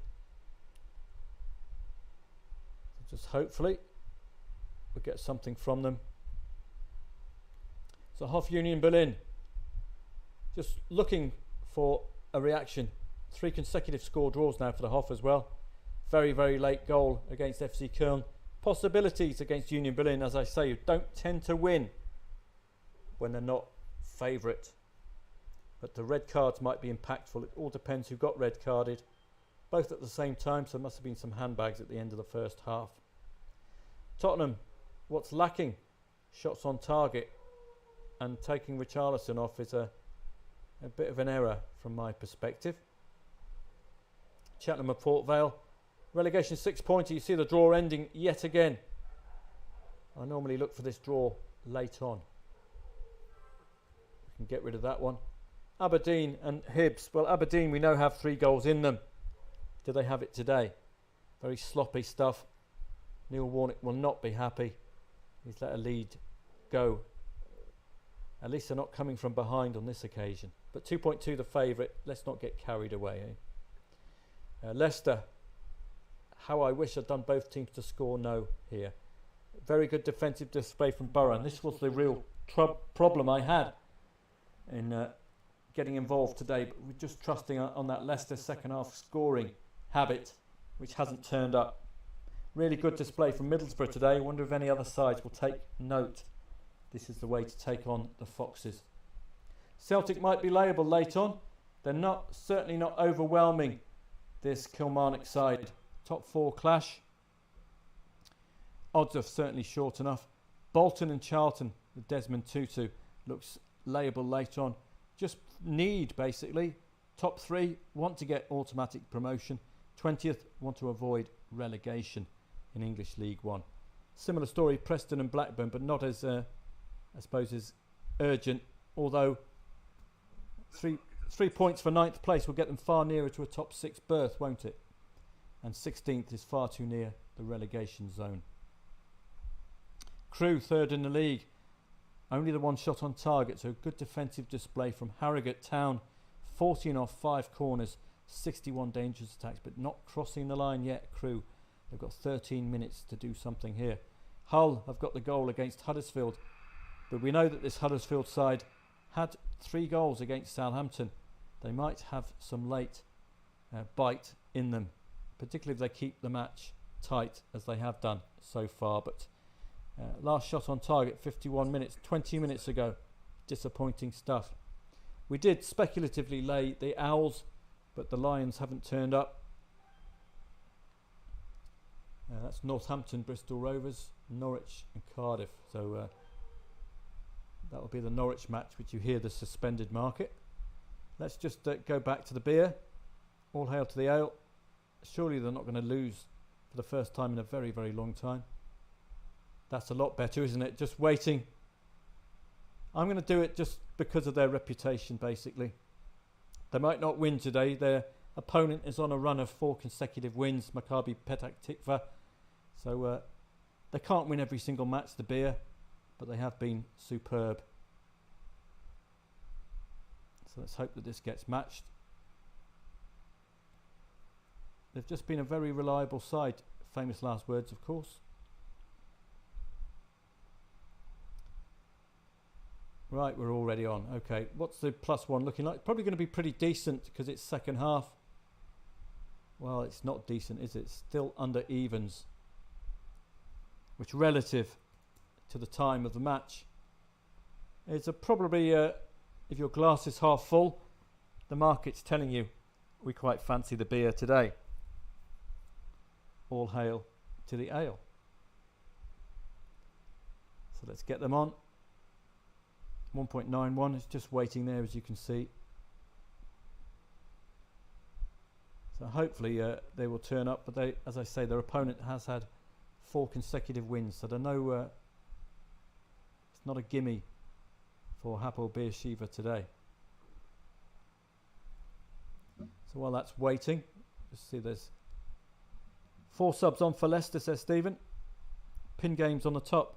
Speaker 1: So just hopefully we'll get something from them. So Hoff Union Berlin, just looking for a reaction. 3 consecutive score draws now for the Hoff as well. Very, very late goal against FC Köln. Possibilities against Union Berlin, as I say, don't tend to win when they're not favourite. But the red cards might be impactful. It all depends who got red carded. Both at the same time, so there must have been some handbags at the end of the first half. Tottenham, what's lacking? Shots on target. And taking Richarlison off is a bit of an error from my perspective. Cheltenham and Port Vale. Relegation 6-pointer. You see the draw ending yet again. I normally look for this draw late on. We can get rid of that one. Aberdeen and Hibs. Well, Aberdeen we know have 3 goals in them. Do they have it today? Very sloppy stuff. Neil Warnock will not be happy. He's let a lead go. At least they're not coming from behind on this occasion. But 2.2 the favourite. Let's not get carried away. Leicester. How I wish I'd done both teams to score no here. Very good defensive display from Borough. And this was the real problem I had in getting involved today. But we're just trusting on that Leicester second half scoring habit, which hasn't turned up. Really good display from Middlesbrough today. I wonder if any other sides will take note. This is the way to take on the Foxes. Celtic might be liable late on. They're certainly not overwhelming this Kilmarnock side. Top 4 clash. Odds are certainly short enough. Bolton and Charlton, the Desmond Tutu, looks liable late on. just need basically top 3 want to get automatic promotion, 20th want to avoid relegation in English League One. Similar story, Preston and Blackburn, but not as I suppose as urgent, although 3 points for 9th place will get them far nearer to a top 6 berth, won't it? And 16th is far too near the relegation zone. Crewe 3rd in the league, only the 1 shot on target, so good defensive display from Harrogate Town, 14 off 5 corners, 61 dangerous attacks, but not crossing the line yet. Crewe, they've got 13 minutes to do something here. Hull have got the goal against Huddersfield, but we know that this Huddersfield side had 3 goals against Southampton. They might have some late bite in them, particularly if they keep the match tight as they have done so far. But last shot on target 51 minutes, 20 minutes ago. Disappointing stuff. We did speculatively lay the Owls, but the Lions haven't turned up. That's Northampton, Bristol Rovers, Norwich and Cardiff. So that will be the Norwich match, which you hear the suspended market. Let's just go back to the beer. All hail to the ale. Surely they're not going to lose for the first time in a very, very long time. That's a lot better, isn't it? Just waiting. I'm going to do it just because of their reputation, basically. They might not win today. Their opponent is on a run of 4 consecutive wins, Maccabi Petah Tikva. So they can't win every single match, the beer, but they have been superb. So let's hope that this gets matched. They've just been a very reliable side. Famous last words, of course. Right, we're already on. Okay, what's the +1 looking like? Probably going to be pretty decent because it's second half. Well, it's not decent, is it? It's still under evens, which relative to the time of the match is probably, if your glass is half full, the market's telling you we quite fancy the beer today. All hail to the ale. So let's get them on. 1.91 is just waiting there, as you can see. So hopefully they will turn up, but they, as I say, their opponent has had 4 consecutive wins, so they're no, it's not a gimme for Hapoel Beersheva today. So while that's waiting, just see there's 4 subs on for Leicester, says Stephen. Pin games on the top.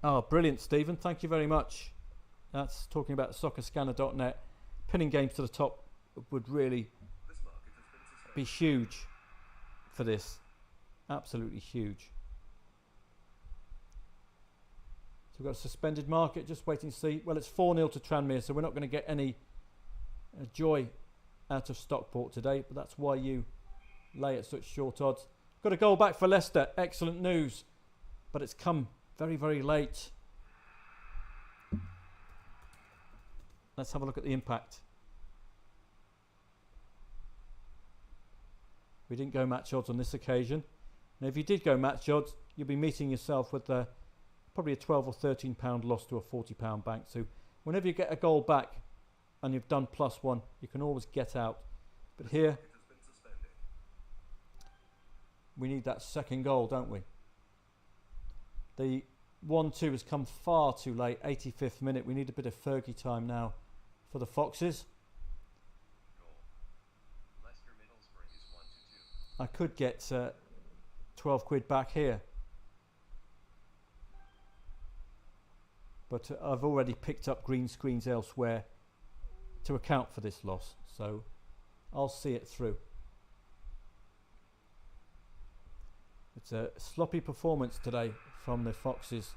Speaker 1: Oh, brilliant, Stephen. Thank you very much. That's talking about soccerscanner.net. Pinning games to the top would really be huge for this. Absolutely huge. So we've got a suspended market. Just waiting to see. Well, it's 4-0 to Tranmere, so we're not going to get any joy out of Stockport today. But that's why you lay at such short odds. Got a goal back for Leicester. Excellent news. But it's come very, very late. Let's have a look at the impact. We didn't go match odds on this occasion. Now, if you did go match odds, you'll be meeting yourself with probably a £12 or £13 loss to a £40 bank. So whenever you get a goal back and you've done +1, you can always get out. But here, we need that second goal, don't we? The 1-2 has come far too late, 85th minute. We need a bit of Fergie time now for the Foxes. I could get 12 quid back here. But I've already picked up green screens elsewhere to account for this loss. So I'll see it through. It's a sloppy performance today from the Foxes.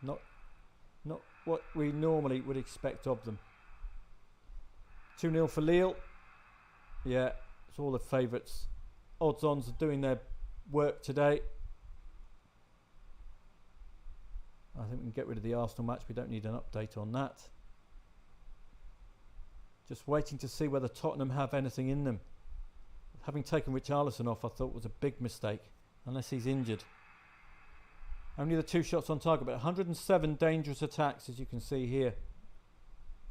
Speaker 1: Not what we normally would expect of them. 2-0 for Lille. Yeah, it's all the favourites. Odds-ons are doing their work today. I think we can get rid of the Arsenal match. We don't need an update on that. Just waiting to see whether Tottenham have anything in them. Having taken Richarlison off, I thought was a big mistake, unless he's injured. Only the 2 shots on target, but 107 dangerous attacks, as you can see here.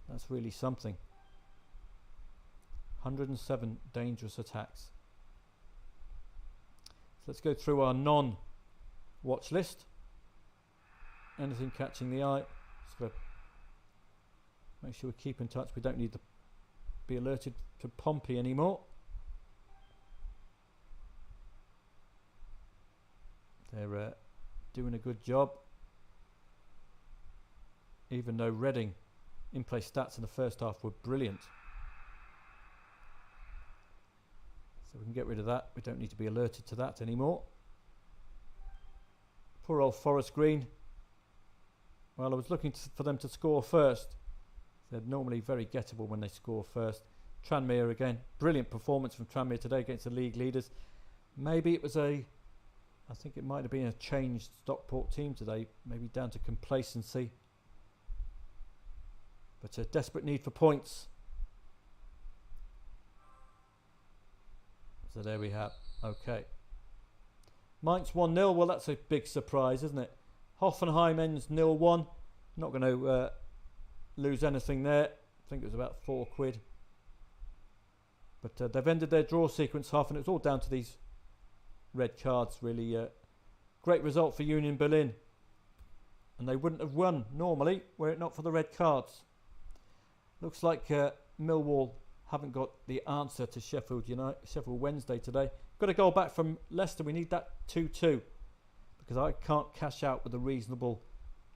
Speaker 1: That's really something. 107 dangerous attacks. So let's go through our non-watch list. Anything catching the eye? Just got to make sure we keep in touch. We don't need to be alerted to Pompey anymore. They're doing a good job. Even though Reading in-play stats in the first half were brilliant. So we can get rid of that. We don't need to be alerted to that anymore. Poor old Forest Green. Well, I was looking for them to score first. They're normally very gettable when they score first. Tranmere again. Brilliant performance from Tranmere today against the league leaders. Maybe it was I think it might have been a changed Stockport team today. Maybe down to complacency. But a desperate need for points. So there we have. Okay. Mainz 1-0. Well, that's a big surprise, isn't it? Hoffenheim ends 0-1. Not going to lose anything there. I think it was about £4. But they've ended their draw sequence half, and it's all down to these red cards, really. Great result for Union Berlin. And they wouldn't have won normally were it not for the red cards. Looks like Millwall haven't got the answer to Sheffield Wednesday today. Got a goal back from Leicester. We need that 2-2 because I can't cash out with a reasonable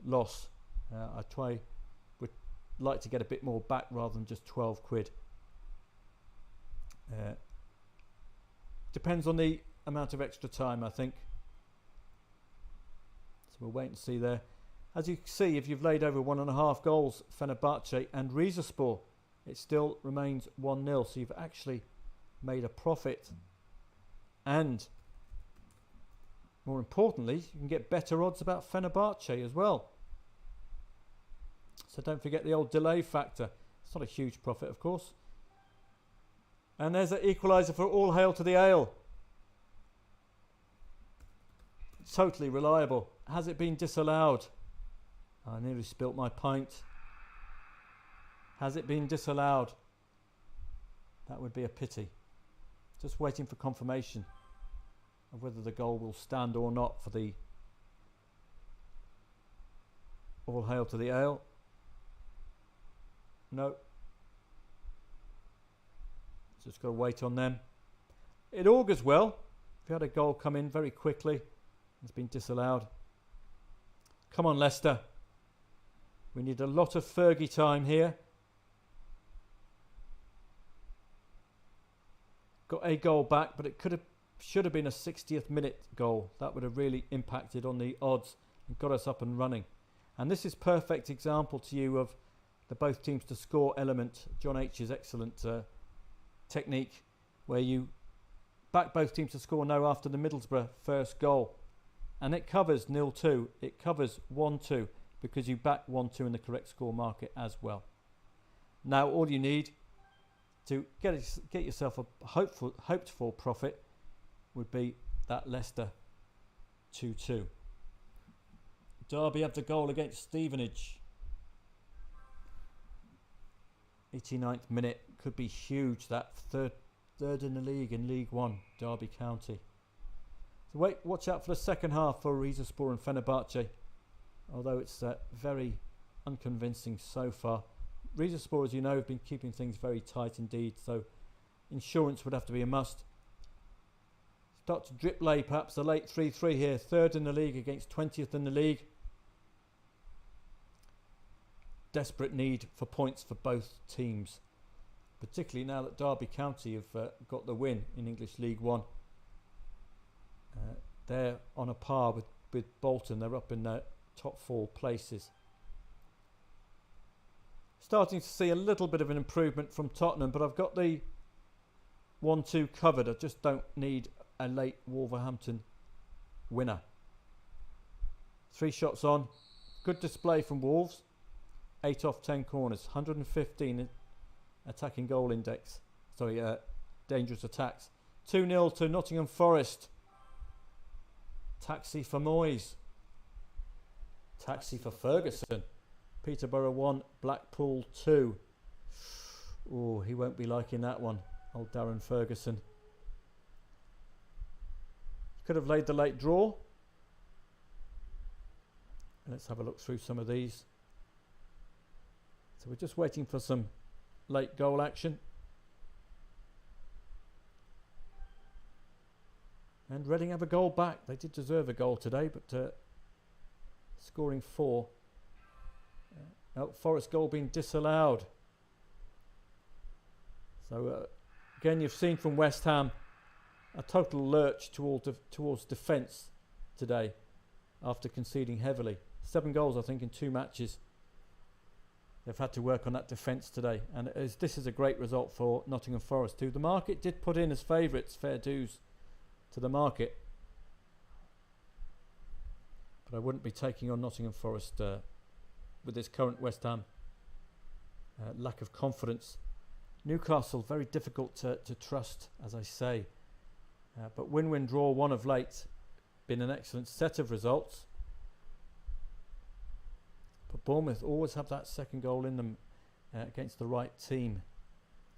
Speaker 1: loss. Would like to get a bit more back rather than just £12. Depends on the amount of extra time, I think. So we'll wait and see there. As you can see, if you've laid over 1.5 goals, Fenerbahce and Rizespor, it still remains 1-0. So you've actually made a profit. And more importantly, you can get better odds about Fenerbahce as well. So don't forget the old delay factor. It's not a huge profit, of course. And there's an equaliser for All Hail to the Ale. Totally reliable. Has it been disallowed? I nearly spilt my pint. Has it been disallowed? That would be a pity. Just waiting for confirmation of whether the goal will stand or not for the All Hail to the Ale. No. Just got to wait on them. It augurs well. If you had a goal come in very quickly, it's been disallowed. Come on, Leicester. We need a lot of Fergie time here. Got a goal back, but it should have been a 60th minute goal. That would have really impacted on the odds and got us up and running. And this is perfect example to you of the both teams to score element. John H's excellent technique where you back both teams to score no after the Middlesbrough first goal. And it covers 0-2. It covers 1-2 because you back 1-2 in the correct score market as well. Now all you need to get yourself a hoped for profit would be that Leicester 2-2. Derby had the goal against Stevenage. 89th minute, could be huge. That third in the league in League One, Derby County. So watch out for the second half for Rizespor and Fenerbahce. Although it's very unconvincing so far. Rizespor, as you know, have been keeping things very tight indeed. So insurance would have to be a must. Start to drip lay perhaps a late 3-3 here. Third in the league against 20th in the league. Desperate need for points for both teams. Particularly now that Derby County have got the win in English League One. They're on a par with Bolton. They're up in the top 4 places. Starting to see a little bit of an improvement from Tottenham, but I've got the 1-2 covered. I just don't need a late Wolverhampton winner. 3 shots on. Good display from Wolves. 8 off 10 corners. 115 attacking goal index. Sorry, dangerous attacks. 2-0 to Nottingham Forest. Taxi for Moyes. Taxi for Ferguson. Peterborough 1, Blackpool 2. Oh, he won't be liking that one, old Darren Ferguson. Could have laid the late draw. Let's have a look through some of these. So we're just waiting for some late goal action. And Reading have a goal back. They did deserve a goal today, but scoring 4. Forest goal being disallowed. So again, you've seen from West Ham a total lurch towards defence today after conceding heavily. 7 goals, I think, in 2 matches. They've had to work on that defence today. And this is a great result for Nottingham Forest too. The market did put in as favourites, fair dues to the market. But I wouldn't be taking on Nottingham Forest with this current West Ham lack of confidence. Newcastle, very difficult to trust, as I say. But win-win draw 1 of late. Been an excellent set of results. But Bournemouth always have that second goal in them against the right team.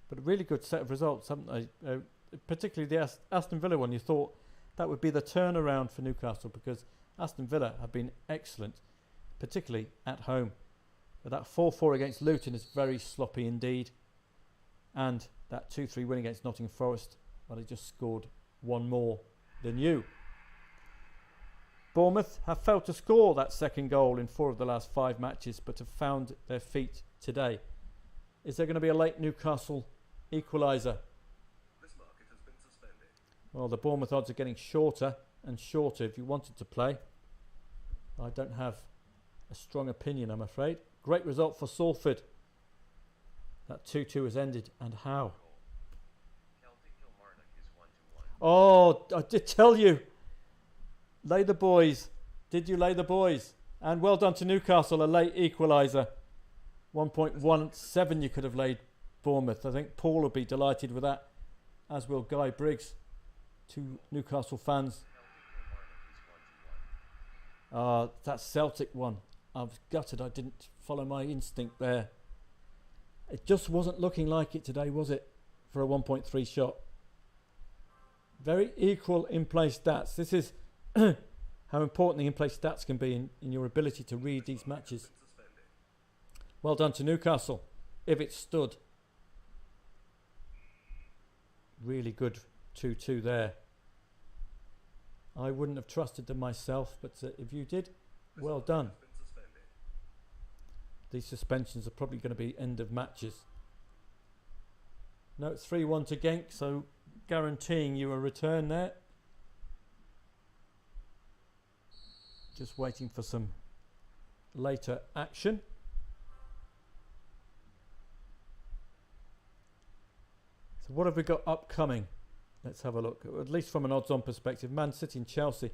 Speaker 1: But a really good set of results, haven't they? Particularly the Aston Villa one. You thought that would be the turnaround for Newcastle because Aston Villa have been excellent, particularly at home. But that 4-4 against Luton is very sloppy indeed. And that 2-3 win against Nottingham Forest, well, they just scored 1 more than you. Bournemouth have failed to score that second goal in 4 of the last 5 matches, but have found their feet today. Is there going to be a late Newcastle equaliser?
Speaker 3: This market has been suspended.
Speaker 1: Well, the Bournemouth odds are getting shorter and shorter if you wanted to play. I don't have a strong opinion, I'm afraid. Great result for Salford. That 2-2 has ended, and how?
Speaker 2: Celtic Kilmarnock is 1-1.
Speaker 1: Oh, I did tell you. Lay the boys. Did you lay the boys? And well done to Newcastle, a late equaliser. 1.17 you could have laid Bournemouth. I think Paul will be delighted with that, as will Guy Briggs. 2 Newcastle fans. That Celtic one. I was gutted I didn't follow my instinct there. It just wasn't looking like it today, was it? For a 1.3 shot. Very equal in-play stats. This is how important the in-play stats can be in your ability to read these matches. Well done to Newcastle. If it stood. Really good 2-2 there. I wouldn't have trusted them myself, but if you did, well done. These suspensions are probably going to be end of matches. No, it's 3-1 to Genk, so guaranteeing you a return there. Just waiting for some later action. So what have we got upcoming? Let's have a look. At least from an odds-on perspective, Man City and Chelsea,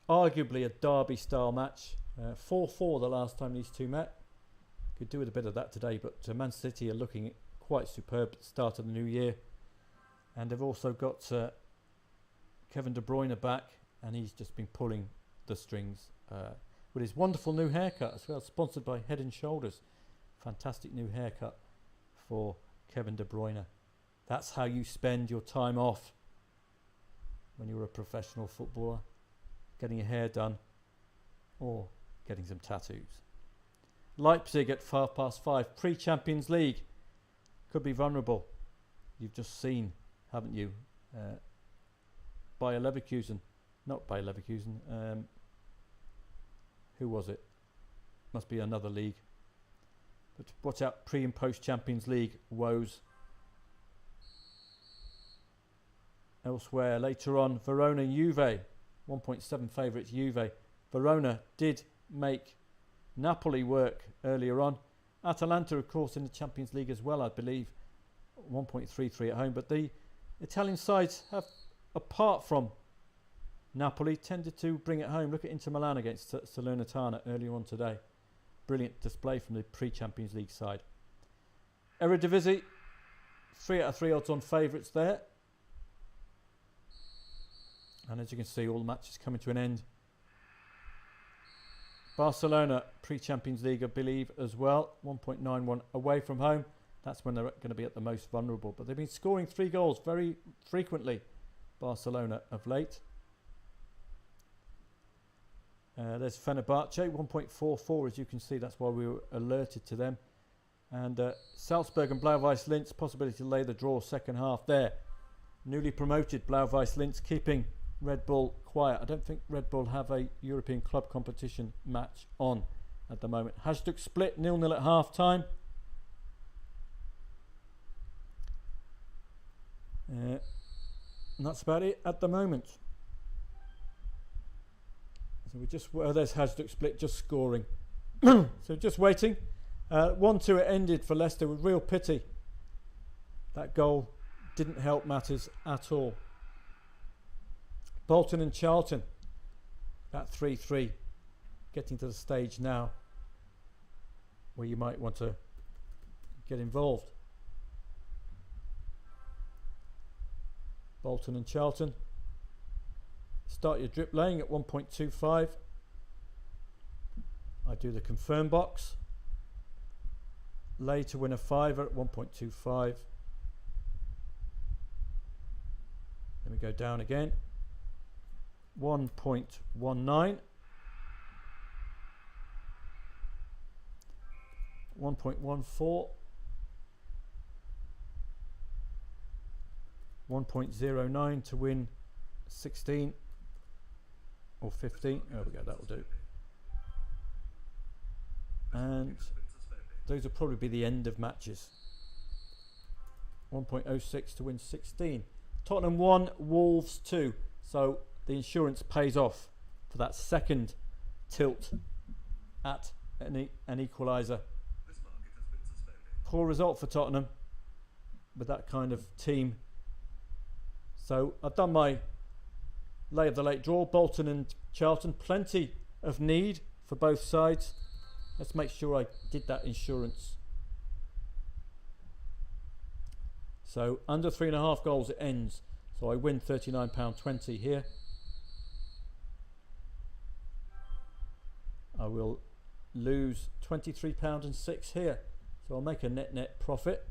Speaker 1: arguably a derby-style match. 4-4 the last time these two met. Could do with a bit of that today, but Man City are looking quite superb at the start of the new year. And they've also got Kevin De Bruyne back, and he's just been pulling the strings with his wonderful new haircut as well, sponsored by Head & Shoulders. Fantastic new haircut for Kevin De Bruyne. That's how you spend your time off when you're a professional footballer, getting your hair done or getting some tattoos. Leipzig at 5:05, pre-Champions League, could be vulnerable. You've just seen, haven't you, Bayer Leverkusen, not Bayer Leverkusen, who was it? Must be another league. But watch out, pre and post Champions League woes. Elsewhere, later on, Verona Juve, 1.7 favourites Juve. Verona did make Napoli work earlier on. Atalanta, of course, in the Champions League as well, I believe. 1.33 at home. But the Italian sides have, apart from Napoli, tended to bring it home. Look at Inter Milan against Salernitana earlier on today. Brilliant display from the pre-Champions League side. Eredivisie, 3 out of 3 odds on favourites there. And as you can see, all the matches coming to an end. Barcelona, pre-Champions League, I believe, as well. 1.91 away from home. That's when they're going to be at the most vulnerable. But they've been scoring 3 goals very frequently, Barcelona, of late. There's Fenerbahce, 1.44, as you can see. That's why we were alerted to them. And Salzburg and Blau-Weiß Linz, possibility to lay the draw second half there. Newly promoted Blau-Weiß Linz keeping Red Bull quiet. I don't think Red Bull have a European club competition match on at the moment. Hajduk Split 0-0 at half time. And that's about it at the moment. So we just, well, there's Hajduk Split just scoring. So just waiting. 1-2 it ended for Leicester with real pity. That goal didn't help matters at all. Bolton and Charlton, that 3-3, getting to the stage now where you might want to get involved. Bolton and Charlton. Start your drip laying at 1.25. I do the confirm box. Lay to win a fiver at 1.25. Then we go down again. 1.19. 1.14. 1.09 to win 16 or 15. There we go, that'll do. And those will probably be the end of matches. 1.06 to win 16. Tottenham 1, Wolves 2. So the insurance pays off for that second tilt at an equaliser. Poor result for Tottenham with that kind of team. So I've done my lay of the late draw. Bolton and Charlton, plenty of need for both sides. Let's make sure I did that insurance. So under 3.5 goals it ends. So I win £39.20 here. I will lose £23.06 here. So I'll make a net profit,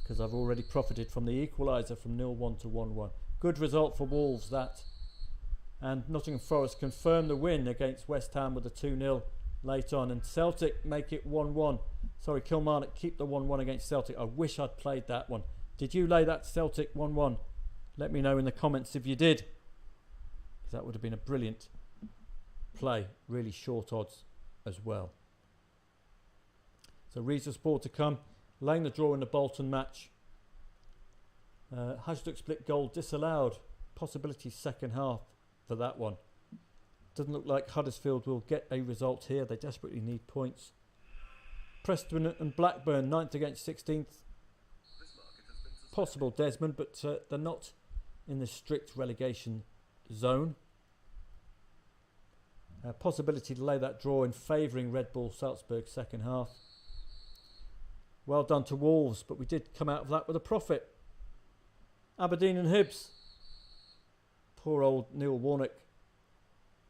Speaker 1: because I've already profited from the equaliser from 0-1 to 1-1. Good result for Wolves, that. And Nottingham Forest confirm the win against West Ham with a 2-0 late on. And Celtic make it 1-1. Sorry, Kilmarnock keep the 1-1 against Celtic. I wish I'd played that one. Did you lay that Celtic 1-1? Let me know in the comments if you did, because that would have been a brilliant play. Really short odds as well. So Riesa Sport to come. Laying the draw in the Bolton match. Hajduk Split goal disallowed. Possibility second half for that one. Doesn't look like Huddersfield will get a result here. They desperately need points. Preston and Blackburn, 9th against 16th. Possible Desmond, but they're not in the strict relegation zone. Possibility to lay that draw in favouring Red Bull Salzburg second half. Well done to Wolves, but we did come out of that with a profit. Aberdeen and Hibs. Poor old Neil Warnock.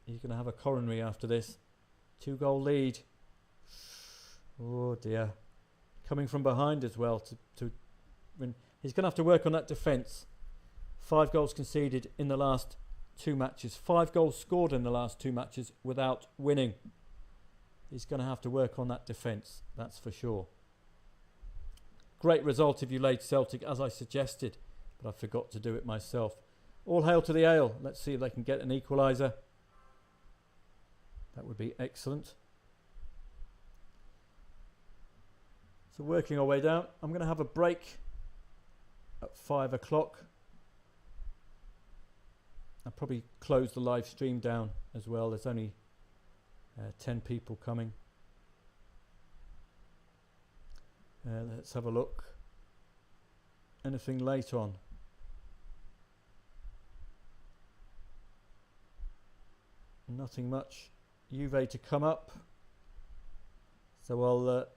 Speaker 1: He's going to have a coronary after this. 2-goal lead. Oh dear. Coming from behind as well to win. He's going to have to work on that defence. 5 goals conceded in the last 2 matches. 5 goals scored in the last 2 matches without winning. He's going to have to work on that defence, that's for sure. Great result if you laid Celtic as I suggested, but I forgot to do it myself. All hail to the Ale. Let's see if they can get an equaliser. That would be excellent. So working our way down, I'm going to have a break at 5 o'clock. I'll probably close the live stream down as well. There's only 10 people coming. Let's have a look. Anything late on? Nothing much. Juve to come up. So I'll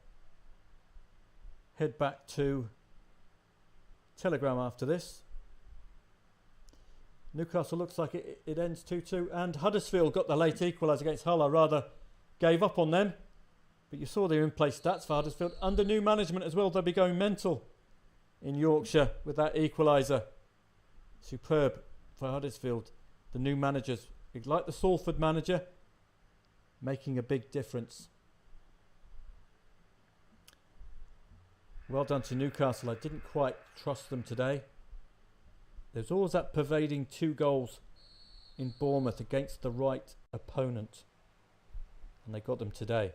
Speaker 1: head back to Telegram after this. Newcastle looks like it ends 2-2, and Huddersfield got the late equaliser against Hull. I rather gave up on them, but you saw their in-play stats for Huddersfield. Under new management as well, they'll be going mental in Yorkshire with that equaliser. Superb for Huddersfield. The new managers, like the Salford manager, making a big difference. Well done to Newcastle. I didn't quite trust them today. There's always that pervading 2 goals in Bournemouth against the right opponent. And they got them today.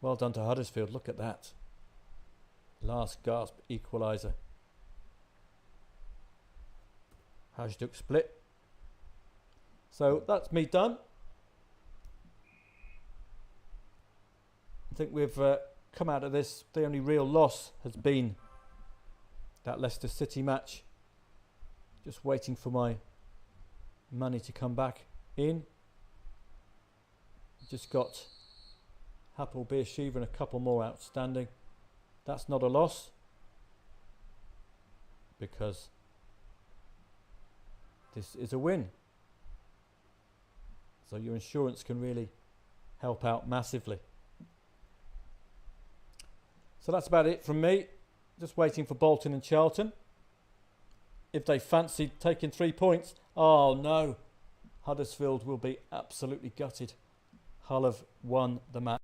Speaker 1: Well done to Huddersfield. Look at that. Last gasp equaliser. Hajduk split. So that's me done. I think we've come out of this. The only real loss has been that Leicester City match. Just waiting for my money to come back in. Just got Hapoel Beersheva and a couple more outstanding. That's not a loss, because this is a win. So your insurance can really help out massively. So that's about it from me. Just waiting for Bolton and Charlton. If they fancied taking 3 points, oh no, Huddersfield will be absolutely gutted. Hull have won the match.